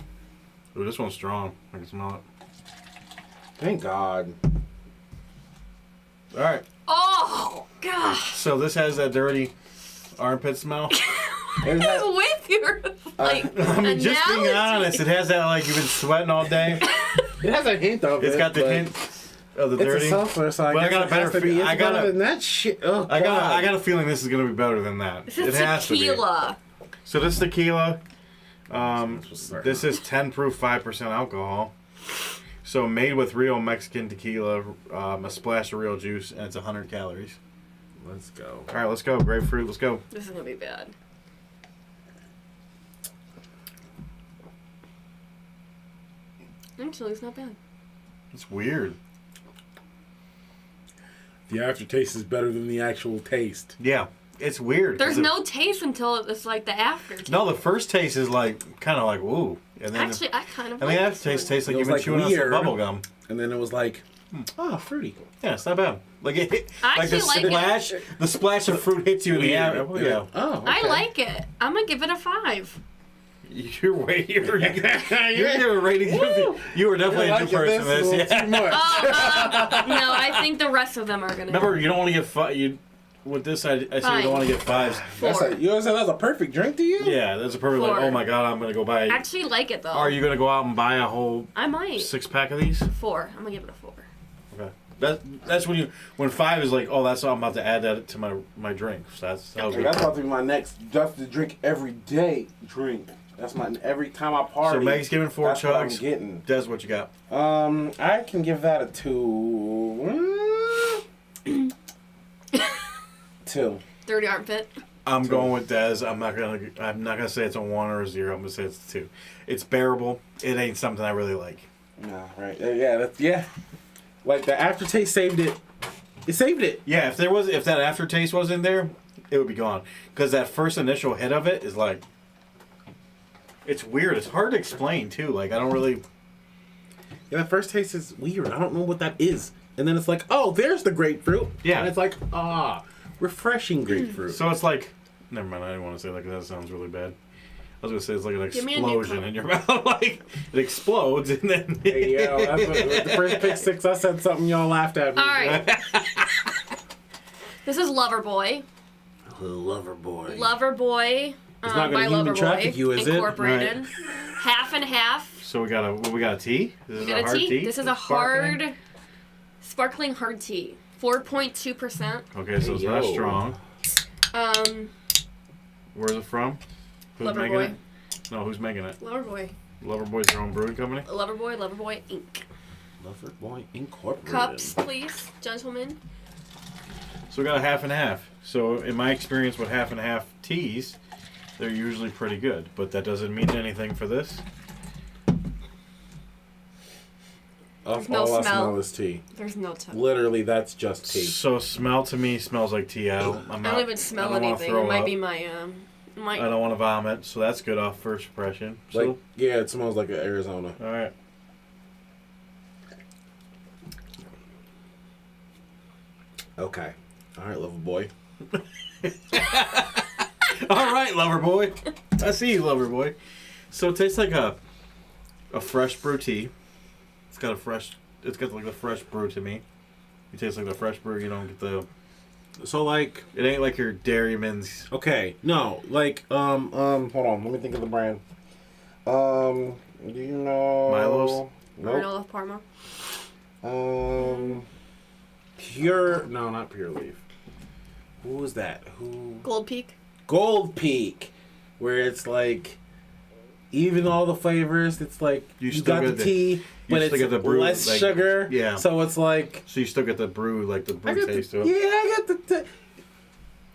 Speaker 1: Ooh, this one's strong. I can smell it.
Speaker 2: Thank God.
Speaker 1: All right.
Speaker 3: Oh, gosh.
Speaker 1: So this has that dirty armpit smell.
Speaker 2: It has-
Speaker 3: With your, like,
Speaker 1: I mean, just being
Speaker 3: analogy.
Speaker 1: honest, it has that like you've been sweating all day.
Speaker 2: It has a hint of it.
Speaker 1: It's got the
Speaker 2: but
Speaker 1: hint of the
Speaker 2: It's
Speaker 1: dirty.
Speaker 2: a seltzer, so I
Speaker 1: But I
Speaker 2: guess
Speaker 1: got a
Speaker 2: it
Speaker 1: better
Speaker 2: has to
Speaker 1: fe-
Speaker 2: be. It's
Speaker 1: I got
Speaker 2: better
Speaker 1: a-
Speaker 2: than that shit. Oh,
Speaker 1: I
Speaker 2: God.
Speaker 1: got a feeling this is gonna be better than that.
Speaker 3: This
Speaker 1: It
Speaker 3: is
Speaker 1: has to be.
Speaker 3: tequila.
Speaker 1: So this tequila,
Speaker 2: This
Speaker 1: this is 10 proof, 5% alcohol. So made with real Mexican tequila, a splash of real juice, and it's 100 calories.
Speaker 2: Let's go.
Speaker 1: All right, let's go. Grapefruit, let's go.
Speaker 3: This is gonna be bad. Actually, it's not bad.
Speaker 1: It's weird.
Speaker 2: The aftertaste is better than the actual taste.
Speaker 1: Yeah, it's weird. 'cause
Speaker 3: There's no taste until it's like the aftertaste.
Speaker 1: No, the first taste is like kind of like woo, and then
Speaker 3: Actually, I kind of
Speaker 1: and the
Speaker 3: like
Speaker 1: aftertaste
Speaker 3: this one.
Speaker 1: tastes like
Speaker 2: It
Speaker 1: you've
Speaker 2: was,
Speaker 1: been
Speaker 2: like,
Speaker 1: chewing on
Speaker 2: weird.
Speaker 1: some bubble gum.
Speaker 2: And then it was like, oh, fruity.
Speaker 1: Yeah, it's not bad. Like it,
Speaker 3: I
Speaker 1: like the
Speaker 3: actually like it.
Speaker 1: splash of fruit hits you in the
Speaker 2: Weird.
Speaker 1: eye. Oh, yeah.
Speaker 2: Oh, okay.
Speaker 3: I like it. I'm gonna give it a 5.
Speaker 1: You're way you're giving ratings. You were definitely a new person. This, yeah.
Speaker 2: Too much.
Speaker 3: No, I think the rest of them are gonna.
Speaker 1: Remember, you don't want to get you with this. I said you
Speaker 3: Fine.
Speaker 1: don't want to get 5s.
Speaker 2: That's
Speaker 3: 4.
Speaker 2: you said that's a perfect drink to you?
Speaker 1: Yeah, that's a perfect. Like,
Speaker 3: 4.
Speaker 1: oh my god, I'm gonna go buy.
Speaker 3: I actually like it though.
Speaker 1: Are you gonna go out and buy a whole
Speaker 3: I might.
Speaker 1: 6-pack of these?
Speaker 3: 4. I'm gonna give it a 4.
Speaker 1: Okay. That's when 5 is like, oh, that's all I'm about to add that to my drink. So that's
Speaker 2: Okay, that's about to be my next just to drink every day drink. That's my every time I party.
Speaker 1: So Meg's giving 4
Speaker 2: that's what I'm
Speaker 1: chugs.
Speaker 2: getting.
Speaker 1: Des, what you got?
Speaker 2: I can give that a 2. 2.
Speaker 3: Dirty armpit.
Speaker 1: I'm going with Des. I'm not gonna say it's a 1 or a 0. I'm gonna say it's a 2. It's bearable. It ain't something I really like.
Speaker 2: Nah, right. Yeah. Like the aftertaste saved it. It saved it.
Speaker 1: Yeah, if that aftertaste was in there, it would be gone. Because that first initial hit of it is like, it's weird. It's hard to explain too. Like I don't really.
Speaker 2: Yeah, that first taste is weird. I don't know what that is. And then it's like, oh, there's the grapefruit.
Speaker 1: Yeah.
Speaker 2: And it's like, refreshing grapefruit.
Speaker 1: So it's like, never mind. I didn't want to say that because that sounds really bad. I was gonna say it's like an
Speaker 3: Give me a new
Speaker 1: explosion
Speaker 3: cup.
Speaker 1: in your mouth. Like it explodes and then.
Speaker 2: Hey, yo, that's what, the first pick 6, I said something, y'all laughed at me.
Speaker 3: All right. This is Loverboy.
Speaker 2: Lover boy.
Speaker 3: Loverboy
Speaker 2: It's not
Speaker 3: by
Speaker 2: gonna human traffic
Speaker 3: Loverboy
Speaker 2: you, is it?
Speaker 3: Incorporated. Half and half.
Speaker 1: So we got a tea. This
Speaker 3: We
Speaker 1: is
Speaker 3: got
Speaker 1: a
Speaker 3: a
Speaker 1: hard
Speaker 3: tea.
Speaker 1: tea.
Speaker 3: This is a
Speaker 1: Sparkling?
Speaker 3: sparkling hard tea. 4.2%.
Speaker 1: Okay, so it's not
Speaker 2: Yo.
Speaker 1: strong.
Speaker 3: Um,
Speaker 1: Where's it from? Who's making
Speaker 3: Loverboy.
Speaker 1: it? No, who's making it?
Speaker 3: Loverboy.
Speaker 1: Loverboy's their own brewing company.
Speaker 3: Loverboy Inc.
Speaker 2: Loverboy Incorporated.
Speaker 3: Cups, please, gentlemen.
Speaker 1: So we got a half and half. So in my experience with half and half teas, they're usually pretty good, but that doesn't mean anything for this.
Speaker 3: There's no
Speaker 2: All I
Speaker 3: smell.
Speaker 2: smell is tea.
Speaker 3: There's no tone.
Speaker 2: Literally, that's just tea.
Speaker 1: So smell to me smells like tea. I don't
Speaker 3: even smell
Speaker 1: I don't wanna
Speaker 3: anything.
Speaker 1: throw
Speaker 3: It might
Speaker 1: up.
Speaker 3: be my
Speaker 1: I don't want to vomit, so that's good off first impression. So,
Speaker 2: Like, yeah, it smells like Arizona.
Speaker 1: all right.
Speaker 2: Okay. All right, Loverboy.
Speaker 1: All right, lover boy. I see you, lover boy. So it tastes like a fresh brew tea. It's got like the fresh brew to me. It tastes like the fresh brew. You don't get the.
Speaker 2: So, like,
Speaker 1: It ain't like your Dairyman's.
Speaker 2: okay, no, like, hold on, let me think of the brand. Do you know?
Speaker 1: Milo's?
Speaker 2: Nope.
Speaker 3: Granola Parma.
Speaker 2: Pure, no, not Pure Leaf. Who was that?
Speaker 3: Gold Peak.
Speaker 2: Gold Peak, where it's like, even all the flavors, it's like,
Speaker 1: You
Speaker 2: you
Speaker 1: still
Speaker 2: got
Speaker 1: get
Speaker 2: the
Speaker 1: the-
Speaker 2: tea, but
Speaker 1: still
Speaker 2: it's
Speaker 1: get the brew,
Speaker 2: less
Speaker 1: like,
Speaker 2: sugar.
Speaker 1: yeah.
Speaker 2: So it's like,
Speaker 1: So you still get the brew, like the
Speaker 2: I
Speaker 1: brew
Speaker 2: got
Speaker 1: taste
Speaker 2: the,
Speaker 1: to
Speaker 2: yeah,
Speaker 1: it.
Speaker 2: I got the,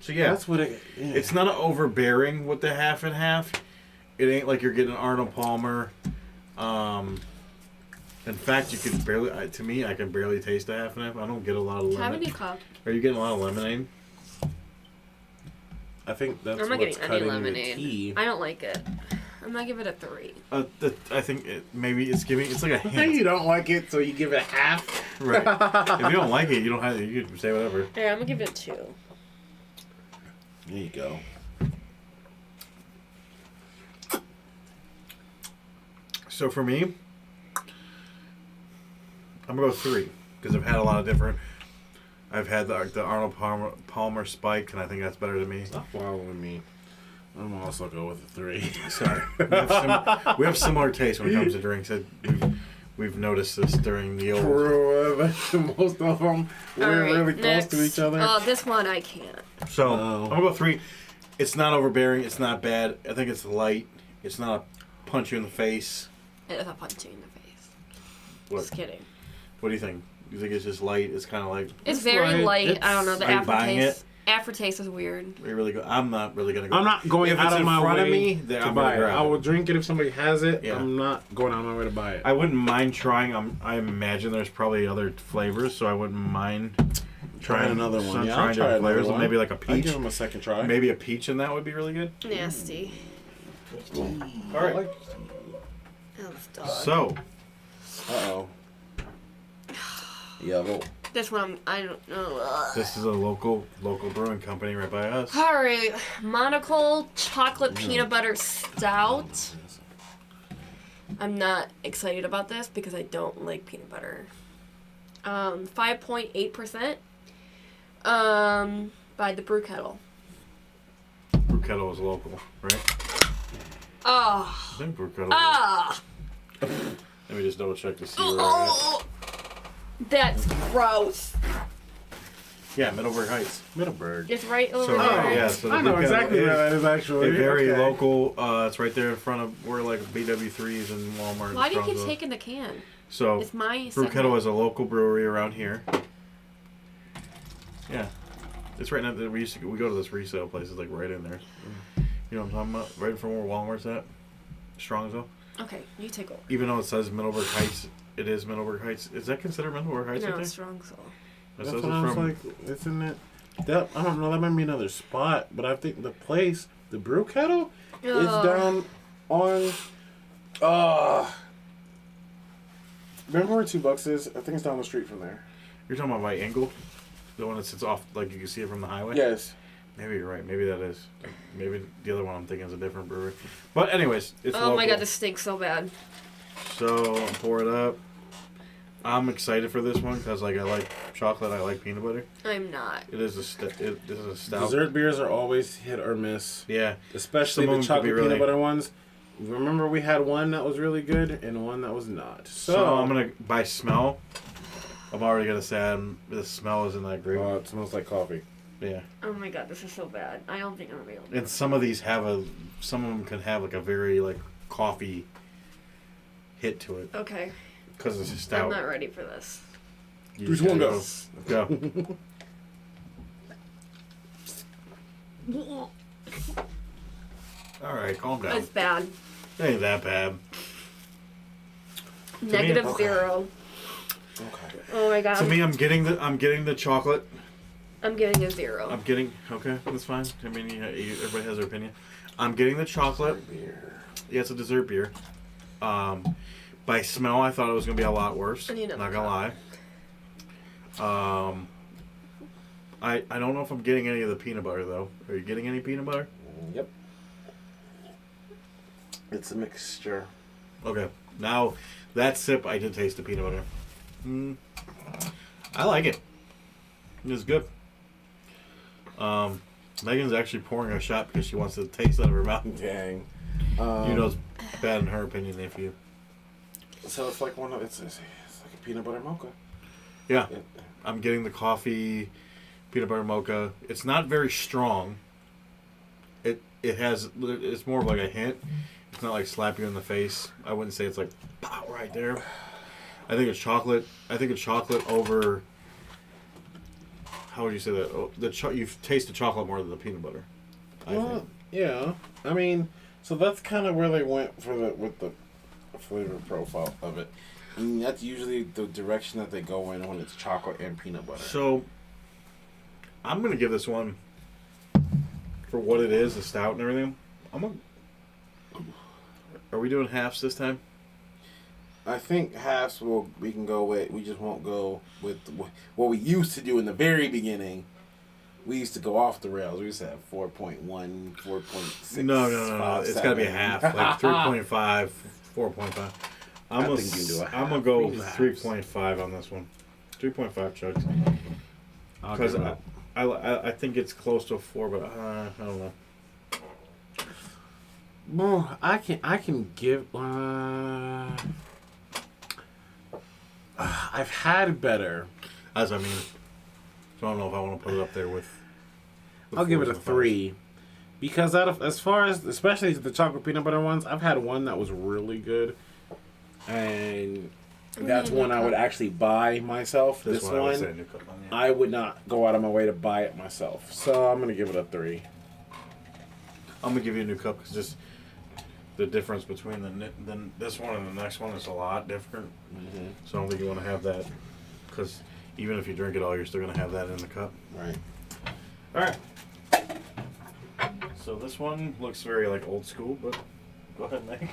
Speaker 1: So yeah,
Speaker 2: that's what it, yeah.
Speaker 1: it's not an overbearing with the half and half. It ain't like you're getting Arnold Palmer. In fact, you can barely. To me, I can barely taste the half and half. I don't get a lot of
Speaker 3: Have
Speaker 1: lemon.
Speaker 3: any cup.
Speaker 1: Are you getting a lot of lemonade?
Speaker 2: I think that's
Speaker 3: I'm not
Speaker 2: what's
Speaker 3: getting any
Speaker 2: cutting
Speaker 3: lemonade.
Speaker 2: the tea.
Speaker 3: I don't like it. I'm gonna give it a 3.
Speaker 1: I think maybe it's giving. It's like a
Speaker 2: Hey,
Speaker 1: hint.
Speaker 2: you don't like it, so you give it half.
Speaker 1: Right. If you don't like it, you don't have. You can say whatever.
Speaker 3: Yeah, I'm gonna give it a 2.
Speaker 2: There you go.
Speaker 1: So for me, I'm gonna go 3 because I've had a lot of different. I've had the Arnold Palmer Spike, and I think that's better to me.
Speaker 2: Stop following me. I'm also go with a 3.
Speaker 1: Sorry, we have similar tastes when it comes to drinks. We've noticed this during the old.
Speaker 2: Most of them we're really close to each other.
Speaker 3: This one I can't.
Speaker 1: So
Speaker 2: Oh.
Speaker 1: I'm gonna go 3. It's not overbearing. It's not bad. I think it's light. It's not a punch you in the face.
Speaker 3: It is a punch you in the face.
Speaker 1: What?
Speaker 3: Just kidding.
Speaker 1: What do you think? You think it's just light? It's kind of like.
Speaker 3: It's
Speaker 2: It's
Speaker 3: very
Speaker 2: light.
Speaker 3: light. I don't know. The
Speaker 1: Are you buying
Speaker 3: aftertaste. Aftertaste is weird.
Speaker 1: Are you really go? I'm not really gonna go.
Speaker 2: I'm not going
Speaker 1: If
Speaker 2: out
Speaker 1: it's
Speaker 2: of
Speaker 1: in
Speaker 2: my
Speaker 1: front
Speaker 2: way
Speaker 1: of me, then
Speaker 2: to
Speaker 1: I'm
Speaker 2: buy
Speaker 1: gonna
Speaker 2: it.
Speaker 1: grab
Speaker 2: I will
Speaker 1: it.
Speaker 2: drink it if somebody has it.
Speaker 1: Yeah.
Speaker 2: I'm not going out of my way to buy it.
Speaker 1: I wouldn't mind trying. I imagine there's probably other flavors, so I wouldn't mind trying
Speaker 2: another one.
Speaker 1: some
Speaker 2: Yeah, I'll
Speaker 1: trying
Speaker 2: try
Speaker 1: different
Speaker 2: another
Speaker 1: flavors.
Speaker 2: one.
Speaker 1: Maybe like a
Speaker 2: I'll
Speaker 1: peach.
Speaker 2: give them a second try.
Speaker 1: Maybe a peach in that would be really good.
Speaker 3: Nasty.
Speaker 1: All right.
Speaker 3: That was dog.
Speaker 1: So
Speaker 2: Uh-oh. Yeah, well,
Speaker 3: This one, I don't know.
Speaker 1: this is a local brewing company right by us.
Speaker 3: Alright, Monocle Chocolate Peanut Butter Stout. I'm not excited about this because I don't like peanut butter. 5.8%. By the Brew Kettle.
Speaker 1: Brew Kettle is local, right?
Speaker 3: Oh.
Speaker 1: I think Brew Kettle.
Speaker 3: Ah.
Speaker 1: Let me just double check to see where we're at.
Speaker 3: Oh. That's gross.
Speaker 1: Yeah, Middleburg Heights.
Speaker 2: Middleburg.
Speaker 3: It's right over
Speaker 1: So,
Speaker 3: there.
Speaker 1: yeah, so the
Speaker 2: I know
Speaker 1: Brew Kettle
Speaker 2: exactly
Speaker 1: is
Speaker 2: where that is actually.
Speaker 1: a very
Speaker 2: Okay.
Speaker 1: local. It's right there in front of where like BW3s and Walmart.
Speaker 3: Why do you
Speaker 1: and
Speaker 3: keep
Speaker 1: Strong's.
Speaker 3: taking the can?
Speaker 1: So
Speaker 3: It's my
Speaker 1: Brew
Speaker 3: segment.
Speaker 1: Kettle is a local brewery around here. Yeah, it's right now. We go to this resale place. It's like right in there. You know what I'm talking about? Right in front of where Walmart's at. Strongsville.
Speaker 3: Okay, you take over.
Speaker 1: Even though it says Middleburg Heights, it is Middleburg Heights. Is that considered Middleburg Heights?
Speaker 3: No,
Speaker 1: right
Speaker 3: it's strong soul.
Speaker 1: there?
Speaker 2: That's
Speaker 1: That says
Speaker 2: what I was
Speaker 1: it's from.
Speaker 2: like, isn't it? That, I don't know, that might be another spot, but I think the place, the Brew Kettle, is down on, remember where $2 is? I think it's down the street from there.
Speaker 1: You're talking about by Engle, the one that sits off, like you can see it from the highway.
Speaker 2: Yes.
Speaker 1: Maybe you're right. Maybe that is. Maybe the other one I'm thinking is a different brewery. But anyways, it's
Speaker 3: Oh
Speaker 1: local.
Speaker 3: my god, this stinks so bad.
Speaker 1: So pour it up. I'm excited for this one because like I like chocolate, I like peanut butter.
Speaker 3: I'm not.
Speaker 1: It is a stout.
Speaker 2: Dessert beers are always hit or miss,
Speaker 1: Yeah,
Speaker 2: especially
Speaker 1: Some of
Speaker 2: the
Speaker 1: them could be
Speaker 2: chocolate
Speaker 1: really-
Speaker 2: peanut butter ones. Remember, we had one that was really good and one that was not.
Speaker 1: so I'm gonna by smell. I'm already gonna say the smell isn't that great.
Speaker 2: Oh, it smells like coffee.
Speaker 1: Yeah,
Speaker 3: Oh my god, this is so bad. I don't think I'm gonna be able to.
Speaker 1: and some of these some of them can have like a very like coffee hit to it
Speaker 3: Okay,
Speaker 1: because it's a
Speaker 3: I'm
Speaker 1: stout.
Speaker 3: not ready for this.
Speaker 1: You
Speaker 2: Which
Speaker 1: just
Speaker 2: one
Speaker 1: gotta
Speaker 2: goes?
Speaker 1: Go. All right, calm down.
Speaker 3: It's bad.
Speaker 1: It ain't that bad.
Speaker 3: Negative
Speaker 2: okay.
Speaker 3: 0.
Speaker 2: Okay.
Speaker 3: Oh my god.
Speaker 1: To me, I'm getting the chocolate.
Speaker 3: I'm getting a 0.
Speaker 1: I'm getting okay. That's fine. I mean, everybody has their opinion. I'm getting the chocolate.
Speaker 2: Beer.
Speaker 1: Yeah, it's a dessert beer. By smell, I thought it was gonna be a lot worse.
Speaker 3: I need
Speaker 1: Not
Speaker 3: another
Speaker 1: gonna lie. I don't know if I'm getting any of the peanut butter though. Are you getting any peanut butter?
Speaker 2: Yep. It's a mixture.
Speaker 1: Okay. Now, that sip, I did taste the peanut butter. I like it. It's good. Megan's actually pouring a shot because she wants to taste it out of her mouth.
Speaker 2: Dang.
Speaker 1: You know it's bad in her opinion if you...
Speaker 2: So it's like it's like a peanut butter mocha.
Speaker 1: Yeah.
Speaker 2: Yeah.
Speaker 1: I'm getting the coffee, peanut butter mocha. It's not very strong. It's more of like a hint. It's not like slap you in the face. I wouldn't say it's like pow right there. I think it's chocolate. I think it's chocolate over. How would you say that? Oh, you taste the chocolate more than the peanut butter. I
Speaker 2: Well,
Speaker 1: think.
Speaker 2: yeah. I mean, so that's kind of where they went with the flavor profile of it. I mean, that's usually the direction that they go in when it's chocolate and peanut butter.
Speaker 1: So, I'm gonna give this one for what it is, the stout and everything. Are we doing halves this time?
Speaker 2: I think halves we can go with. We just won't go with what we used to do in the very beginning. We used to go off the rails. We used to have 4.1, 4.6.
Speaker 1: No. It's got to be a half, like 3.5, 4.5. I'm
Speaker 2: I think you can do a half.
Speaker 1: gonna go
Speaker 2: We can do
Speaker 1: 3.5 on this one. 3.5 chugs.
Speaker 2: I'll
Speaker 1: Because
Speaker 2: give it up.
Speaker 1: I think it's close to a 4, but I don't know.
Speaker 2: Well, I can give. I've had better.
Speaker 1: As I mean, so I don't know if I want to put it up there with
Speaker 2: I'll give it a
Speaker 1: fours and
Speaker 2: 3, because as far as especially the chocolate peanut butter ones, I've had one that was really good, and that's one I would actually buy myself.
Speaker 1: fives.
Speaker 2: This
Speaker 1: I would
Speaker 2: one,
Speaker 1: say New Cup on, yeah.
Speaker 2: I would not go out of my way to buy it myself. So I'm gonna give it a 3.
Speaker 1: I'm gonna give you a New Cup because just the difference between this one and the next one is a lot different.
Speaker 2: Mm-hmm.
Speaker 1: So I don't think you want to have that because even if you drink it all, you're still gonna have that in the cup.
Speaker 2: Right.
Speaker 1: All right. So this one looks very like old school, but go ahead, Meg.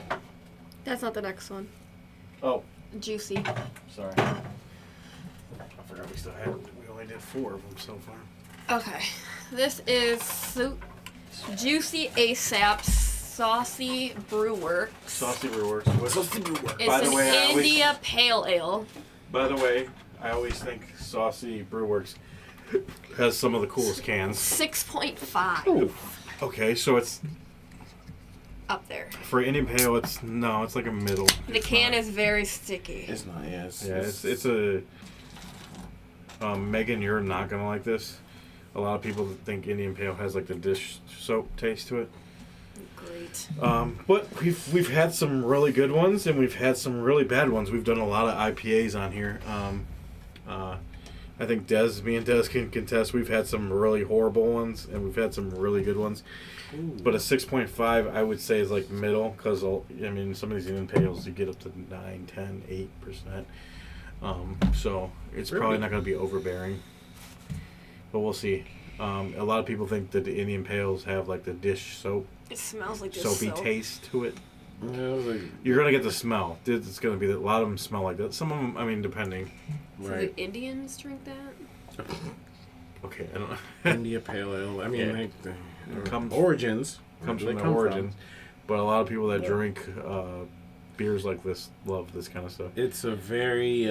Speaker 3: That's not the next one.
Speaker 1: Oh,
Speaker 3: Juicy.
Speaker 1: sorry. I forgot we only did 4 of them so far.
Speaker 3: Okay. This is Juicy ASAP Saucy Brewworks.
Speaker 1: Saucy Brewworks.
Speaker 3: It's
Speaker 1: By the
Speaker 3: an
Speaker 1: way, I always-
Speaker 3: India Pale Ale.
Speaker 1: By the way, I always think Saucy Brewworks has some of the coolest cans.
Speaker 3: 6.5.
Speaker 1: Okay, so it's
Speaker 3: Up there.
Speaker 1: for Indian Pale. It's like a middle.
Speaker 3: The can is very sticky.
Speaker 2: It's not. Yeah.
Speaker 1: It's a. Megan, you're not gonna like this. A lot of people think Indian Pale has like the dish soap taste to it.
Speaker 3: Great.
Speaker 1: But we've had some really good ones and we've had some really bad ones. We've done a lot of IPAs on here. I think me and Des can contest. We've had some really horrible ones and we've had some really good ones. But a 6.5 I would say is like middle because I mean some of these Indian Pales you get up to 9, 10, 8%. So it's probably not going to be overbearing. But we'll see. A lot of people think that the Indian Pales have like the dish soap.
Speaker 3: It smells like this
Speaker 1: Soapy
Speaker 3: soap.
Speaker 1: taste to it.
Speaker 2: Yeah, it was like,
Speaker 1: You're gonna get the smell. It's gonna be a lot of them smell like that. Some of them, I mean, depending.
Speaker 3: So
Speaker 2: right.
Speaker 3: the Indians drink that?
Speaker 1: Okay, I don't know.
Speaker 2: India Pale Ale. I mean,
Speaker 1: Yeah.
Speaker 2: they
Speaker 1: Comes-
Speaker 2: origins.
Speaker 1: Comes
Speaker 2: Where
Speaker 1: from
Speaker 2: they
Speaker 1: the
Speaker 2: come
Speaker 1: origins, but a lot of people that
Speaker 2: Yeah.
Speaker 1: drink beers like this love this kind of stuff.
Speaker 2: It's a very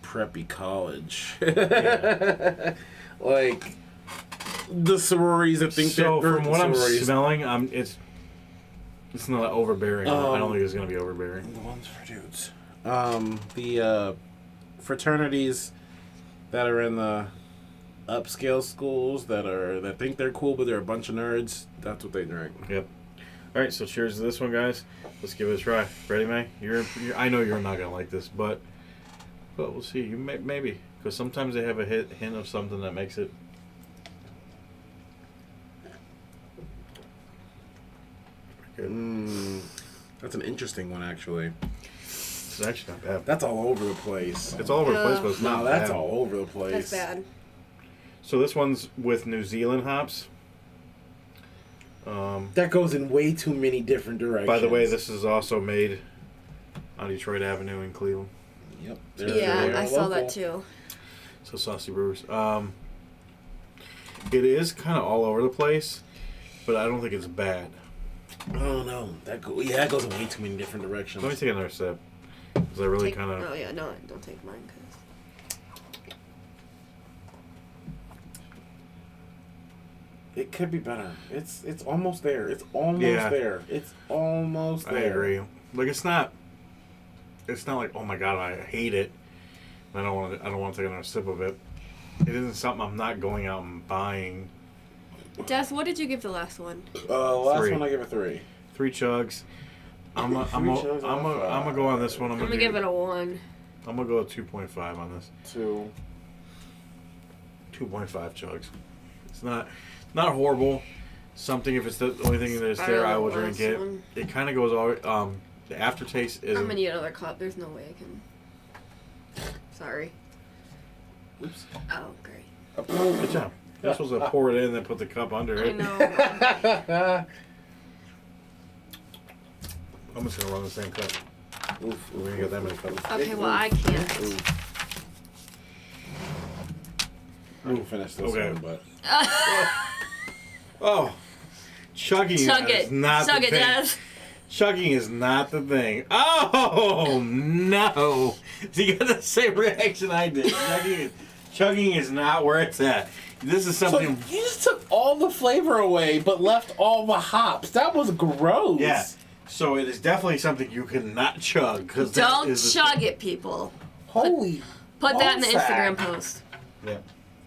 Speaker 2: preppy college. Like the sororities that think
Speaker 1: So
Speaker 2: they're
Speaker 1: from what I'm
Speaker 2: sororities.
Speaker 1: smelling, it's not overbearing. I don't think it's gonna be overbearing.
Speaker 2: The ones for dudes. The fraternities that are in the upscale schools that think they're cool, but they're a bunch of nerds. That's what they drink.
Speaker 1: Yep. All right, so cheers to this one, guys. Let's give it a try. Ready, May? I know you're not gonna like this, but we'll see. You maybe because sometimes they have a hint of something that makes it. Good.
Speaker 2: That's an interesting one, actually.
Speaker 1: It's actually not bad.
Speaker 2: That's all over the place.
Speaker 1: It's all over the place, but it's
Speaker 2: No,
Speaker 1: not
Speaker 2: that's
Speaker 1: bad.
Speaker 2: all over the place.
Speaker 3: That's bad.
Speaker 1: So this one's with New Zealand hops.
Speaker 2: That goes in way too many different directions.
Speaker 1: By the way, this is also made on Detroit Avenue in Cleveland.
Speaker 2: Yep.
Speaker 3: Yeah, I saw that
Speaker 2: local.
Speaker 3: too.
Speaker 1: So Saucy Brewers. It is kind of all over the place, but I don't think it's bad.
Speaker 2: Oh no, that goes in way too many different directions.
Speaker 1: Let me take another sip because I really kind of.
Speaker 3: Oh yeah, no, don't take mine. Cause...
Speaker 2: It could be better. It's almost there. It's almost
Speaker 1: Yeah.
Speaker 2: there. It's almost there.
Speaker 1: I agree. Like it's not like, oh my god, I hate it. I don't want to take another sip of it. It isn't something I'm not going out and buying.
Speaker 3: Des, what did you give the last one?
Speaker 2: Last
Speaker 1: 3.
Speaker 2: one I give it 3.
Speaker 1: 3 chugs. I'm gonna go on this one.
Speaker 3: I'm gonna give it a 1.
Speaker 1: I'm gonna go with 2.5 on this.
Speaker 2: 2.
Speaker 1: 2.5 chugs. It's not horrible. Something if it's the only thing that's there, I will drink it.
Speaker 3: One.
Speaker 1: It kind of goes all. The aftertaste is.
Speaker 3: I'm gonna need another cup. There's no way I can. Sorry.
Speaker 2: Oops.
Speaker 3: Oh, great.
Speaker 1: Good job. You're supposed to pour it in and then put the cup under
Speaker 3: I
Speaker 1: it.
Speaker 3: know.
Speaker 1: I'm just gonna run the same cup.
Speaker 2: Oof.
Speaker 1: We ain't got that many cups.
Speaker 3: Okay, well I can't.
Speaker 2: I can finish this
Speaker 1: Okay.
Speaker 2: one, but
Speaker 1: Oh, chugging
Speaker 3: Chug
Speaker 1: is
Speaker 3: it.
Speaker 1: not
Speaker 3: Chug
Speaker 1: the
Speaker 3: it,
Speaker 1: thing.
Speaker 3: Des.
Speaker 1: Chugging is not the thing. Oh no! You got the same reaction I did. Chugging is not where it's at. This is
Speaker 2: so
Speaker 1: something.
Speaker 2: you just took all the flavor away, but left all the hops. That was gross.
Speaker 1: Yeah. So it is definitely something you cannot chug because
Speaker 3: Don't chug it, people.
Speaker 2: Holy.
Speaker 3: Put that in the
Speaker 2: Ballsack.
Speaker 3: Instagram post.
Speaker 1: Yeah.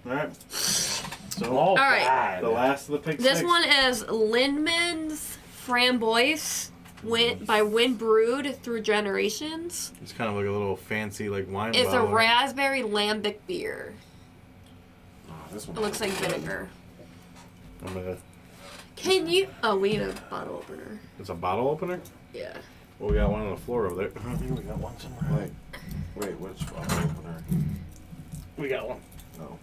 Speaker 1: All right. So
Speaker 2: All
Speaker 3: right.
Speaker 2: bad.
Speaker 1: the last of the pick
Speaker 3: This
Speaker 1: six.
Speaker 3: one is Lindman's Framboise by Wind Brewed Through Generations.
Speaker 1: It's kind of like a little fancy like wine
Speaker 3: It's a
Speaker 1: bottle.
Speaker 3: raspberry lambic beer.
Speaker 2: Oh, this one
Speaker 3: It looks like vinegar.
Speaker 1: I'm gonna-
Speaker 3: Can you? Oh, we need a bottle opener.
Speaker 1: It's a bottle opener.
Speaker 3: Yeah.
Speaker 1: Well, we got one on the floor over there. Here we got one somewhere.
Speaker 2: Wait, which bottle opener?
Speaker 1: We got one.
Speaker 2: Oh.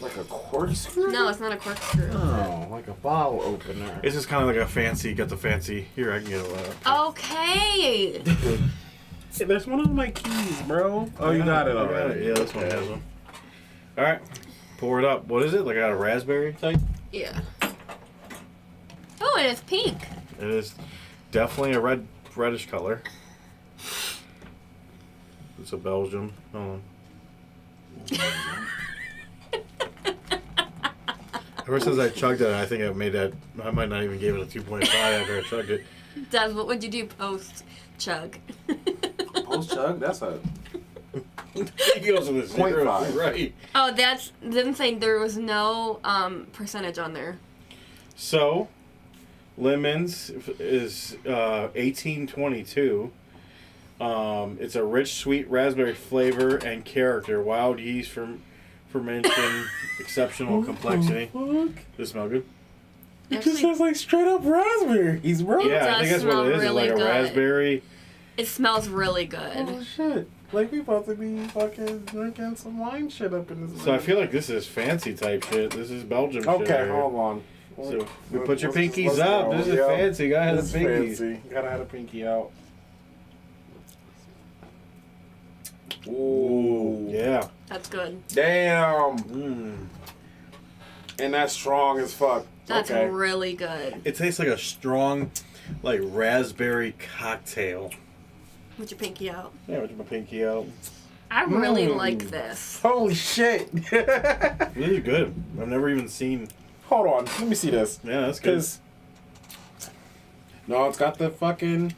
Speaker 2: Like a corkscrew?
Speaker 3: No, it's not a corkscrew.
Speaker 2: Oh, like a bottle opener.
Speaker 1: It's just kind of like a fancy. Got the fancy. Here, I can get it.
Speaker 3: Okay.
Speaker 2: Hey, there's one of my keys, bro. Oh, you got it already.
Speaker 1: Yeah, this one has one. All right, pour it up. What is it? Like a raspberry type?
Speaker 3: Yeah. Oh, and it's pink.
Speaker 1: It is definitely a reddish color. It's a Belgium. Hold on. Ever since I chugged it, I think I made that. I might not even give it a 2.5 after I chugged it.
Speaker 3: Des, what would you do post chug?
Speaker 2: Post chug? That's a.
Speaker 1: He goes with a 0,
Speaker 2: 0.5.
Speaker 1: right?
Speaker 3: Oh, that's didn't say there was no percentage on there.
Speaker 1: So, Lemons is 1822. It's a rich, sweet raspberry flavor and character. Wild yeast fermentation, exceptional complexity. Does it smell good?
Speaker 2: It just
Speaker 3: Actually,
Speaker 2: says like straight up raspberries, bro.
Speaker 1: Yeah, I
Speaker 3: does
Speaker 1: think that's what
Speaker 3: smell
Speaker 1: it is.
Speaker 3: really
Speaker 1: It's like a
Speaker 3: good.
Speaker 1: raspberry.
Speaker 3: it smells really good.
Speaker 2: Oh shit! Like we about to be fucking drinking some wine shit up in this.
Speaker 1: So I feel like this is fancy type shit. This is Belgium shit.
Speaker 2: Okay,
Speaker 1: right here.
Speaker 2: hold on.
Speaker 1: So we put your
Speaker 2: Let's-
Speaker 1: pinkies
Speaker 2: let's
Speaker 1: up.
Speaker 2: go.
Speaker 1: This is
Speaker 2: Yeah.
Speaker 1: fancy. Gotta have
Speaker 2: This
Speaker 1: the
Speaker 2: is
Speaker 1: pinkies.
Speaker 2: fancy. Gotta have a pinky out. Ooh.
Speaker 1: Yeah.
Speaker 3: That's good.
Speaker 2: Damn.
Speaker 1: Mm.
Speaker 2: And that's strong as fuck.
Speaker 3: That's
Speaker 2: okay.
Speaker 3: really good.
Speaker 1: It tastes like a strong. like raspberry cocktail.
Speaker 3: With your pinky out.
Speaker 1: Yeah, with my pinky out.
Speaker 3: I really like this.
Speaker 2: Holy shit.
Speaker 1: This is good. I've never even seen.
Speaker 2: Hold on. Let me see this.
Speaker 1: Yeah, that's good.
Speaker 2: Because... No, it's got the fucking...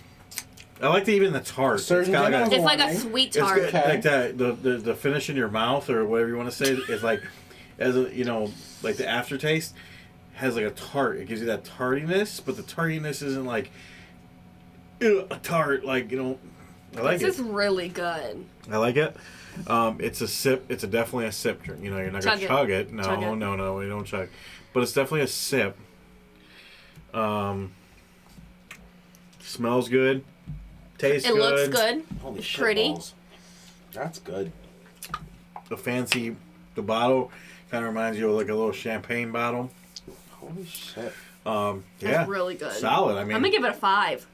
Speaker 1: I like even the tart.
Speaker 2: Surgeon
Speaker 1: got
Speaker 2: General's
Speaker 3: It's like a
Speaker 2: warning.
Speaker 3: sweet
Speaker 1: It's
Speaker 3: tart.
Speaker 1: good.
Speaker 2: Okay.
Speaker 1: Like that, the finish in your mouth or whatever you want to say is like, as a, you know, like the aftertaste has like a tart. It gives you that tartiness, but the tartiness isn't like a tart. Like, you know, I like
Speaker 3: This
Speaker 1: it.
Speaker 3: is really good.
Speaker 1: I like it. It's a sip. It's definitely a sip drink. You know, you're not
Speaker 3: Chug
Speaker 1: gonna
Speaker 3: it.
Speaker 1: chug it. No,
Speaker 3: Chug it.
Speaker 1: no, we don't chug. But it's definitely a sip. Smells good. Tastes
Speaker 3: It
Speaker 1: good.
Speaker 3: looks good.
Speaker 2: Holy shit
Speaker 3: Pretty.
Speaker 2: balls. That's good.
Speaker 1: The bottle kind of reminds you of like a little champagne bottle.
Speaker 2: Holy shit.
Speaker 1: Yeah,
Speaker 3: It's really good.
Speaker 1: solid. I mean,
Speaker 3: I'm gonna give it a 5.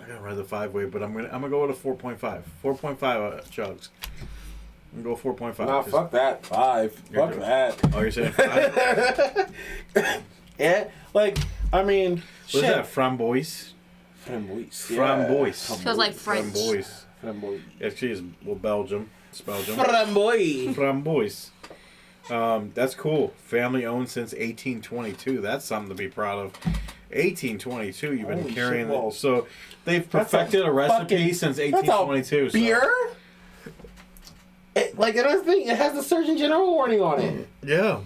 Speaker 1: I gotta ride the 5-way, but I'm gonna go with a 4.5. 4.5 chugs. I'm gonna go 4.5.
Speaker 2: Nah, fuck that. 5.
Speaker 1: You're
Speaker 2: Fuck
Speaker 1: good.
Speaker 2: that.
Speaker 1: Oh, you're saying 5?
Speaker 2: Yeah, like, I mean,
Speaker 1: What is that? Framboise?
Speaker 2: Framboise.
Speaker 1: Framboise.
Speaker 3: Feels like French.
Speaker 1: Framboise.
Speaker 2: Framboise.
Speaker 1: Actually, it's Belgium. It's Belgium.
Speaker 2: Framboise.
Speaker 1: Framboise. That's cool. Family owned since 1822. That's something to be proud of. 1822. You've been
Speaker 2: Holy
Speaker 1: carrying
Speaker 2: shit
Speaker 1: it.
Speaker 2: balls.
Speaker 1: So they've
Speaker 2: That's
Speaker 1: perfected a recipe
Speaker 2: fucking-
Speaker 1: since
Speaker 2: That's a
Speaker 1: 1822.
Speaker 2: beer? Like, it has the Surgeon General warning on it.
Speaker 1: Yeah.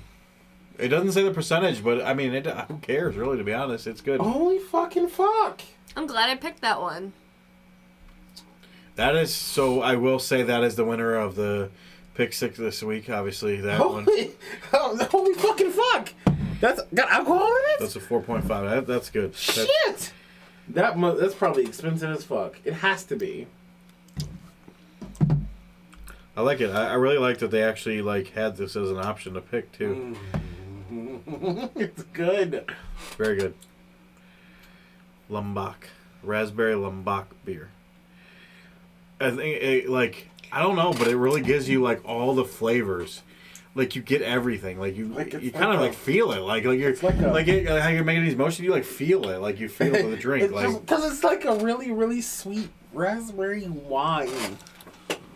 Speaker 1: It doesn't say the percentage, but I mean, who cares, really, to be honest? It's good.
Speaker 2: Holy fucking fuck.
Speaker 3: I'm glad I picked that one.
Speaker 1: That is, so I will say that is the winner of the pick 6 this week, obviously. That one.
Speaker 2: Holy fucking fuck. That's got alcohol in it?
Speaker 1: That's a 4.5. That's good.
Speaker 2: Shit. That's probably expensive as fuck. It has to be.
Speaker 1: I like it. I really like that they actually like had this as an option to pick, too.
Speaker 2: It's good.
Speaker 1: Very good. Lumbach. Raspberry Lumbach beer. I think, I don't know, but it really gives you, like, all the flavors. Like, you get everything. Like, you
Speaker 2: Like, it's
Speaker 1: kind of,
Speaker 2: like
Speaker 1: like, feel it. Like you're,
Speaker 2: it's like a-
Speaker 1: how you're making these motions, you, like, feel it. Like, you feel the drink.
Speaker 2: Because it's like a really, really sweet raspberry wine.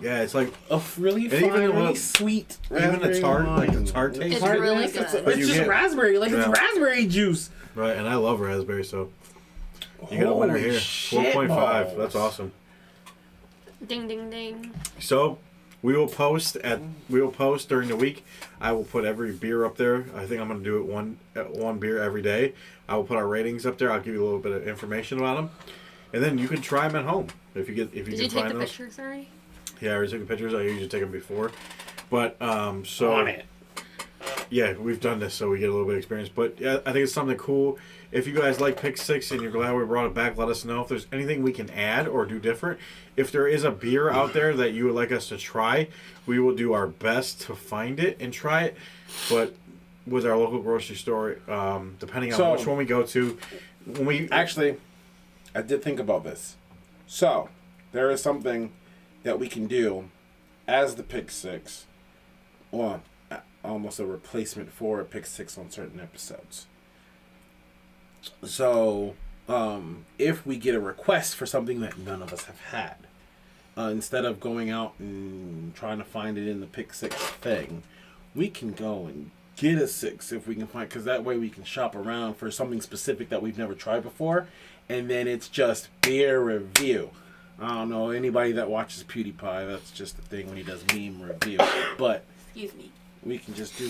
Speaker 1: Yeah, it's like,
Speaker 2: A really
Speaker 1: And
Speaker 2: fine,
Speaker 1: even
Speaker 2: really
Speaker 1: the-
Speaker 2: sweet
Speaker 1: even the
Speaker 2: raspberry
Speaker 1: tart, like the
Speaker 2: wine.
Speaker 1: tart taste.
Speaker 3: It's
Speaker 2: Tart-
Speaker 3: really
Speaker 2: it's
Speaker 3: good.
Speaker 1: But you
Speaker 2: just
Speaker 1: get-
Speaker 2: raspberry. Like,
Speaker 1: Yeah.
Speaker 2: it's raspberry juice.
Speaker 1: right, and I love raspberry, so you got a winner
Speaker 2: Holy
Speaker 1: here.
Speaker 2: shit
Speaker 1: 4.5.
Speaker 2: balls.
Speaker 1: That's awesome.
Speaker 3: Ding, ding, ding.
Speaker 1: So we will post during the week. I will put every beer up there. I think I'm going to do it one beer every day. I will put our ratings up there. I'll give you a little bit of information about them, and then you can try them at home if you
Speaker 3: Did
Speaker 1: can
Speaker 3: you take
Speaker 1: find
Speaker 3: the
Speaker 1: those.
Speaker 3: pictures already?
Speaker 1: Yeah, I already took the pictures. I usually take them before, but so
Speaker 2: On it.
Speaker 1: yeah, we've done this, so we get a little bit of experience. But yeah, I think it's something cool. If you guys like Pick 6 and you're glad we brought it back, let us know if there's anything we can add or do different. If there is a beer out there that you would like us to try, we will do our best to find it and try it. But with our local grocery store, depending on
Speaker 2: So-
Speaker 1: which one we go to, when we
Speaker 2: Actually, I did think about this. So, there is something that we can do as the Pick 6, or almost a replacement for a Pick 6 on certain episodes. So, if we get a request for something that none of us have had, instead of going out and trying to find it in the Pick 6 thing, we can go and get a 6 if we can find, because that way we can shop around for something specific that we've never tried before, and then it's just beer review. I don't know anybody that watches PewDiePie. That's just the thing when he does meme review. But
Speaker 3: Excuse me.
Speaker 2: we can just do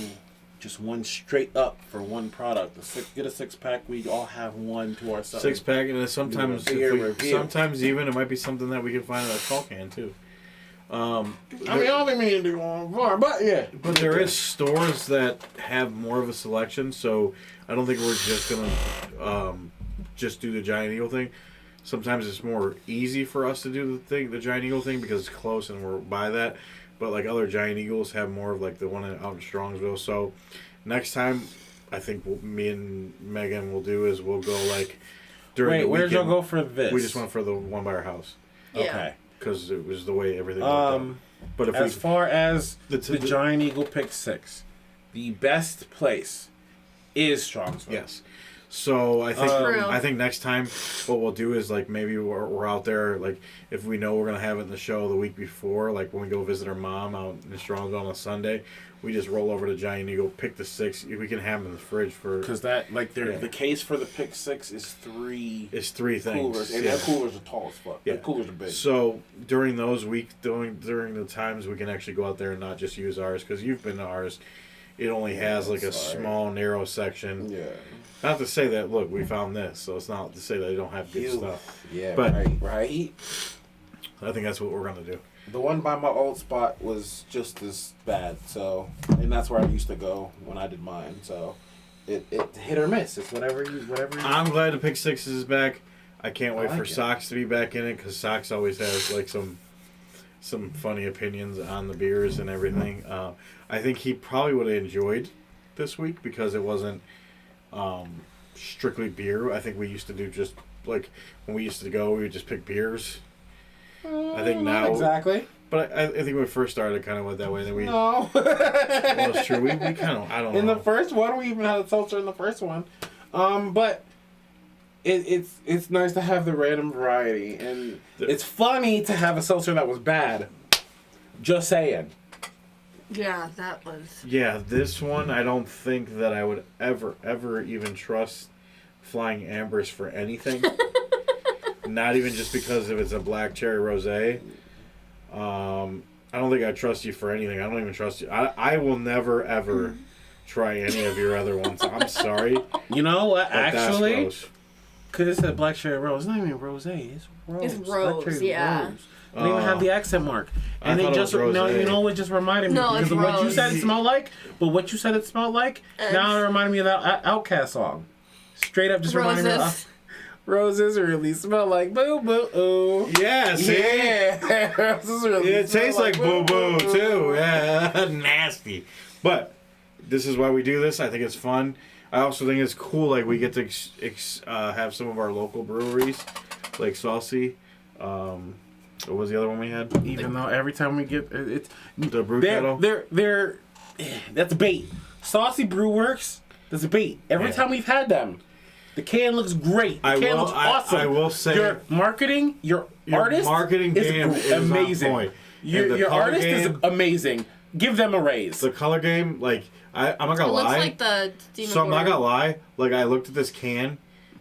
Speaker 2: just one straight up for one product. Get a 6-pack. We all have one to ourselves.
Speaker 1: 6-pack, and then sometimes,
Speaker 2: Do a beer review.
Speaker 1: sometimes even it might be something that we can find in a tall can too.
Speaker 2: I mean, I don't think we need to do one more, but yeah.
Speaker 1: But there is stores that have more of a selection, so I don't think we're just gonna just do the Giant Eagle thing. Sometimes it's more easy for us to do the Giant Eagle thing because it's close and we're by that. But like other Giant Eagles have more of like the one out in Strongsville. So next time, I think me and Megan will do is we'll go like during
Speaker 2: Wait,
Speaker 1: the
Speaker 2: where'd y'all
Speaker 1: weekend.
Speaker 2: go for this?
Speaker 1: We just went for the one by our house
Speaker 3: Yeah.
Speaker 2: Okay.
Speaker 1: because it was the way everything worked out. But if
Speaker 2: As
Speaker 1: we
Speaker 2: far as
Speaker 1: The-
Speaker 2: the
Speaker 1: the-
Speaker 2: Giant Eagle Pick 6, the best place is Strongsville.
Speaker 1: yes. So
Speaker 3: True.
Speaker 1: I think next time what we'll do is like maybe we're out there, like if we know we're gonna have it in the show the week before, like when we go visit our mom out in Strongsville on a Sunday, we just roll over to Giant Eagle, pick the 6. We can have them in the fridge for
Speaker 2: Because that, like,
Speaker 1: Yeah.
Speaker 2: the case for the Pick 6 is 3
Speaker 1: it's 3 things.
Speaker 2: coolers, and
Speaker 1: yeah.
Speaker 2: that coolers are tall as fuck.
Speaker 1: Yeah.
Speaker 2: The coolers are big.
Speaker 1: So during those weeks, during the times we can actually go out there and not just use ours, because you've been to ours. It only has like a
Speaker 2: Sorry.
Speaker 1: small, narrow section.
Speaker 2: Yeah.
Speaker 1: Not to say that, look, we found this, so it's not to say that they don't have good
Speaker 2: Ew.
Speaker 1: stuff.
Speaker 2: Yeah,
Speaker 1: But-
Speaker 2: right.
Speaker 1: I think that's what we're gonna do.
Speaker 2: The one by my old spot was just as bad, so, and that's where I used to go when I did mine. So, it hit or miss. It's whatever you.
Speaker 1: I'm glad the Pick 6 is back. I can't wait
Speaker 2: I like
Speaker 1: for
Speaker 2: it.
Speaker 1: Socks to be back in it, because Socks always has like some funny opinions on the beers and everything. I think he probably would have enjoyed this week because it wasn't strictly beer. I think we used to do just like when we used to go, we would just pick beers. I think
Speaker 2: Not
Speaker 1: now,
Speaker 2: exactly.
Speaker 1: but I think when we first started, it kind of went that way. Then we,
Speaker 2: No.
Speaker 1: well, it's true. We kind of, I don't
Speaker 2: In
Speaker 1: know.
Speaker 2: the first one, we even had a seltzer in the first one, but it's nice to have the random variety, and it's funny to have a seltzer that was bad. Just saying.
Speaker 3: Yeah, that was.
Speaker 1: Yeah, this one I don't think that I would ever even trust Flying Ambers for anything. Not even just because if it's a black cherry rosé. I don't think I trust you for anything. I don't even trust you. I will never ever try any of your other ones. I'm sorry.
Speaker 2: You know what?
Speaker 1: But that's
Speaker 2: Actually,
Speaker 1: gross.
Speaker 2: because it said black cherry rose. It's not even rosé. It's rose.
Speaker 3: It's
Speaker 2: Black
Speaker 3: rose,
Speaker 2: cherry's
Speaker 3: yeah.
Speaker 2: rose. They don't even have the accent mark.
Speaker 1: I
Speaker 2: And
Speaker 1: thought
Speaker 2: they
Speaker 1: it
Speaker 2: just
Speaker 1: was
Speaker 2: no,
Speaker 1: rosé.
Speaker 2: you know what just reminded me?
Speaker 3: No,
Speaker 2: because
Speaker 3: it's
Speaker 2: of what you
Speaker 3: rose.
Speaker 2: said it smelled like, but what you said it smelled like, now it reminded me of that Outcast song. Straight up just reminded me of roses really smell like boo boo ooh.
Speaker 1: Yeah, see?
Speaker 2: Yeah. Roses really
Speaker 1: It
Speaker 2: smell
Speaker 1: tastes like boo boo too. Yeah, nasty. But this is why we do this. I think it's fun. I also think it's cool. Like we get to have some of our local breweries, like Saucy. What was the other one we had?
Speaker 2: Even though every time we get it's
Speaker 1: The brew kettle.
Speaker 2: they're that's bait. Saucy Brew Works, that's bait. Every
Speaker 1: Yeah.
Speaker 2: time we've had them, the can looks great. The can looks awesome.
Speaker 1: I will say
Speaker 2: your marketing, your
Speaker 1: marketing
Speaker 2: is
Speaker 1: game is
Speaker 2: amazing.
Speaker 1: on point. And
Speaker 2: Your
Speaker 1: the color
Speaker 2: artist is
Speaker 1: game-
Speaker 2: amazing. Give them a raise.
Speaker 1: the color game. Like I'm not
Speaker 3: It
Speaker 1: gonna
Speaker 3: looks
Speaker 1: lie.
Speaker 3: like the Demon
Speaker 1: So I'm not
Speaker 3: Border.
Speaker 1: gonna lie. Like I looked at this can,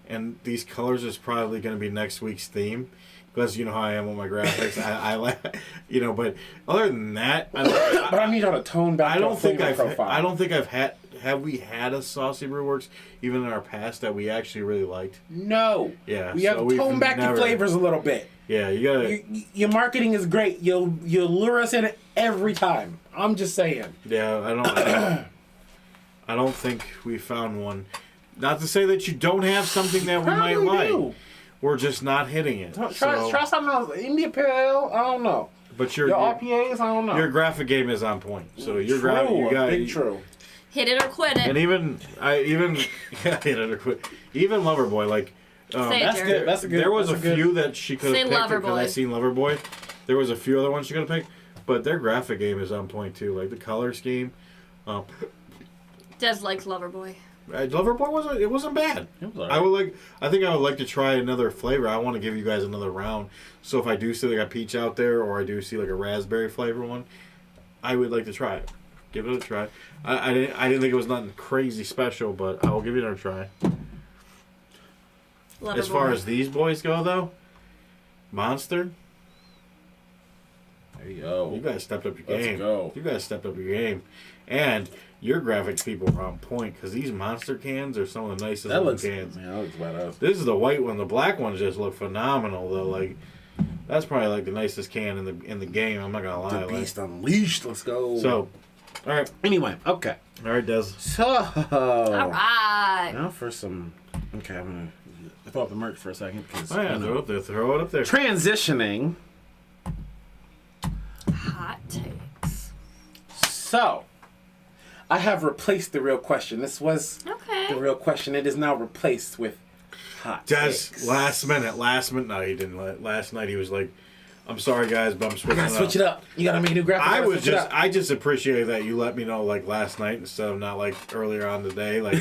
Speaker 1: and these colors is probably gonna be next week's theme. Because you know how I am with my graphics, I like, you know. But other than that,
Speaker 2: but I need y'all to tone back.
Speaker 1: I don't think
Speaker 2: flavor
Speaker 1: I've.
Speaker 2: profile.
Speaker 1: I don't think I've had. Have we had a Saucy Brew Works even in our past that we actually really liked?
Speaker 2: No.
Speaker 1: Yeah,
Speaker 2: We
Speaker 1: so
Speaker 2: have to
Speaker 1: we've
Speaker 2: tone back
Speaker 1: never-
Speaker 2: your flavors a little bit.
Speaker 1: Yeah, you gotta.
Speaker 2: Your marketing is great. You'll lure us in every time. I'm just saying.
Speaker 1: Yeah, I don't think we found one. Not to say that you don't have something that we might
Speaker 2: Probably
Speaker 1: like.
Speaker 2: do.
Speaker 1: We're just not hitting it.
Speaker 2: Try
Speaker 1: So-
Speaker 2: something else. India Pale Ale, I don't know.
Speaker 1: But
Speaker 2: Your IPAs, I don't know.
Speaker 1: your graphic game is on point. So your
Speaker 2: true,
Speaker 1: you got
Speaker 2: big true.
Speaker 3: Hit it or quit it.
Speaker 1: And even yeah, even Loverboy, like
Speaker 3: Say it,
Speaker 2: That's
Speaker 3: Jared.
Speaker 2: good. That's a good.
Speaker 1: there was a
Speaker 2: that's good-
Speaker 1: few that she could
Speaker 3: Say
Speaker 1: have picked because
Speaker 3: Loverboy.
Speaker 1: I seen Loverboy. There was a few other ones she could have picked, but their graphic game is on point too. Like the color scheme.
Speaker 3: Des likes Loverboy.
Speaker 1: Loverboy wasn't bad.
Speaker 2: It was
Speaker 1: I think I would like to try another flavor. I want to give you guys another round. So if I do see like a peach out there, or I do see like a raspberry flavor one, I would like to try it. Give it a try. I didn't think it was nothing crazy special, but I will give it another try.
Speaker 3: Loverboy.
Speaker 1: As far as these boys go, though, Monster,
Speaker 2: There you go.
Speaker 1: you guys stepped up your
Speaker 2: Let's
Speaker 1: game.
Speaker 2: go.
Speaker 1: You guys stepped up your game, and your graphics people are on point because these Monster cans are some of the nicest
Speaker 2: That
Speaker 1: looking
Speaker 2: looks.
Speaker 1: cans.
Speaker 2: Man, that looks badass.
Speaker 1: This is the white one. The black ones just look phenomenal though. Like that's probably like the nicest can in the game. I'm not gonna lie.
Speaker 2: The
Speaker 1: like-
Speaker 2: Beast Unleashed. Let's go.
Speaker 1: so, all right,
Speaker 2: anyway, okay.
Speaker 1: Des.
Speaker 2: So
Speaker 3: All right.
Speaker 2: now for some. Okay, I'm gonna throw up the merch for a second because
Speaker 1: Oh yeah, throw it up there. Throw it up there.
Speaker 2: transitioning.
Speaker 3: Hot takes.
Speaker 2: So I have replaced the real question. This was the
Speaker 3: Okay.
Speaker 2: real question. It is now replaced with hot
Speaker 1: Des,
Speaker 2: takes.
Speaker 1: last minute. No, he didn't. Last night he was like, I'm sorry, guys, but I'm
Speaker 2: You
Speaker 1: switching
Speaker 2: gotta switch
Speaker 1: it
Speaker 2: it up. You gotta make a new graphic.
Speaker 1: I
Speaker 2: You gotta
Speaker 1: was
Speaker 2: switch it
Speaker 1: just,
Speaker 2: up.
Speaker 1: I just appreciate that you let me know like last night instead of not like earlier on today. Like,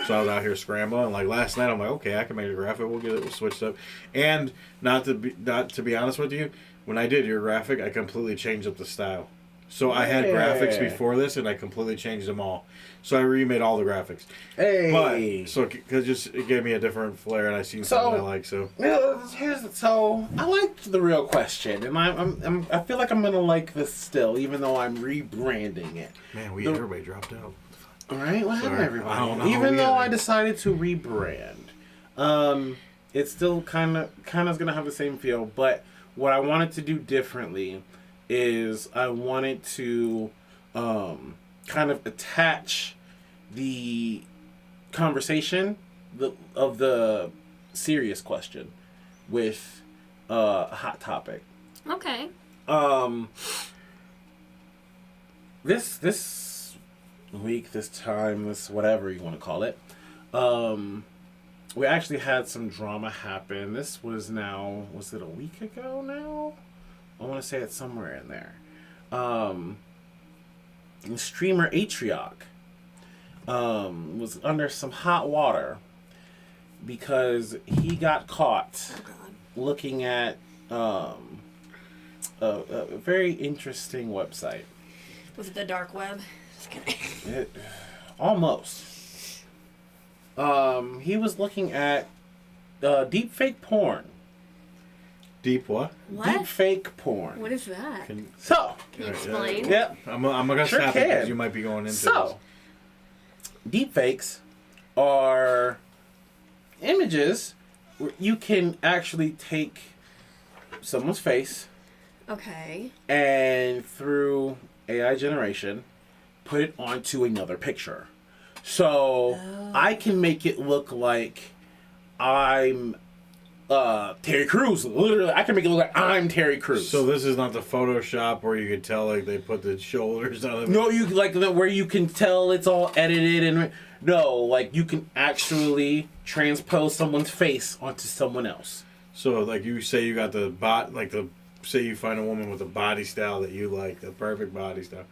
Speaker 1: so I was out here scrambling. Like last night, I'm like, okay, I can make a graphic. We'll get it switched up. And not to be honest with you, when I did your graphic, I completely changed up the style. So I had graphics
Speaker 2: Yeah.
Speaker 1: before this, and I completely changed them all. So I remade all the graphics.
Speaker 2: Hey.
Speaker 1: But so because just it gave me a different flair, and I seen something I like. So
Speaker 2: So I liked the real question, and I feel like I'm gonna like this still, even though I'm rebranding it.
Speaker 1: man, everybody dropped out.
Speaker 2: All right, what happened,
Speaker 1: Sorry.
Speaker 2: everybody?
Speaker 1: I don't know.
Speaker 2: Even though I
Speaker 1: Yeah.
Speaker 2: decided to rebrand, it's still kind of gonna have the same feel. But what I wanted to do differently is I wanted to kind of attach the conversation of the serious question with a hot topic.
Speaker 3: Okay.
Speaker 2: This week, this time, this whatever you want to call it, we actually had some drama happen. This was it a week ago now? I want to say it's somewhere in there. The streamer Atrioc was under some hot water because he got caught
Speaker 3: Oh God.
Speaker 2: looking at a very interesting website.
Speaker 3: Was it the dark web? Just kidding.
Speaker 2: Almost. He was looking at deep fake porn.
Speaker 1: Deep what?
Speaker 3: What?
Speaker 2: Deep fake porn.
Speaker 3: What is that?
Speaker 2: So,
Speaker 3: Can you explain?
Speaker 2: yep.
Speaker 1: I'm gonna
Speaker 2: Sure
Speaker 1: stop it
Speaker 2: can.
Speaker 1: because you might be going into
Speaker 2: So, deep fakes are images where you can actually take someone's face
Speaker 3: Okay.
Speaker 2: and through AI generation, put it onto another picture. So I can make it look like I'm Terry Crews. Literally, I can make it look like I'm Terry Crews.
Speaker 1: So this is not the Photoshop where you could tell like they put the shoulders on it.
Speaker 2: no, you like where you can tell it's all edited and no, like you can actually transpose someone's face onto someone else.
Speaker 1: So like you say you got the say you find a woman with a body style that you like, the perfect body style.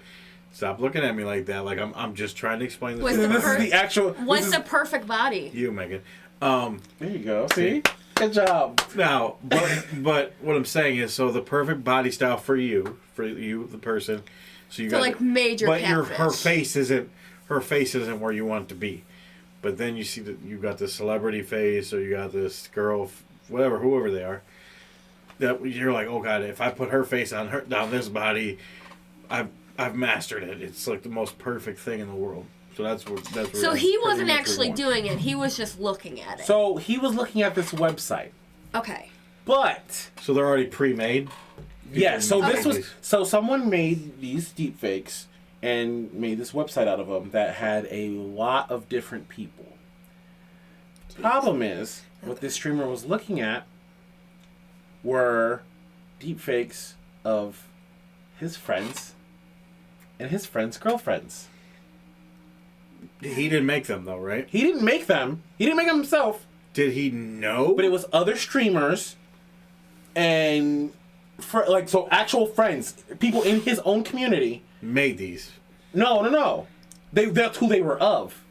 Speaker 1: Stop looking at me like that. Like I'm just trying to explain this.
Speaker 3: What's
Speaker 1: to
Speaker 3: the
Speaker 1: you.
Speaker 2: This is the actual.
Speaker 3: What's
Speaker 2: this
Speaker 3: the
Speaker 2: is,
Speaker 3: perfect body?
Speaker 1: You, Megan.
Speaker 2: there you go. See, good job.
Speaker 1: Now, but what I'm saying is, so the perfect body style for you, the person. So you
Speaker 3: So
Speaker 1: got
Speaker 3: like major
Speaker 1: but
Speaker 3: catfish.
Speaker 1: her face isn't where you want it to be. But then you see that you got this celebrity face, or you got this girl, whoever they are. That you're like, oh God, if I put her face on this body, I've mastered it. It's like the most perfect thing in the world. So that's where.
Speaker 3: So he
Speaker 1: pretty
Speaker 3: wasn't
Speaker 1: much
Speaker 3: actually
Speaker 1: we're going.
Speaker 3: doing it. He was just looking at it.
Speaker 2: So he was looking at this website,
Speaker 3: Okay.
Speaker 2: but
Speaker 1: So they're already pre-made.
Speaker 2: yeah. So this
Speaker 1: Okay.
Speaker 2: was someone made these deep fakes and made this website out of them that had a lot of different people. Problem is, what this streamer was looking at were deep fakes of his friends and his friends' girlfriends.
Speaker 1: He didn't make them though, right?
Speaker 2: He didn't make them. He didn't make them himself.
Speaker 1: Did he know?
Speaker 2: But it was other streamers and so actual friends, people in his own community.
Speaker 1: made these.
Speaker 2: No. That's who they were of.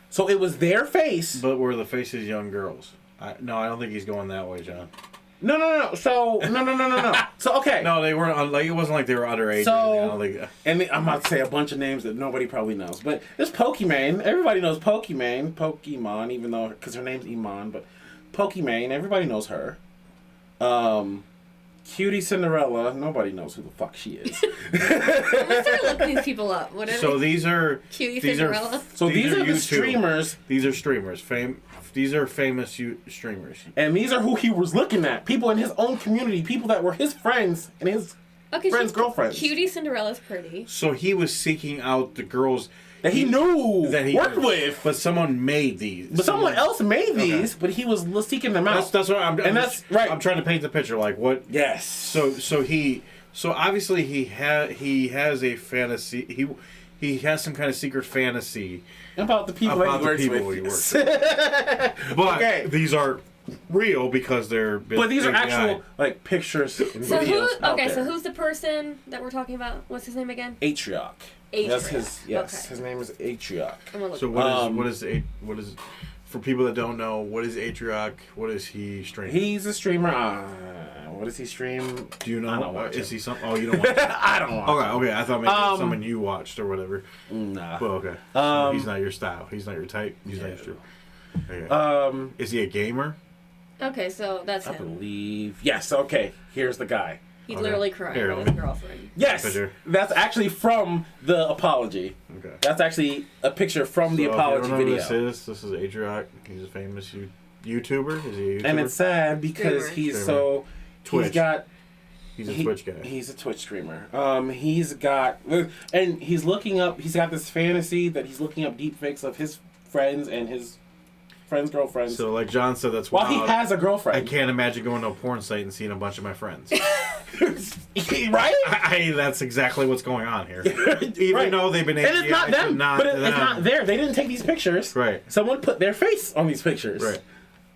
Speaker 2: So it was their face.
Speaker 1: But were the faces young girls? No, I don't think he's going that way, John.
Speaker 2: No. So no. So okay.
Speaker 1: No, they weren't. Like it wasn't like they were underage.
Speaker 2: So-
Speaker 1: or anything. I don't think.
Speaker 2: And I'm about to say a bunch of names that nobody probably knows. But there's Pokimane. Everybody knows Pokemon, even though, because her name's Iman. But Pokimane, everybody knows her. Cutie Cinderella, nobody knows who the fuck she is.
Speaker 3: Let's start looking these people up. What are
Speaker 1: So
Speaker 3: they?
Speaker 1: these are
Speaker 3: Cutie
Speaker 1: these are
Speaker 3: Cinderella?
Speaker 2: So these are the
Speaker 1: YouTube.
Speaker 2: streamers,
Speaker 1: These are streamers. These are famous streamers.
Speaker 2: and these are who he was looking at. People in his own community, people that were his friends and his
Speaker 3: Okay,
Speaker 2: friends'
Speaker 3: she's-
Speaker 2: girlfriends.
Speaker 3: Cutie Cinderella's pretty.
Speaker 1: So he was seeking out the girls
Speaker 2: that he knew,
Speaker 1: that he
Speaker 2: worked with.
Speaker 1: but someone made these.
Speaker 2: But someone else made these, but he was seeking them out.
Speaker 1: That's what I'm.
Speaker 2: And that's right.
Speaker 1: I'm trying to paint the picture. Like what?
Speaker 2: Yes.
Speaker 1: So obviously he has a fantasy. He has some kind of secret fantasy
Speaker 2: About the people
Speaker 1: about
Speaker 2: that he
Speaker 1: the
Speaker 2: works
Speaker 1: people
Speaker 2: with.
Speaker 1: he works with. But
Speaker 2: Okay.
Speaker 1: these are real because they're.
Speaker 2: But these are
Speaker 1: AI.
Speaker 2: actual like pictures and
Speaker 3: So
Speaker 2: videos out there.
Speaker 3: so who's the person that we're talking about? What's his name again?
Speaker 2: Atrioc. That's
Speaker 3: Atrioc.
Speaker 2: his. Yes,
Speaker 3: Okay.
Speaker 2: his name is Atrioc.
Speaker 3: I'm gonna look
Speaker 1: So
Speaker 3: him
Speaker 1: what is for people that don't know, what is Atrioc? What is he streaming?
Speaker 2: He's a streamer. What does he stream?
Speaker 1: Do you know?
Speaker 2: I don't watch
Speaker 1: Is
Speaker 2: him.
Speaker 1: he some? Oh, you don't watch. Him.
Speaker 2: I don't watch.
Speaker 1: Okay, I thought maybe it was someone you watched or whatever.
Speaker 2: Nah.
Speaker 1: Well, okay. So he's not your style. He's not your type. He's not your style. Okay. Is he a gamer?
Speaker 3: Okay, so that's
Speaker 2: I
Speaker 3: him.
Speaker 2: believe. Yes. Okay. Here's the guy.
Speaker 3: He's
Speaker 1: Okay.
Speaker 3: literally crying
Speaker 1: Here,
Speaker 3: about
Speaker 1: let
Speaker 3: his
Speaker 1: me-
Speaker 3: girlfriend.
Speaker 2: Yes.
Speaker 1: Picture.
Speaker 2: That's actually from the apology.
Speaker 1: Okay.
Speaker 2: That's actually a picture from the
Speaker 1: So if you
Speaker 2: apology
Speaker 1: don't know who
Speaker 2: video.
Speaker 1: This is Atrioc. He's a famous YouTuber. Is he a YouTuber?
Speaker 2: And it's sad because
Speaker 3: Streamer.
Speaker 2: he's
Speaker 1: Streamer.
Speaker 2: so.
Speaker 1: Twitch.
Speaker 2: He's got.
Speaker 1: He's a Twitch guy.
Speaker 2: He's a Twitch streamer. He's got, and he's looking up. He's got this fantasy that he's looking up deepfakes of his friends and his friends' girlfriends.
Speaker 1: So, like John said, that's
Speaker 2: while
Speaker 1: wild.
Speaker 2: he has a girlfriend,
Speaker 1: I can't imagine going to a porn site and seeing a bunch of my friends.
Speaker 2: right?
Speaker 1: That's exactly what's going on here. Even
Speaker 2: Right.
Speaker 1: though they've been
Speaker 2: And it's not them, but it's
Speaker 1: them.
Speaker 2: not there. They didn't take these pictures.
Speaker 1: Right.
Speaker 2: Someone put their face on these pictures.
Speaker 1: Right.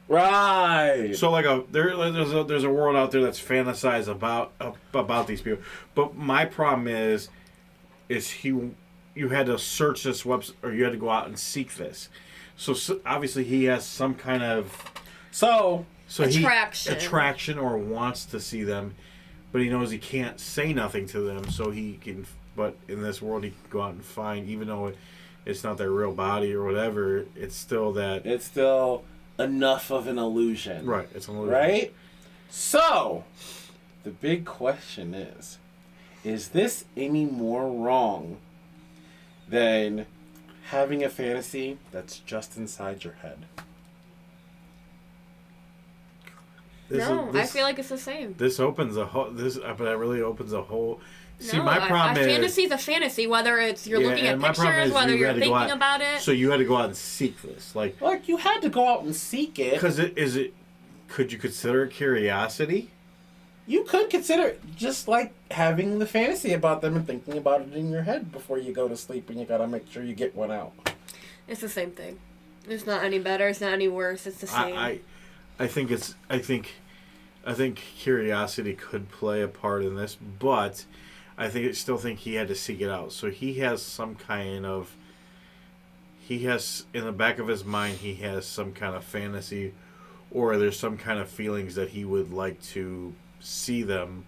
Speaker 2: Right.
Speaker 1: So like there's a world out there that's fantasized about these people, but my problem is you had to search this website or you had to go out and seek this. So obviously he has some kind of
Speaker 2: So
Speaker 3: Attraction.
Speaker 1: or wants to see them, but he knows he can't say nothing to them. So he can, but in this world he can go out and find, even though it's not their real body or whatever, it's still that.
Speaker 2: it's still enough of an illusion.
Speaker 1: Right. It's a little
Speaker 2: Right? So, the big question is this any more wrong than having a fantasy that's just inside your head?
Speaker 3: I feel like it's the same.
Speaker 1: This opens a whole. But it really opens a whole. See,
Speaker 3: No,
Speaker 1: my problem is
Speaker 3: fantasy's a fantasy, whether it's you're looking at
Speaker 1: and my problem
Speaker 3: pictures,
Speaker 1: is
Speaker 3: whether
Speaker 1: you
Speaker 3: you're
Speaker 1: had to go
Speaker 3: thinking
Speaker 1: out-
Speaker 3: about it.
Speaker 1: So you had to go out and seek this, like,
Speaker 2: Like, you had to go out and seek it.
Speaker 1: because could you consider it curiosity?
Speaker 2: You could consider it just like having the fantasy about them and thinking about it in your head before you go to sleep, and you gotta make sure you get one out.
Speaker 3: It's the same thing. It's not any better. It's not any worse. It's the same.
Speaker 1: I think curiosity could play a part in this, but still think he had to seek it out. So he has some kind of. He has in the back of his mind. He has some kind of fantasy, or there's some kind of feelings that he would like to see them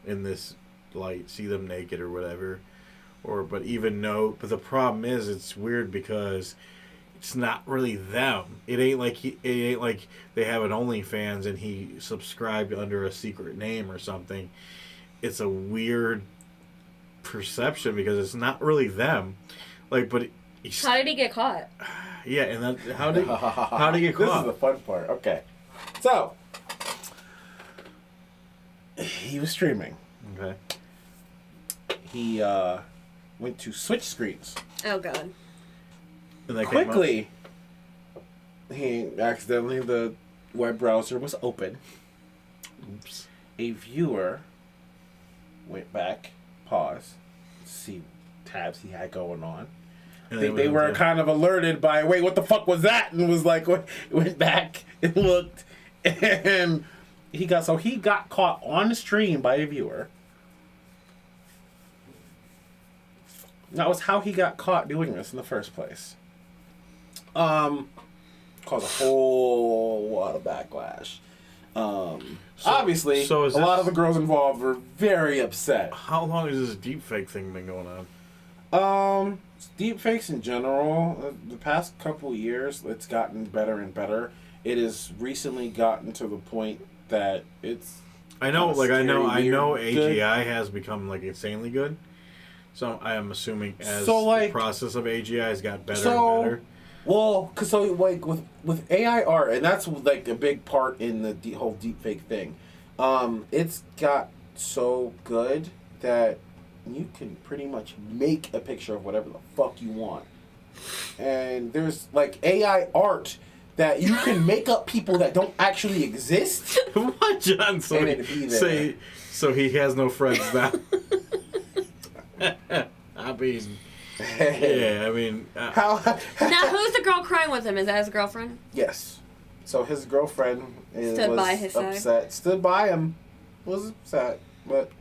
Speaker 1: in this light, see them naked or whatever, but the problem is it's weird because it's not really them. It ain't like they have an OnlyFans and he subscribed under a secret name or something. It's a weird perception because it's not really them. Like, but
Speaker 3: How did he get caught?
Speaker 1: yeah, and then how did he get
Speaker 2: This is
Speaker 1: caught?
Speaker 2: the fun part. Okay, so he was streaming.
Speaker 1: Okay.
Speaker 2: He went to switch screens.
Speaker 3: Oh god.
Speaker 1: And they came up-
Speaker 2: Quickly, the web browser was open.
Speaker 1: Oops.
Speaker 2: A viewer went back, paused, see tabs he had going on.
Speaker 1: And
Speaker 2: They were kind of alerted by, wait, what the fuck was that? And was like, went back and looked, and he got caught on the stream by a viewer. That was how he got caught doing this in the first place. Caused a whole lot of backlash. Obviously,
Speaker 1: so is
Speaker 2: a lot
Speaker 1: this-
Speaker 2: of the girls involved were very upset.
Speaker 1: How long has this deepfake thing been going on?
Speaker 2: Deepfakes in general, the past couple years, it's gotten better and better. It has recently gotten to the point that it's.
Speaker 1: I know,
Speaker 2: kinda
Speaker 1: like I know
Speaker 2: scary, weird,
Speaker 1: AGI has become like insanely good. So I am assuming as
Speaker 2: So, like-
Speaker 1: the process of AGI has got better
Speaker 2: So-
Speaker 1: and better.
Speaker 2: Well, cause so like with AI art, and that's like a big part in the whole deepfake thing. It's got so good that you can pretty much make a picture of whatever the fuck you want. And there's like AI art that you can make up people that don't actually exist.
Speaker 1: What, John? So,
Speaker 2: And it'd be there.
Speaker 1: so he has no friends now. I mean, yeah, I mean,
Speaker 2: How?
Speaker 3: Now who's the girl crying with him? Is that his girlfriend?
Speaker 2: Yes. So his girlfriend
Speaker 3: Stood
Speaker 2: was
Speaker 3: by his side.
Speaker 2: upset. Stood by him. Was upset, but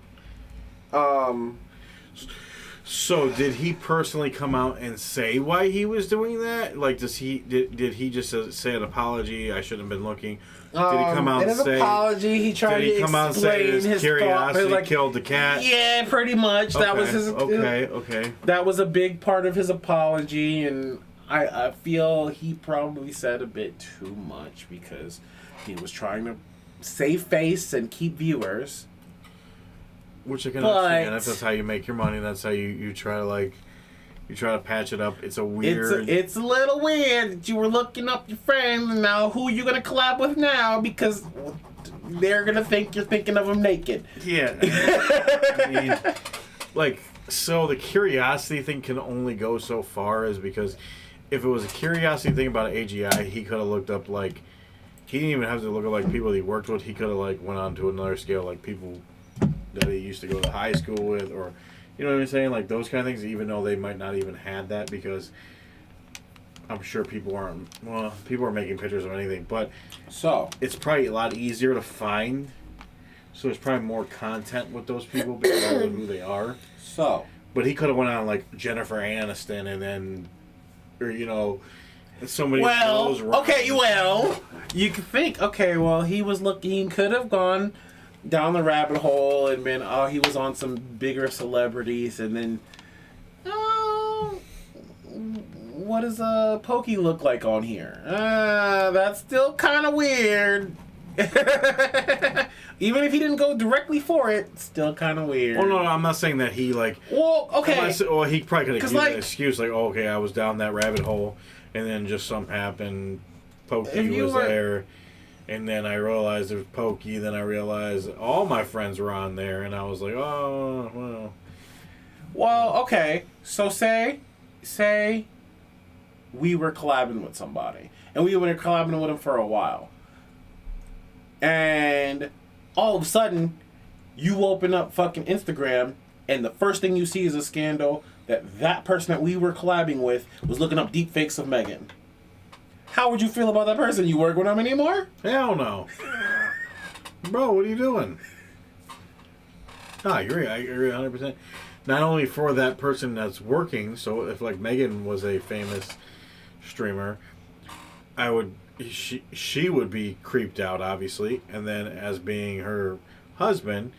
Speaker 1: So did he personally come out and say why he was doing that? Like, did he just say an apology? I shouldn't have been looking. Did he come out
Speaker 2: in
Speaker 1: and
Speaker 2: his
Speaker 1: say?
Speaker 2: apology, he tried
Speaker 1: Did he
Speaker 2: to
Speaker 1: come out and say
Speaker 2: explain
Speaker 1: his
Speaker 2: his
Speaker 1: curiosity
Speaker 2: thought,
Speaker 1: killed the cat?
Speaker 2: Yeah, pretty much. That was his.
Speaker 1: Okay.
Speaker 2: That was a big part of his apology, and I feel he probably said a bit too much because he was trying to save face and keep viewers.
Speaker 1: Which I can
Speaker 2: But-
Speaker 1: understand. If that's how you make your money, that's how you try to you try to patch it up. It's a weird.
Speaker 2: It's a little weird that you were looking up your friends, and now who you gonna collab with now because they're gonna think you're thinking of them naked.
Speaker 1: Yeah. I mean, like, so the curiosity thing can only go so far, is because if it was a curiosity thing about AGI, he could have looked up, like, he didn't even have to look at, like, people he worked with. He could have, like, went on to another scale, like people that he used to go to high school with, or, you know what I'm saying? Like, those kind of things, even though they might not even had that, because I'm sure people are making pictures of anything, but
Speaker 2: So
Speaker 1: it's probably a lot easier to find. So there's probably more content with those people because of who they are. But he could have went on like Jennifer Aniston and then, or somebody.
Speaker 2: well, you could think, okay, well, he could have gone down the rabbit hole and been, he was on some bigger celebrities, and then, what does Pokey look like on here? That's still kind of weird. Even if he didn't go directly for it, still kind of weird.
Speaker 1: Oh no, I'm not saying that he like.
Speaker 2: Well, okay.
Speaker 1: Well, he probably could have given
Speaker 2: like,
Speaker 1: an excuse like, oh, okay, I was down that rabbit hole, and then just something happened. Pokey was there, and then I realized it was Pokey. Then I realized all my friends were on there, and I was like, oh, well.
Speaker 2: Well, okay. So say we were collabing with somebody, and we were collabing with them for a while, and all of a sudden, you open up fucking Instagram, and the first thing you see is a scandal that person that we were collabing with was looking up deep fakes of Megan. How would you feel about that person? You work with them anymore?
Speaker 1: Hell no. Bro, what are you doing? No, I agree 100%. Not only for that person that's working, so if like Megan was a famous streamer, she would be creeped out, obviously, and then as being her husband,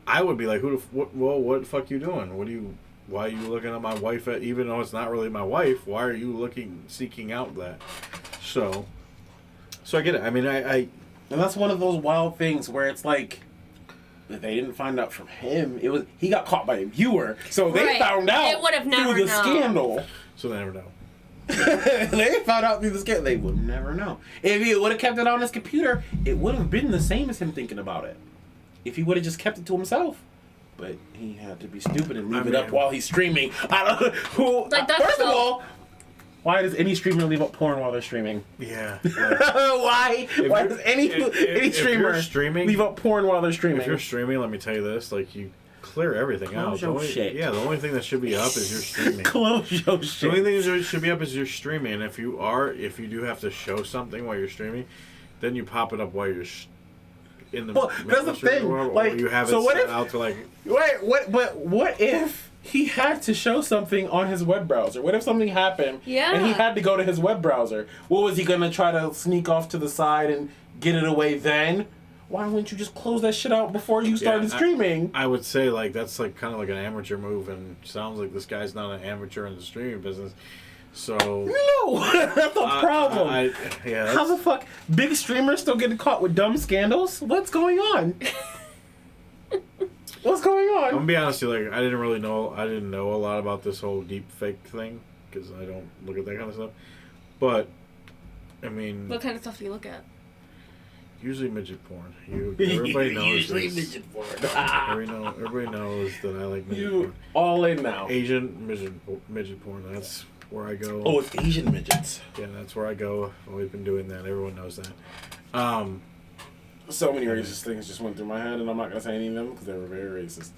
Speaker 1: I would be like, what the fuck you doing? Why are you looking at my wife, even though it's not really my wife? Why are you seeking out that? So I get it. I mean, I
Speaker 2: and that's one of those wild things where it's like, they didn't find out from him. He got caught by a viewer, so they found out
Speaker 3: they would have never
Speaker 2: through the scandal.
Speaker 1: So they never know.
Speaker 2: They found out through the scandal. They would never know. If he would have kept it on his computer, it would have been the same as him thinking about it. If he would have just kept it to himself. But he had to be stupid and leave it up while he's streaming. I don't know who. First of all, why does any streamer leave up porn while they're streaming?
Speaker 1: Yeah.
Speaker 2: Why does any streamer leave up porn while they're streaming?
Speaker 1: If you're streaming, let me tell you this: like, you clear everything out.
Speaker 2: Close your shit.
Speaker 1: Yeah, the only thing that should be up is your streaming.
Speaker 2: Close your
Speaker 1: The
Speaker 2: shit.
Speaker 1: only thing that should be up is your streaming. And if you do have to show something while you're streaming, then you pop it up while you're in the.
Speaker 2: Well, that's the thing. Like,
Speaker 1: you have it
Speaker 2: so what
Speaker 1: set
Speaker 2: if,
Speaker 1: out to like.
Speaker 2: Wait, what? But what if he had to show something on his web browser? What if something happened and he had to go to his web browser? What was he gonna try to sneak off to the side and get it away then? Why wouldn't you just close that shit out before you started streaming?
Speaker 1: I would say like that's like kind of like an amateur move, and sounds like this guy's not an amateur in the streaming business. So
Speaker 2: no, that's the problem. How the fuck big streamers still getting caught with dumb scandals? What's going on? What's going on?
Speaker 1: I'm gonna be honest with you, like I didn't know a lot about this whole deep fake thing because I don't look at that kind of stuff. But I mean,
Speaker 3: what kind of stuff do you look at?
Speaker 1: Usually midget porn. Everybody knows
Speaker 2: usually
Speaker 1: this.
Speaker 2: midget porn.
Speaker 1: Everybody knows that I like midget
Speaker 2: You
Speaker 1: porn.
Speaker 2: all in now.
Speaker 1: Asian midget porn. That's where I go.
Speaker 2: Oh, it's Asian midgets.
Speaker 1: Yeah, that's where I go. I've always been doing that. Everyone knows that.
Speaker 2: So many racist things just went through my head, and I'm not gonna say any of them because they were very racist.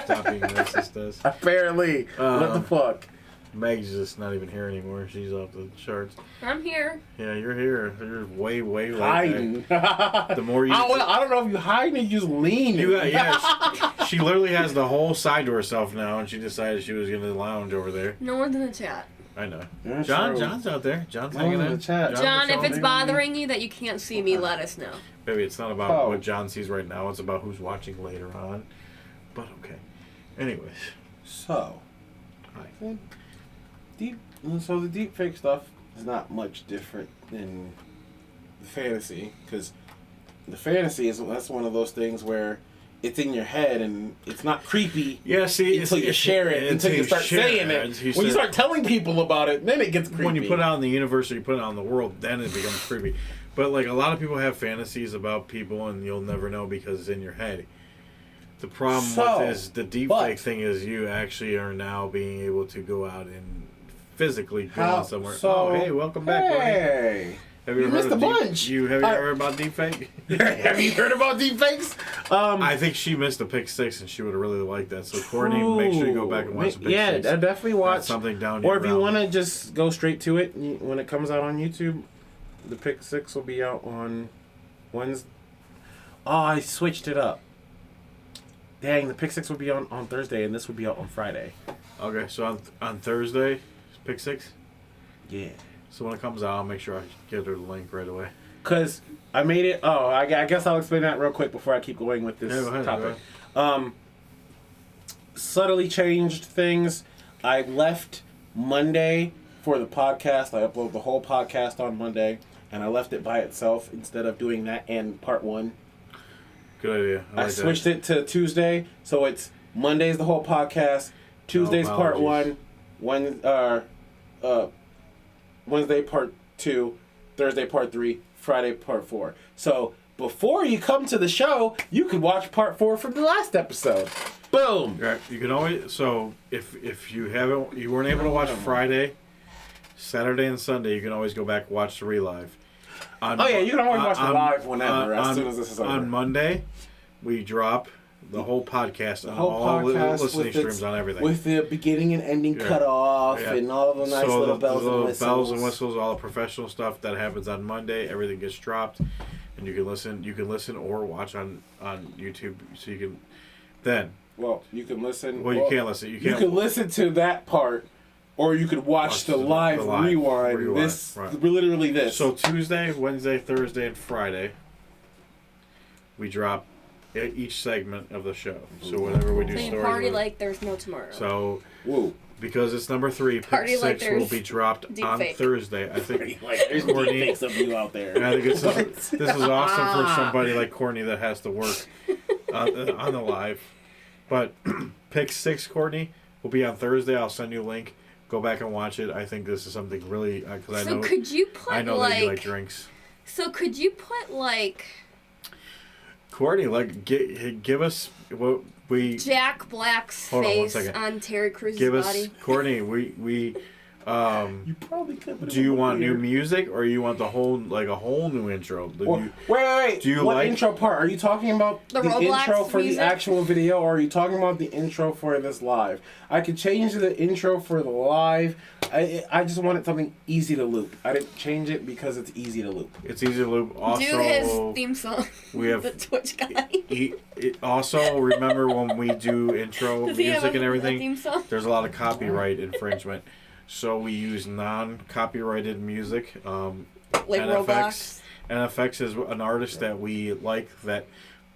Speaker 1: Stop being racist, does.
Speaker 2: Apparently, what the fuck?
Speaker 1: Meg's just not even here anymore. She's off the charts.
Speaker 3: I'm here.
Speaker 1: Yeah, you're here. You're way, way, way
Speaker 2: Hiding.
Speaker 1: back. The more you...
Speaker 2: I don't know if you hiding or you just leaning.
Speaker 1: She literally has the whole side to herself now, and she decided she was going to lounge over there.
Speaker 3: No one's in the chat.
Speaker 1: I know.
Speaker 2: Yeah,
Speaker 1: John's out there. John's
Speaker 2: No one's
Speaker 1: hanging
Speaker 2: in
Speaker 1: out.
Speaker 2: the chat.
Speaker 3: John, if it's
Speaker 2: Patrol.
Speaker 3: bothering you that you can't see me, let us know.
Speaker 1: Baby, it's not about
Speaker 2: Oh.
Speaker 1: what John sees right now. It's about who's watching later on. But okay. Anyways.
Speaker 2: So,
Speaker 1: Hi.
Speaker 2: so the deep fake stuff is not much different than the fantasy, because the fantasy that's one of those things where it's in your head and it's not creepy.
Speaker 1: Yeah, see,
Speaker 2: Until you share it, until you start saying it. When you start telling people about it, then it gets creepy.
Speaker 1: When you put it out in the universe or you put it out in the world, then it becomes creepy. But like a lot of people have fantasies about people, and you'll never know because it's in your head. The problem with this, the deepfake thing is you actually are now being able to go out and physically go somewhere. Oh, hey, welcome back, buddy.
Speaker 2: Hey.
Speaker 1: Have you ever
Speaker 2: missed
Speaker 1: heard
Speaker 2: a
Speaker 1: of
Speaker 2: bunch.
Speaker 1: have you ever heard about deepfake?
Speaker 2: Have you heard about deepfakes?
Speaker 1: I think she missed the pick 6, and she would have really liked that. So Courtney, make sure you go back and watch the pick 6.
Speaker 2: Yeah, I definitely watch.
Speaker 1: That's something down
Speaker 2: Or
Speaker 1: your
Speaker 2: if you
Speaker 1: route.
Speaker 2: want to just go straight to it, when it comes out on YouTube, the pick 6 will be out on Wednesday. Oh, I switched it up. Dang, the pick 6 would be on Thursday, and this would be out on Friday.
Speaker 1: Okay, so on Thursday, pick 6.
Speaker 2: Yeah.
Speaker 1: So when it comes out, I'll make sure I get her the link right away.
Speaker 2: Because I made it. Oh, I guess I'll explain that real quick before I keep going with this
Speaker 1: Yeah, go ahead,
Speaker 2: topic. Subtly changed things. I left Monday for the podcast. I upload the whole podcast on Monday, and I left it by itself instead of doing that and part 1.
Speaker 1: Good idea.
Speaker 2: I switched it to Tuesday, so it's Monday's the whole podcast, Tuesday's part
Speaker 1: apologies.
Speaker 2: 1, Wednesday part 2, Thursday part 3, Friday part 4. So before you come to the show, you could watch part 4 from the last episode. Boom.
Speaker 1: Right. You can always if you weren't able to watch Friday, Saturday, and Sunday, you can always go back and watch the relive.
Speaker 2: Oh yeah, you can always watch the live whenever, as soon as this is over.
Speaker 1: On Monday, we drop the whole podcast on
Speaker 2: whole
Speaker 1: all
Speaker 2: podcast
Speaker 1: listening
Speaker 2: with
Speaker 1: streams on everything.
Speaker 2: with the beginning and ending cut off and all the nice little bells and whistles.
Speaker 1: Bells and whistles, all the professional stuff that happens on Monday, everything gets dropped, and you can listen. You can listen or watch on YouTube. So you can then.
Speaker 2: Well, you can listen.
Speaker 1: Well, you can't listen. You
Speaker 2: can listen to that part, or you could watch the live rewind. This
Speaker 1: right.
Speaker 2: literally this.
Speaker 1: So Tuesday, Wednesday, Thursday, and Friday, we drop each segment of the show. So whenever we do
Speaker 3: So you
Speaker 1: stories,
Speaker 3: party like there's no tomorrow.
Speaker 1: so
Speaker 2: whoa,
Speaker 1: because it's number 3, pick
Speaker 3: Party
Speaker 1: 6
Speaker 3: like
Speaker 1: will
Speaker 3: there's
Speaker 1: be dropped
Speaker 3: deep
Speaker 1: on
Speaker 3: fake.
Speaker 1: Thursday. I think.
Speaker 2: like there's
Speaker 1: Courtney-
Speaker 2: deepfakes of you out there.
Speaker 1: I think this is awesome for somebody like Courtney that has to work on the live. But pick 6, Courtney, will be on Thursday. I'll send you a link. Go back and watch it. I think this is something really because
Speaker 3: So could you put
Speaker 1: I know that you like drinks.
Speaker 3: So could you put like
Speaker 1: Courtney, like give us what we
Speaker 3: Jack Black's
Speaker 1: Hold on one
Speaker 3: face
Speaker 1: second.
Speaker 3: on Terry Cruz's
Speaker 1: give us
Speaker 3: body?
Speaker 1: Courtney. We
Speaker 2: You probably could. but it
Speaker 1: do you
Speaker 2: would
Speaker 1: want
Speaker 2: be
Speaker 1: new
Speaker 2: weird.
Speaker 1: music or you want the whole a whole new intro?
Speaker 2: Wait.
Speaker 1: Do you
Speaker 2: what
Speaker 1: like-
Speaker 2: intro part? Are you talking about
Speaker 3: The
Speaker 2: the
Speaker 3: Roblox
Speaker 2: intro for
Speaker 3: music?
Speaker 2: the actual video, or are you talking about the intro for this live? I could change the intro for the live. I just wanted something easy to loop. I didn't change it because it's easy to loop.
Speaker 1: It's easy to loop. Also,
Speaker 3: Do his theme song.
Speaker 1: we have
Speaker 3: the Twitch guy.
Speaker 1: Also, remember when we do intro
Speaker 3: Does he have
Speaker 1: music and
Speaker 3: a
Speaker 1: everything,
Speaker 3: theme song?
Speaker 1: there's a lot of copyright infringement. So we use non-copyrighted music.
Speaker 3: Like
Speaker 1: NFX.
Speaker 3: Roblox.
Speaker 1: NFX is an artist that we like that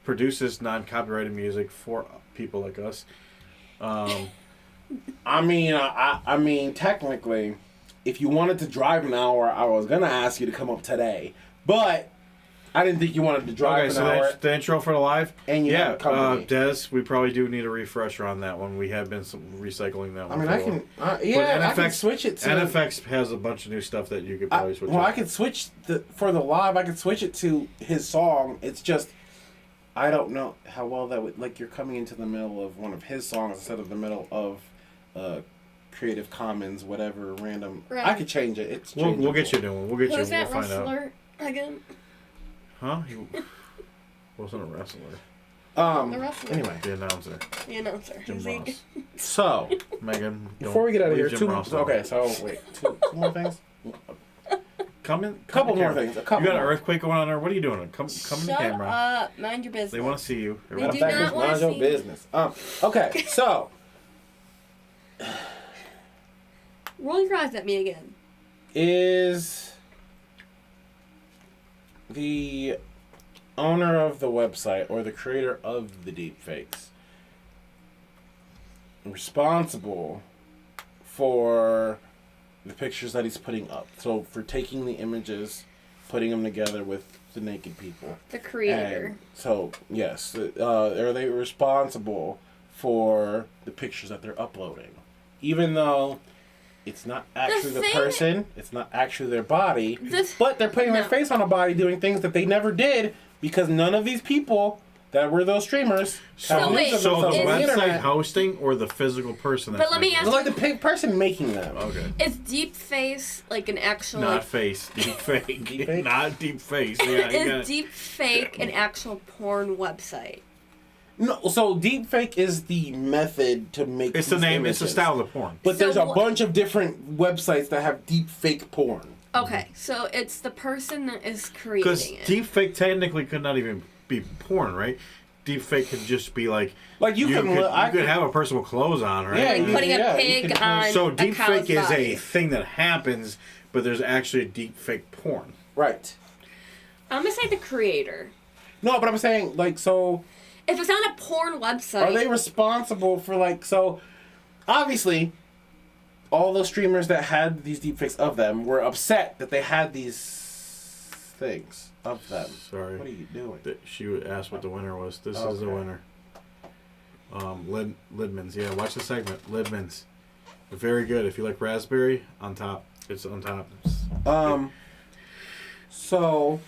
Speaker 1: produces non-copyrighted music for people like us.
Speaker 2: I mean, technically, if you wanted to drive an hour, I was gonna ask you to come up today, but I didn't think you wanted to drive
Speaker 1: Okay,
Speaker 2: an
Speaker 1: so
Speaker 2: hour.
Speaker 1: the intro for the live.
Speaker 2: And you
Speaker 1: yeah,
Speaker 2: have company.
Speaker 1: Des, we probably do need a refresher on that one. We have been recycling that
Speaker 2: I
Speaker 1: one.
Speaker 2: mean,
Speaker 1: for a
Speaker 2: I
Speaker 1: while.
Speaker 2: can, I can switch it to.
Speaker 1: NFX has a bunch of new stuff that you could probably switch.
Speaker 2: Well,
Speaker 1: up.
Speaker 2: I could switch for the live. I could switch it to his song. It's just, I don't know how well that would. Like, you're coming into the middle of one of his songs instead of the middle of, Creative Commons, whatever random.
Speaker 3: Right.
Speaker 2: I could change it. It's
Speaker 1: We'll get you a new one. We'll get you.
Speaker 3: Who's
Speaker 1: We'll
Speaker 3: that
Speaker 1: find out.
Speaker 3: wrestler again?
Speaker 1: Huh? He wasn't a wrestler.
Speaker 3: The wrestler.
Speaker 2: Anyway,
Speaker 1: The announcer,
Speaker 3: The announcer.
Speaker 1: Jim
Speaker 3: Is he-
Speaker 1: Ross.
Speaker 2: so
Speaker 1: Megan,
Speaker 2: before we get out of here,
Speaker 1: Jim
Speaker 2: two.
Speaker 1: Ross alone.
Speaker 2: Okay, so wait, two more things.
Speaker 1: Come in.
Speaker 2: Couple
Speaker 1: in
Speaker 2: more
Speaker 1: camera.
Speaker 2: things. A couple
Speaker 1: You got an
Speaker 2: more.
Speaker 1: earthquake going on there. What are you doing? Come in the
Speaker 3: Shut
Speaker 1: camera.
Speaker 3: up. Mind your business.
Speaker 1: They want to see you.
Speaker 3: They
Speaker 2: Matter
Speaker 3: do
Speaker 2: of fact,
Speaker 3: not
Speaker 2: just
Speaker 3: wanna
Speaker 2: mind your
Speaker 3: see-
Speaker 2: business. Okay, so
Speaker 3: Roll your eyes at me again.
Speaker 2: is the owner of the website or the creator of the deepfakes responsible for the pictures that he's putting up? So for taking the images, putting them together with the naked people.
Speaker 3: The creator.
Speaker 2: And so yes, are they responsible for the pictures that they're uploading, even though it's not actually the
Speaker 3: thing-
Speaker 2: person, it's not actually their body,
Speaker 3: This-
Speaker 2: but they're putting their
Speaker 3: no.
Speaker 2: face on a body doing things that they never did because none of these people that were those streamers
Speaker 3: So
Speaker 2: have
Speaker 3: wait,
Speaker 2: used
Speaker 1: So the
Speaker 2: themselves on the
Speaker 1: website
Speaker 2: internet.
Speaker 1: hosting or the physical person?
Speaker 3: But
Speaker 1: That's
Speaker 3: let me
Speaker 1: making
Speaker 3: ask
Speaker 1: it?
Speaker 2: It's like the person making them.
Speaker 1: Okay.
Speaker 3: Is deep face like an actual
Speaker 1: Not
Speaker 3: like,
Speaker 1: face, deep fake,
Speaker 2: Deep fake?
Speaker 1: not deep face. Yeah, you gotta-
Speaker 3: is deep fake an actual porn website?
Speaker 2: No, so deepfake is the method to make.
Speaker 1: It's the
Speaker 2: these
Speaker 1: name. It's the
Speaker 2: images.
Speaker 1: style of porn.
Speaker 2: But
Speaker 3: So
Speaker 2: there's a
Speaker 3: what-
Speaker 2: bunch of different websites that have deepfake porn.
Speaker 3: Okay, so it's the person that is
Speaker 1: Because
Speaker 3: creating it.
Speaker 1: deep fake technically could not even be porn, right? Deep fake could just be like
Speaker 2: Like you can,
Speaker 1: you could have a person with clothes on, right?
Speaker 2: Yeah,
Speaker 3: Like
Speaker 2: you-
Speaker 3: putting a
Speaker 2: yeah, you
Speaker 3: pig
Speaker 2: can-
Speaker 3: on
Speaker 1: So
Speaker 3: a
Speaker 1: deep
Speaker 3: cow's
Speaker 1: fake is
Speaker 3: body.
Speaker 1: a thing that happens, but there's actually a deep fake porn.
Speaker 2: right.
Speaker 3: I'm gonna say the creator.
Speaker 2: No, but I'm saying like so.
Speaker 3: If it's on a porn website,
Speaker 2: Are they responsible for like so? Obviously, all those streamers that had these deepfakes of them were upset that they had these things of them.
Speaker 1: Sorry.
Speaker 2: What are you doing?
Speaker 1: She asked what the winner was. This is the
Speaker 2: Okay.
Speaker 1: winner. Lidman's. Yeah, watch the segment. Lidman's. Very good. If you like raspberry, on top. It's on top.
Speaker 2: So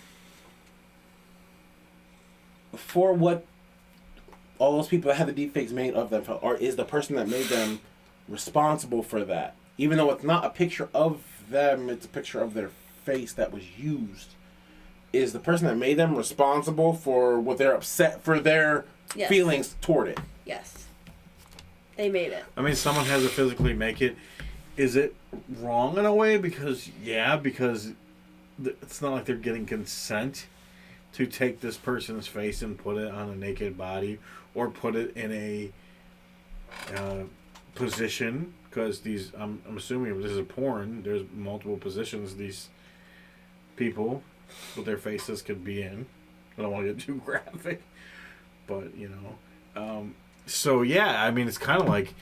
Speaker 2: for what all those people that had the deepfakes made of them, or is the person that made them responsible for that? Even though it's not a picture of them, it's a picture of their face that was used. Is the person that made them responsible for what they're upset for their
Speaker 3: Yes.
Speaker 2: feelings toward it?
Speaker 3: yes, they made it.
Speaker 1: I mean, someone has to physically make it. Is it wrong in a way? Because it's not like they're getting consent to take this person's face and put it on a naked body or put it in a position. Because I'm assuming if this is a porn, there's multiple positions these people with their faces could be in. I don't want to get too graphic, but so yeah, I mean, it's kind of like.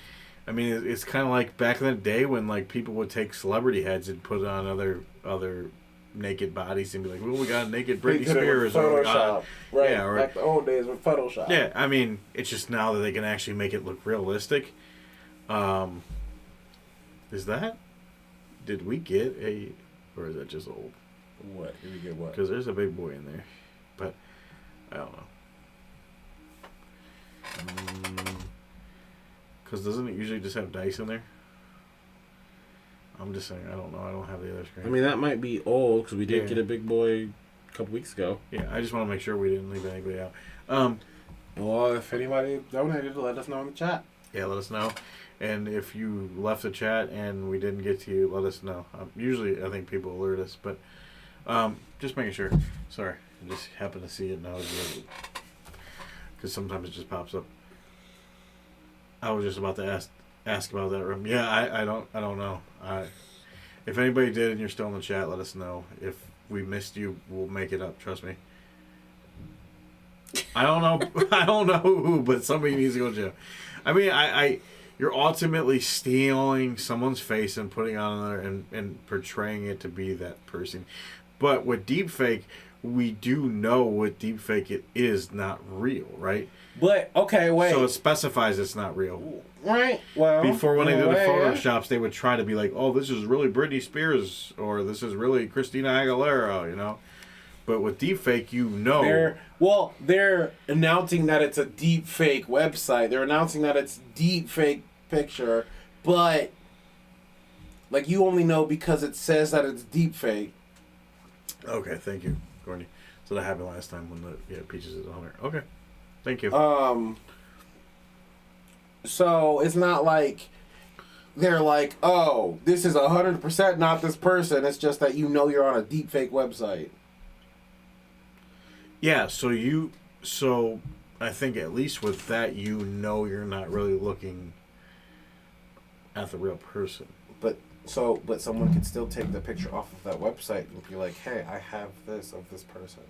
Speaker 1: I mean, it's kind of like back in the day when like people would take celebrity heads and put it on other naked bodies and be like, "Well, we got a naked Britney
Speaker 2: They did it with
Speaker 1: Spears." Or we got,
Speaker 2: Photoshop, right?
Speaker 1: yeah, or-
Speaker 2: Back the old days with Photoshop.
Speaker 1: yeah, I mean, it's just now that they can actually make it look realistic. Is that? Did we get a, or is that just old?
Speaker 2: What? Did we get what?
Speaker 1: Because there's a big boy in there, but I don't know. Because doesn't it usually just have dice in there? I'm just saying, I don't know. I don't have the other screen.
Speaker 2: I mean, that might be old because we did
Speaker 1: Yeah.
Speaker 2: get a big boy a couple weeks ago.
Speaker 1: Yeah, I just want to make sure we didn't leave anybody out.
Speaker 2: Well, if anybody donated, let us know in the chat.
Speaker 1: Yeah, let us know. And if you left the chat and we didn't get to you, let us know. Usually, I think people alert us, but just making sure. Sorry, I just happened to see it now because sometimes it just pops up. I was just about to ask about that room. Yeah, I don't know. If anybody did and you're still in the chat, let us know. If we missed you, we'll make it up. Trust me. I don't know. I don't know who, but somebody needs to go to jail. I mean, you're ultimately stealing someone's face and putting on there and portraying it to be that person. But with deepfake, we do know what deepfake it is not real, right?
Speaker 2: But okay, wait.
Speaker 1: So it specifies it's not real.
Speaker 2: Right. Well,
Speaker 1: Before when they did the
Speaker 2: wait.
Speaker 1: photoshops, they would try to be like, "Oh, this is really Britney Spears," or "This is really Christina Aguilera," you know. But with deepfake,
Speaker 2: They're announcing that it's a deep fake website. They're announcing that it's deep fake picture, but like you only know because it says that it's deep fake.
Speaker 1: Okay, thank you, Courtney. So that happened last time when the Peaches is on there. Okay. Thank you.
Speaker 2: So it's not like they're like, oh, this is 100% not this person. It's just that you're on a deepfake website.
Speaker 1: Yeah, so I think at least with that, you're not really looking at the real person.
Speaker 2: But someone could still take the picture off of that website and be like, hey, I have this of this person.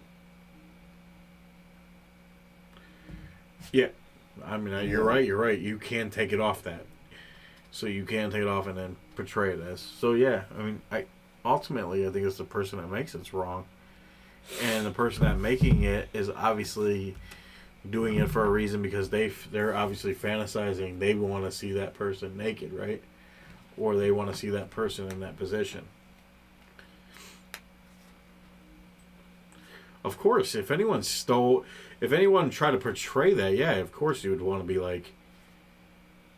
Speaker 1: Yeah. I mean, you're right. You can take it off that. So you can take it off and then portray it as. So yeah, I mean, ultimately I think it's the person that makes it's wrong. And the person that making it is obviously doing it for a reason because they're obviously fantasizing. They want to see that person naked, right? Or they want to see that person in that position. Of course, if anyone tried to portray that, yeah, of course you would want to be like,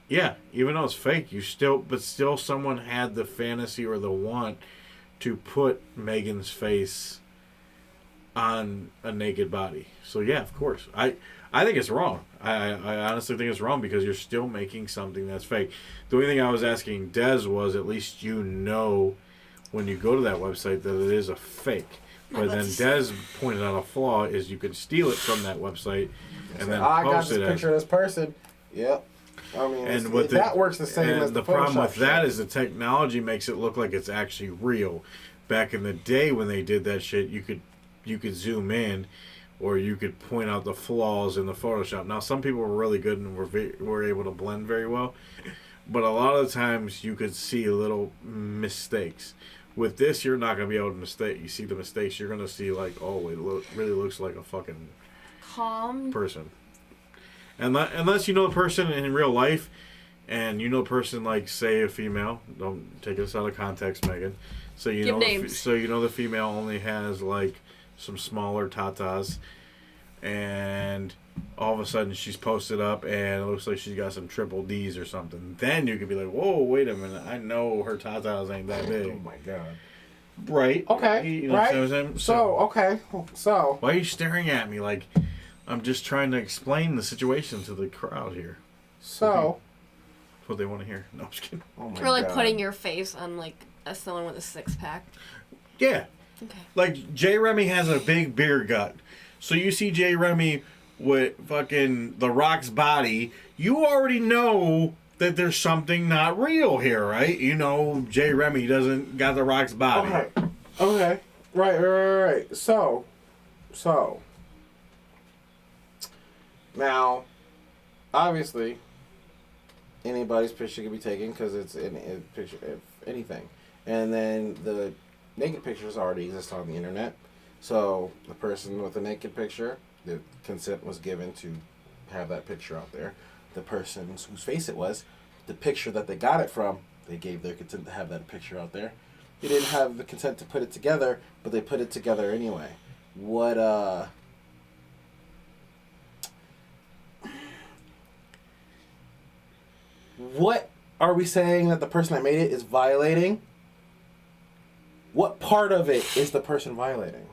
Speaker 1: yeah, even though it's fake, but still someone had the fantasy or the want to put Megan's face on a naked body. So yeah, of course. I think it's wrong. I honestly think it's wrong because you're still making something that's fake. The only thing I was asking Des was at least when you go to that website that it is a fake. But then Des pointed out a flaw is you could steal it from that website and then
Speaker 2: I got
Speaker 1: post
Speaker 2: this
Speaker 1: it
Speaker 2: picture of this person. Yep. I mean, that works the same as
Speaker 1: the problem with that is the technology makes it look like it's actually real. Back in the day when they did that shit, you could zoom in, or you could point out the flaws in the Photoshop. Now, some people were really good and were able to blend very well, but a lot of the times you could see little mistakes. With this, you're not going to be able to mistake. You see the mistakes, you're going to see like, oh, it really looks like a fucking person. Unless you know the person in real life, and you know the person like, say, a female. Don't take this out of context, Megan. So you know the female only has like some smaller tatas, and all of a sudden she's posted up and it looks like she's got some triple D's or something. Then you could be like, whoa, wait a minute, I know her tatas ain't that big.
Speaker 2: Oh my god.
Speaker 1: Right.
Speaker 2: Okay.
Speaker 1: You know
Speaker 2: right.
Speaker 1: What I'm saying?
Speaker 2: So
Speaker 1: why are you staring at me like I'm just trying to explain the situation to the crowd here?
Speaker 2: So
Speaker 1: that's what they want to hear. No, I'm just kidding.
Speaker 2: Oh my
Speaker 3: Or like
Speaker 2: god.
Speaker 3: putting your face on like someone with a 6-pack.
Speaker 1: Yeah.
Speaker 3: Okay.
Speaker 1: Like J. Remy has a big beer gut. So you see J. Remy with fucking The Rock's body, you already know that there's something not real here, right? You know J. Remy doesn't got The Rock's body.
Speaker 2: Okay. Right. So. Now, obviously, anybody's picture can be taken because it's in a picture of anything. And then the naked pictures already exist on the internet. So the person with the naked picture, the consent was given to have that picture out there. The person whose face it was, the picture that they got it from, they gave their consent to have that picture out there. They didn't have the consent to put it together, but they put it together anyway. What are we saying that the person that made it is violating? What part of it is the person violating?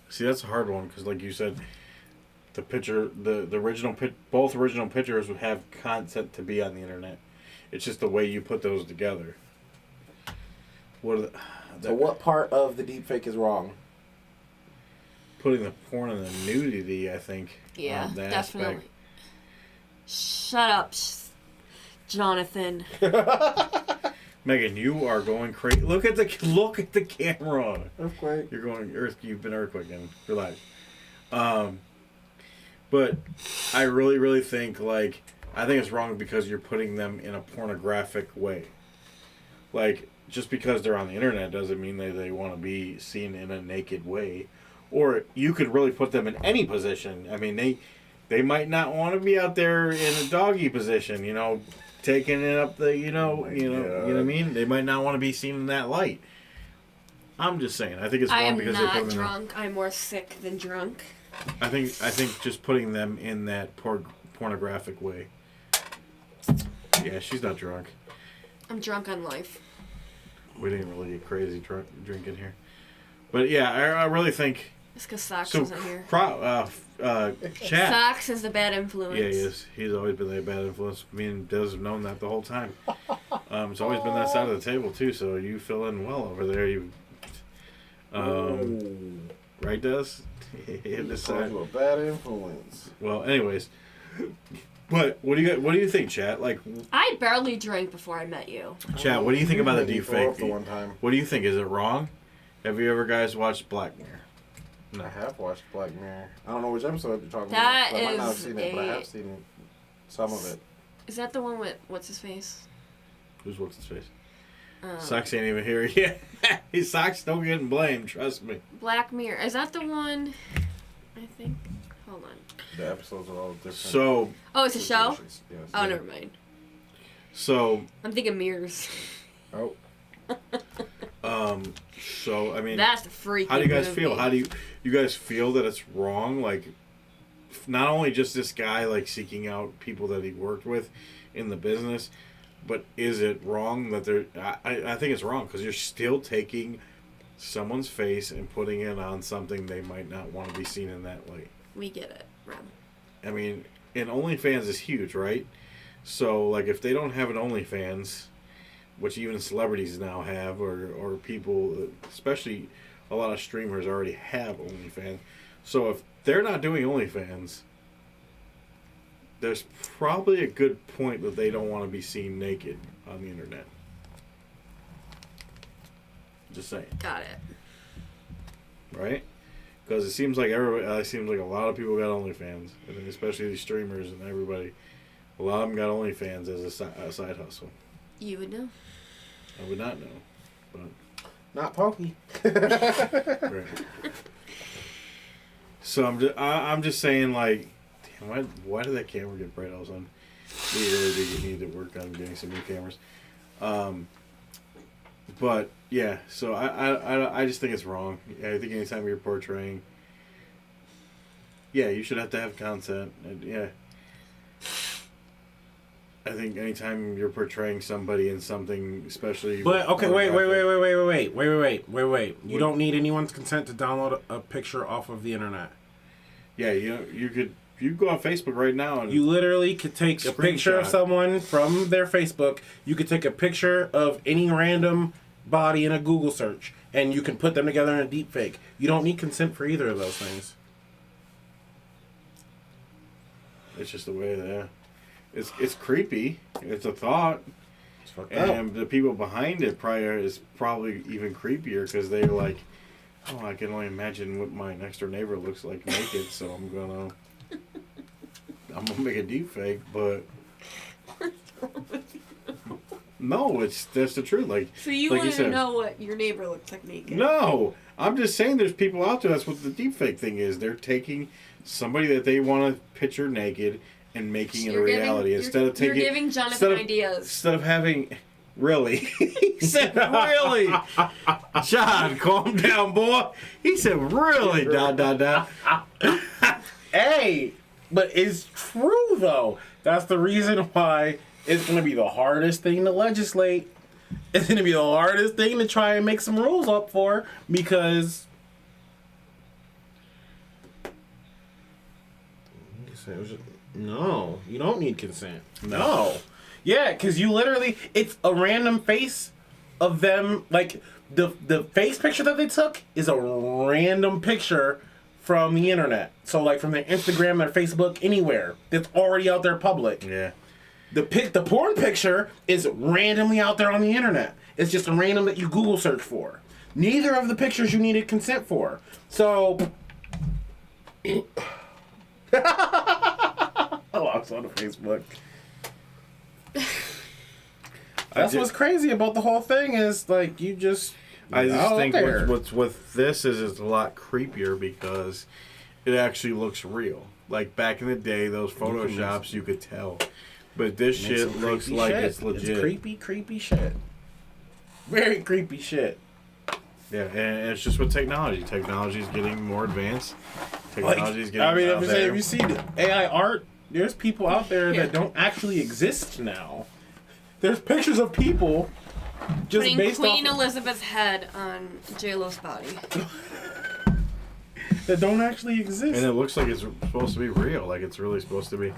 Speaker 1: See, that's a hard one because, like you said, the picture, the original, both original pictures would have content to be on the internet. It's just the way you put those together.
Speaker 2: So what part of the deepfake is wrong?
Speaker 1: Putting the porn and the nudity, I think.
Speaker 3: Yeah,
Speaker 1: that
Speaker 3: definitely.
Speaker 1: Aspect.
Speaker 3: Shut up, Jonathan.
Speaker 1: Megan, you are going crazy. Look at the camera.
Speaker 2: Earthquake.
Speaker 1: You've been earthquaking. Relax. But I really, really think I think it's wrong because you're putting them in a pornographic way. Like, just because they're on the internet doesn't mean that they want to be seen in a naked way. Or you could really put them in any position. I mean, they might not want to be out there in a doggy position, taking it up the, you know what I mean? They might not want to be seen in that light. I'm just saying. I think it's wrong because they put them in.
Speaker 3: I'm not drunk. I'm more sick than drunk.
Speaker 1: I think just putting them in that pornographic way. Yeah, she's not drunk.
Speaker 3: I'm drunk on life.
Speaker 1: We didn't really get crazy drinking here. But yeah, I really think
Speaker 3: It's because Socks
Speaker 1: So,
Speaker 3: isn't here.
Speaker 1: Chat.
Speaker 3: Socks is the bad influence.
Speaker 1: Yeah, he is. He's always been that bad influence. Me and Des have known that the whole time. It's always been that side of the table too. So you fill in well over there. You, right, Des? Hit the side.
Speaker 2: You a bad influence.
Speaker 1: Well, anyways, what do you think, chat? Like,
Speaker 3: I barely drank before I met you.
Speaker 1: chat. What do you think about the
Speaker 2: made me
Speaker 1: deep
Speaker 2: throw
Speaker 1: fake?
Speaker 2: up the one time.
Speaker 1: What do you think? Is it wrong? Have you ever guys watched Black Mirror? No.
Speaker 2: I have watched Black Mirror. I don't know which episode you're talking
Speaker 3: That
Speaker 2: about. I might not have
Speaker 3: is
Speaker 2: seen it, but I have seen some of it.
Speaker 3: Is that the one with what's his face?
Speaker 1: Who's his face? Socks ain't even here yet. His Socks don't getting blamed. Trust me.
Speaker 3: Black Mirror. Is that the one? I think. Hold on.
Speaker 2: The episodes are all different.
Speaker 1: So,
Speaker 3: Oh, it's a show.
Speaker 2: Yes.
Speaker 3: Oh, never mind.
Speaker 1: so,
Speaker 3: I'm thinking mirrors.
Speaker 2: Oh.
Speaker 1: so I mean,
Speaker 3: That's a freaky.
Speaker 1: how do you guys
Speaker 3: movie.
Speaker 1: feel? How do you guys feel that it's wrong? Like, not only just this guy like seeking out people that he worked with in the business, but is it wrong that they're? I think it's wrong because you're still taking someone's face and putting it on something they might not want to be seen in that light.
Speaker 3: We get it, Rob.
Speaker 1: I mean, and OnlyFans is huge, right? So, like, if they don't have an OnlyFans, which even celebrities now have, or people, especially a lot of streamers already have OnlyFans. So, if they're not doing OnlyFans, there's probably a good point that they don't want to be seen naked on the internet. Just saying,
Speaker 3: Got it.
Speaker 1: right? Because it seems like everybody, it seems like a lot of people got OnlyFans, and then especially these streamers and everybody. A lot of them got OnlyFans as a side hustle.
Speaker 3: You would know.
Speaker 1: I would not know, but
Speaker 2: Not Pokey.
Speaker 1: right. So I'm just saying, like, damn, why did that camera get bright all of a sudden? We really need to work on getting some new cameras. But yeah, so I just think it's wrong. I think anytime you're portraying, yeah, you should have to have content. And yeah, I think anytime you're portraying somebody in something, especially.
Speaker 2: But okay, wait. You
Speaker 1: What?
Speaker 2: don't need anyone's consent to download a picture off of the internet.
Speaker 1: Yeah, you could go on Facebook right now and
Speaker 2: You literally could take a picture of
Speaker 1: Screenshot.
Speaker 2: someone from their Facebook. You could take a picture of any random body in a Google search, and you can put them together in a deep fake. You don't need consent for either of those things.
Speaker 1: it's just the way that it's creepy. It's a thought.
Speaker 2: It's fucked up.
Speaker 1: And the people behind it is probably even creepier because they're like, oh, I can only imagine what my next door neighbor looks like naked, so I'm gonna make a deep fake, but no, that's the truth. Like,
Speaker 3: So you
Speaker 1: like you
Speaker 3: want to
Speaker 1: said.
Speaker 3: know what your neighbor looks like naked?
Speaker 1: No, I'm just saying there's people out there. That's what the deep fake thing is. They're taking somebody that they want to picture naked and making it a reality instead of taking.
Speaker 3: You're giving Jonathan ideas.
Speaker 1: Instead of having, really, he said really. John, calm down, boy. He said really. Dot.
Speaker 2: Hey, but it's true though. That's the reason why it's going to be the hardest thing to legislate. It's going to be the hardest thing to try and make some rules up for because. No, you don't need consent. No. Yeah, because you literally, it's a random face of them. Like, the face picture that they took is a random picture from the internet. So, like, from their Instagram, their Facebook, anywhere that's already out there public.
Speaker 1: Yeah.
Speaker 2: The porn picture is randomly out there on the internet. It's just a random that you Google search for. Neither of the pictures you needed consent for. So. Oh, I was on Facebook. That's what's crazy about the whole thing is like you just.
Speaker 1: I just
Speaker 2: out
Speaker 1: think
Speaker 2: there.
Speaker 1: what's with this is it's a lot creepier because it actually looks real. Like back in the day, those photoshops you could tell, but this
Speaker 2: Makes
Speaker 1: shit
Speaker 2: some
Speaker 1: looks
Speaker 2: creepy
Speaker 1: like
Speaker 2: shit.
Speaker 1: it's legit.
Speaker 2: It's creepy shit. Very creepy shit.
Speaker 1: Yeah, and it's just with technology. Technology is getting more advanced. Technology is getting out
Speaker 2: if you see the AI art, there's people out there that don't actually exist now. There's pictures of people just
Speaker 3: Putting
Speaker 2: based
Speaker 3: Queen
Speaker 2: off.
Speaker 3: Elizabeth's head on J-Lo's body.
Speaker 2: that don't actually exist.
Speaker 1: And it looks like it's supposed to be real, like it's really supposed to be.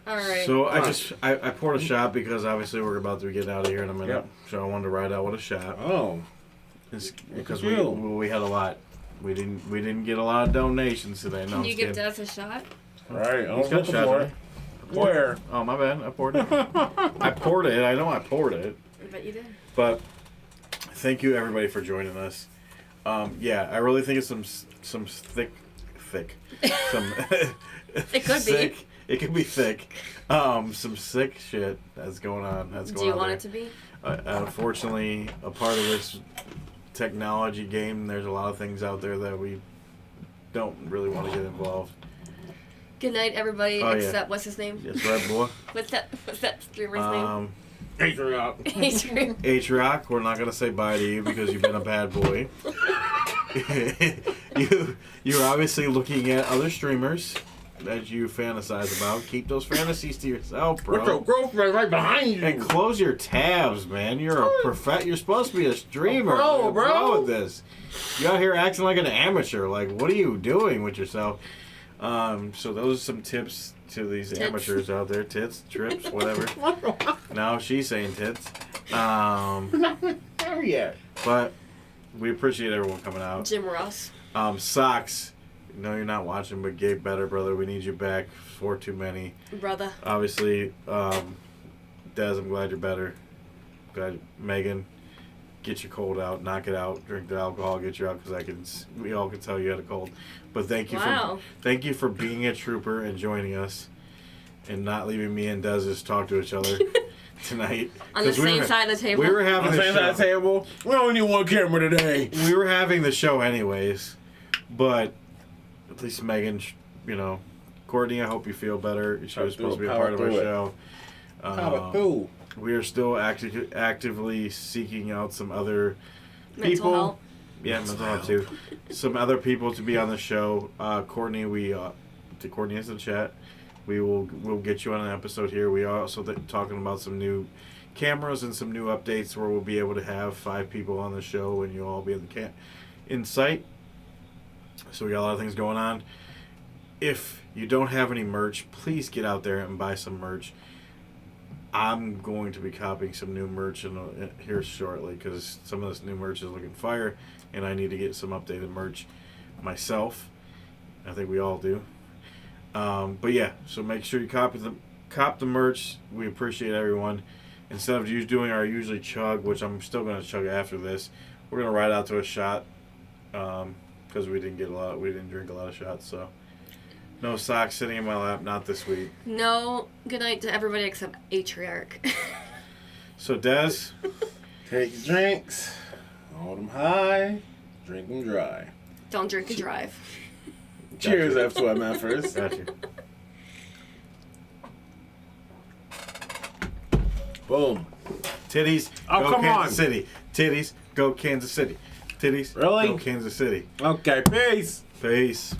Speaker 3: All right.
Speaker 1: So I poured a shot because obviously we're about to get out of here in a minute.
Speaker 2: Yep.
Speaker 1: So I wanted to ride out with a shot.
Speaker 2: Oh.
Speaker 1: Because
Speaker 2: Real.
Speaker 1: we had a lot. We didn't get a lot of donations today. No,
Speaker 3: Can you
Speaker 1: I'm
Speaker 3: give
Speaker 1: kidding.
Speaker 3: Des a shot?
Speaker 2: All right. I
Speaker 1: He's
Speaker 2: was
Speaker 1: got
Speaker 2: looking
Speaker 1: shots,
Speaker 2: for
Speaker 1: right?
Speaker 2: it. Where?
Speaker 1: Oh my bad, I poured it. I poured it. I know I poured it.
Speaker 3: I bet you did.
Speaker 1: But thank you everybody for joining us. Yeah, I really think it's some thick, some.
Speaker 3: It could be.
Speaker 1: thick, It could be thick. Some sick shit that's going on.
Speaker 3: Do you want it to be?
Speaker 1: Unfortunately, a part of this technology game, there's a lot of things out there that we don't really want to get involved.
Speaker 3: Good night, everybody.
Speaker 1: Oh, yeah.
Speaker 3: Except what's his name?
Speaker 1: Yes, right, boy.
Speaker 3: What's that streamer's name?
Speaker 2: Adrian.
Speaker 3: Adrian.
Speaker 1: H-Rock, we're not gonna say bye to you because you've been a bad boy. You're obviously looking at other streamers that you fantasize about. Keep those fantasies to yourself, bro.
Speaker 2: What's your girlfriend right behind you?
Speaker 1: And close your tabs, man. You're a You're supposed to be a streamer.
Speaker 2: Bro,
Speaker 1: What's wrong
Speaker 2: bro.
Speaker 1: with this? You out here acting like an amateur. Like, what are you doing with yourself? So those are some tips to these
Speaker 3: Tits.
Speaker 1: amateurs out there. Tits, trips, whatever. Now she's saying tits.
Speaker 2: Not there yet.
Speaker 1: But we appreciate everyone coming out.
Speaker 3: Jim Ross.
Speaker 1: Socks. No, you're not watching, but Gabe Better, brother. We need you back. 4 too many.
Speaker 3: Brother.
Speaker 1: Obviously, Des, I'm glad you're better. Glad Megan, get your cold out, knock it out, drink the alcohol, get you out because we all can tell you had a cold. But thank you for being a trooper and joining us, and not leaving me and Des just talk to each other tonight.
Speaker 3: On the
Speaker 1: 'Cause
Speaker 3: same side of the table.
Speaker 1: We were having
Speaker 2: On the
Speaker 1: the
Speaker 2: same side of the
Speaker 1: show.
Speaker 2: table. We only need one camera today.
Speaker 1: We were having the show anyways, but at least Megan, Courtney, I hope you feel better. She was supposed to be a part of our show.
Speaker 2: Power through.
Speaker 1: We are still actively seeking out some other
Speaker 3: Mental
Speaker 1: people.
Speaker 3: health.
Speaker 1: Yeah, mental health too. Some other people to be on the show. Courtney, to Courtney is in the chat. We'll get you on an episode here. We are also talking about some new cameras and some new updates where we'll be able to have 5 people on the show and you'll all be in sight. So we got a lot of things going on. If you don't have any merch, please get out there and buy some merch. I'm going to be copying some new merch here shortly because some of this new merch is looking fire, and I need to get some updated merch myself. I think we all do. But yeah, so make sure you cop the merch. We appreciate everyone. Instead of you doing our usually chug, which I'm still going to chug after this, we're going to ride out to a shot because we didn't drink a lot of shots. So no socks sitting in my lap, not this week.
Speaker 3: No. Good night to everybody except Atriarch.
Speaker 1: So Des,
Speaker 2: Take your drinks. Hold them high. Drink them dry.
Speaker 3: Don't drink and drive.
Speaker 2: Cheers, that's what I meant first.
Speaker 1: got you.
Speaker 2: Boom.
Speaker 1: Titties,
Speaker 2: Oh,
Speaker 1: go
Speaker 2: come
Speaker 1: Kansas
Speaker 2: on.
Speaker 1: City. Titties, go Kansas City. Titties,
Speaker 2: Really?
Speaker 1: go Kansas City.
Speaker 2: Okay, peace.
Speaker 1: Peace.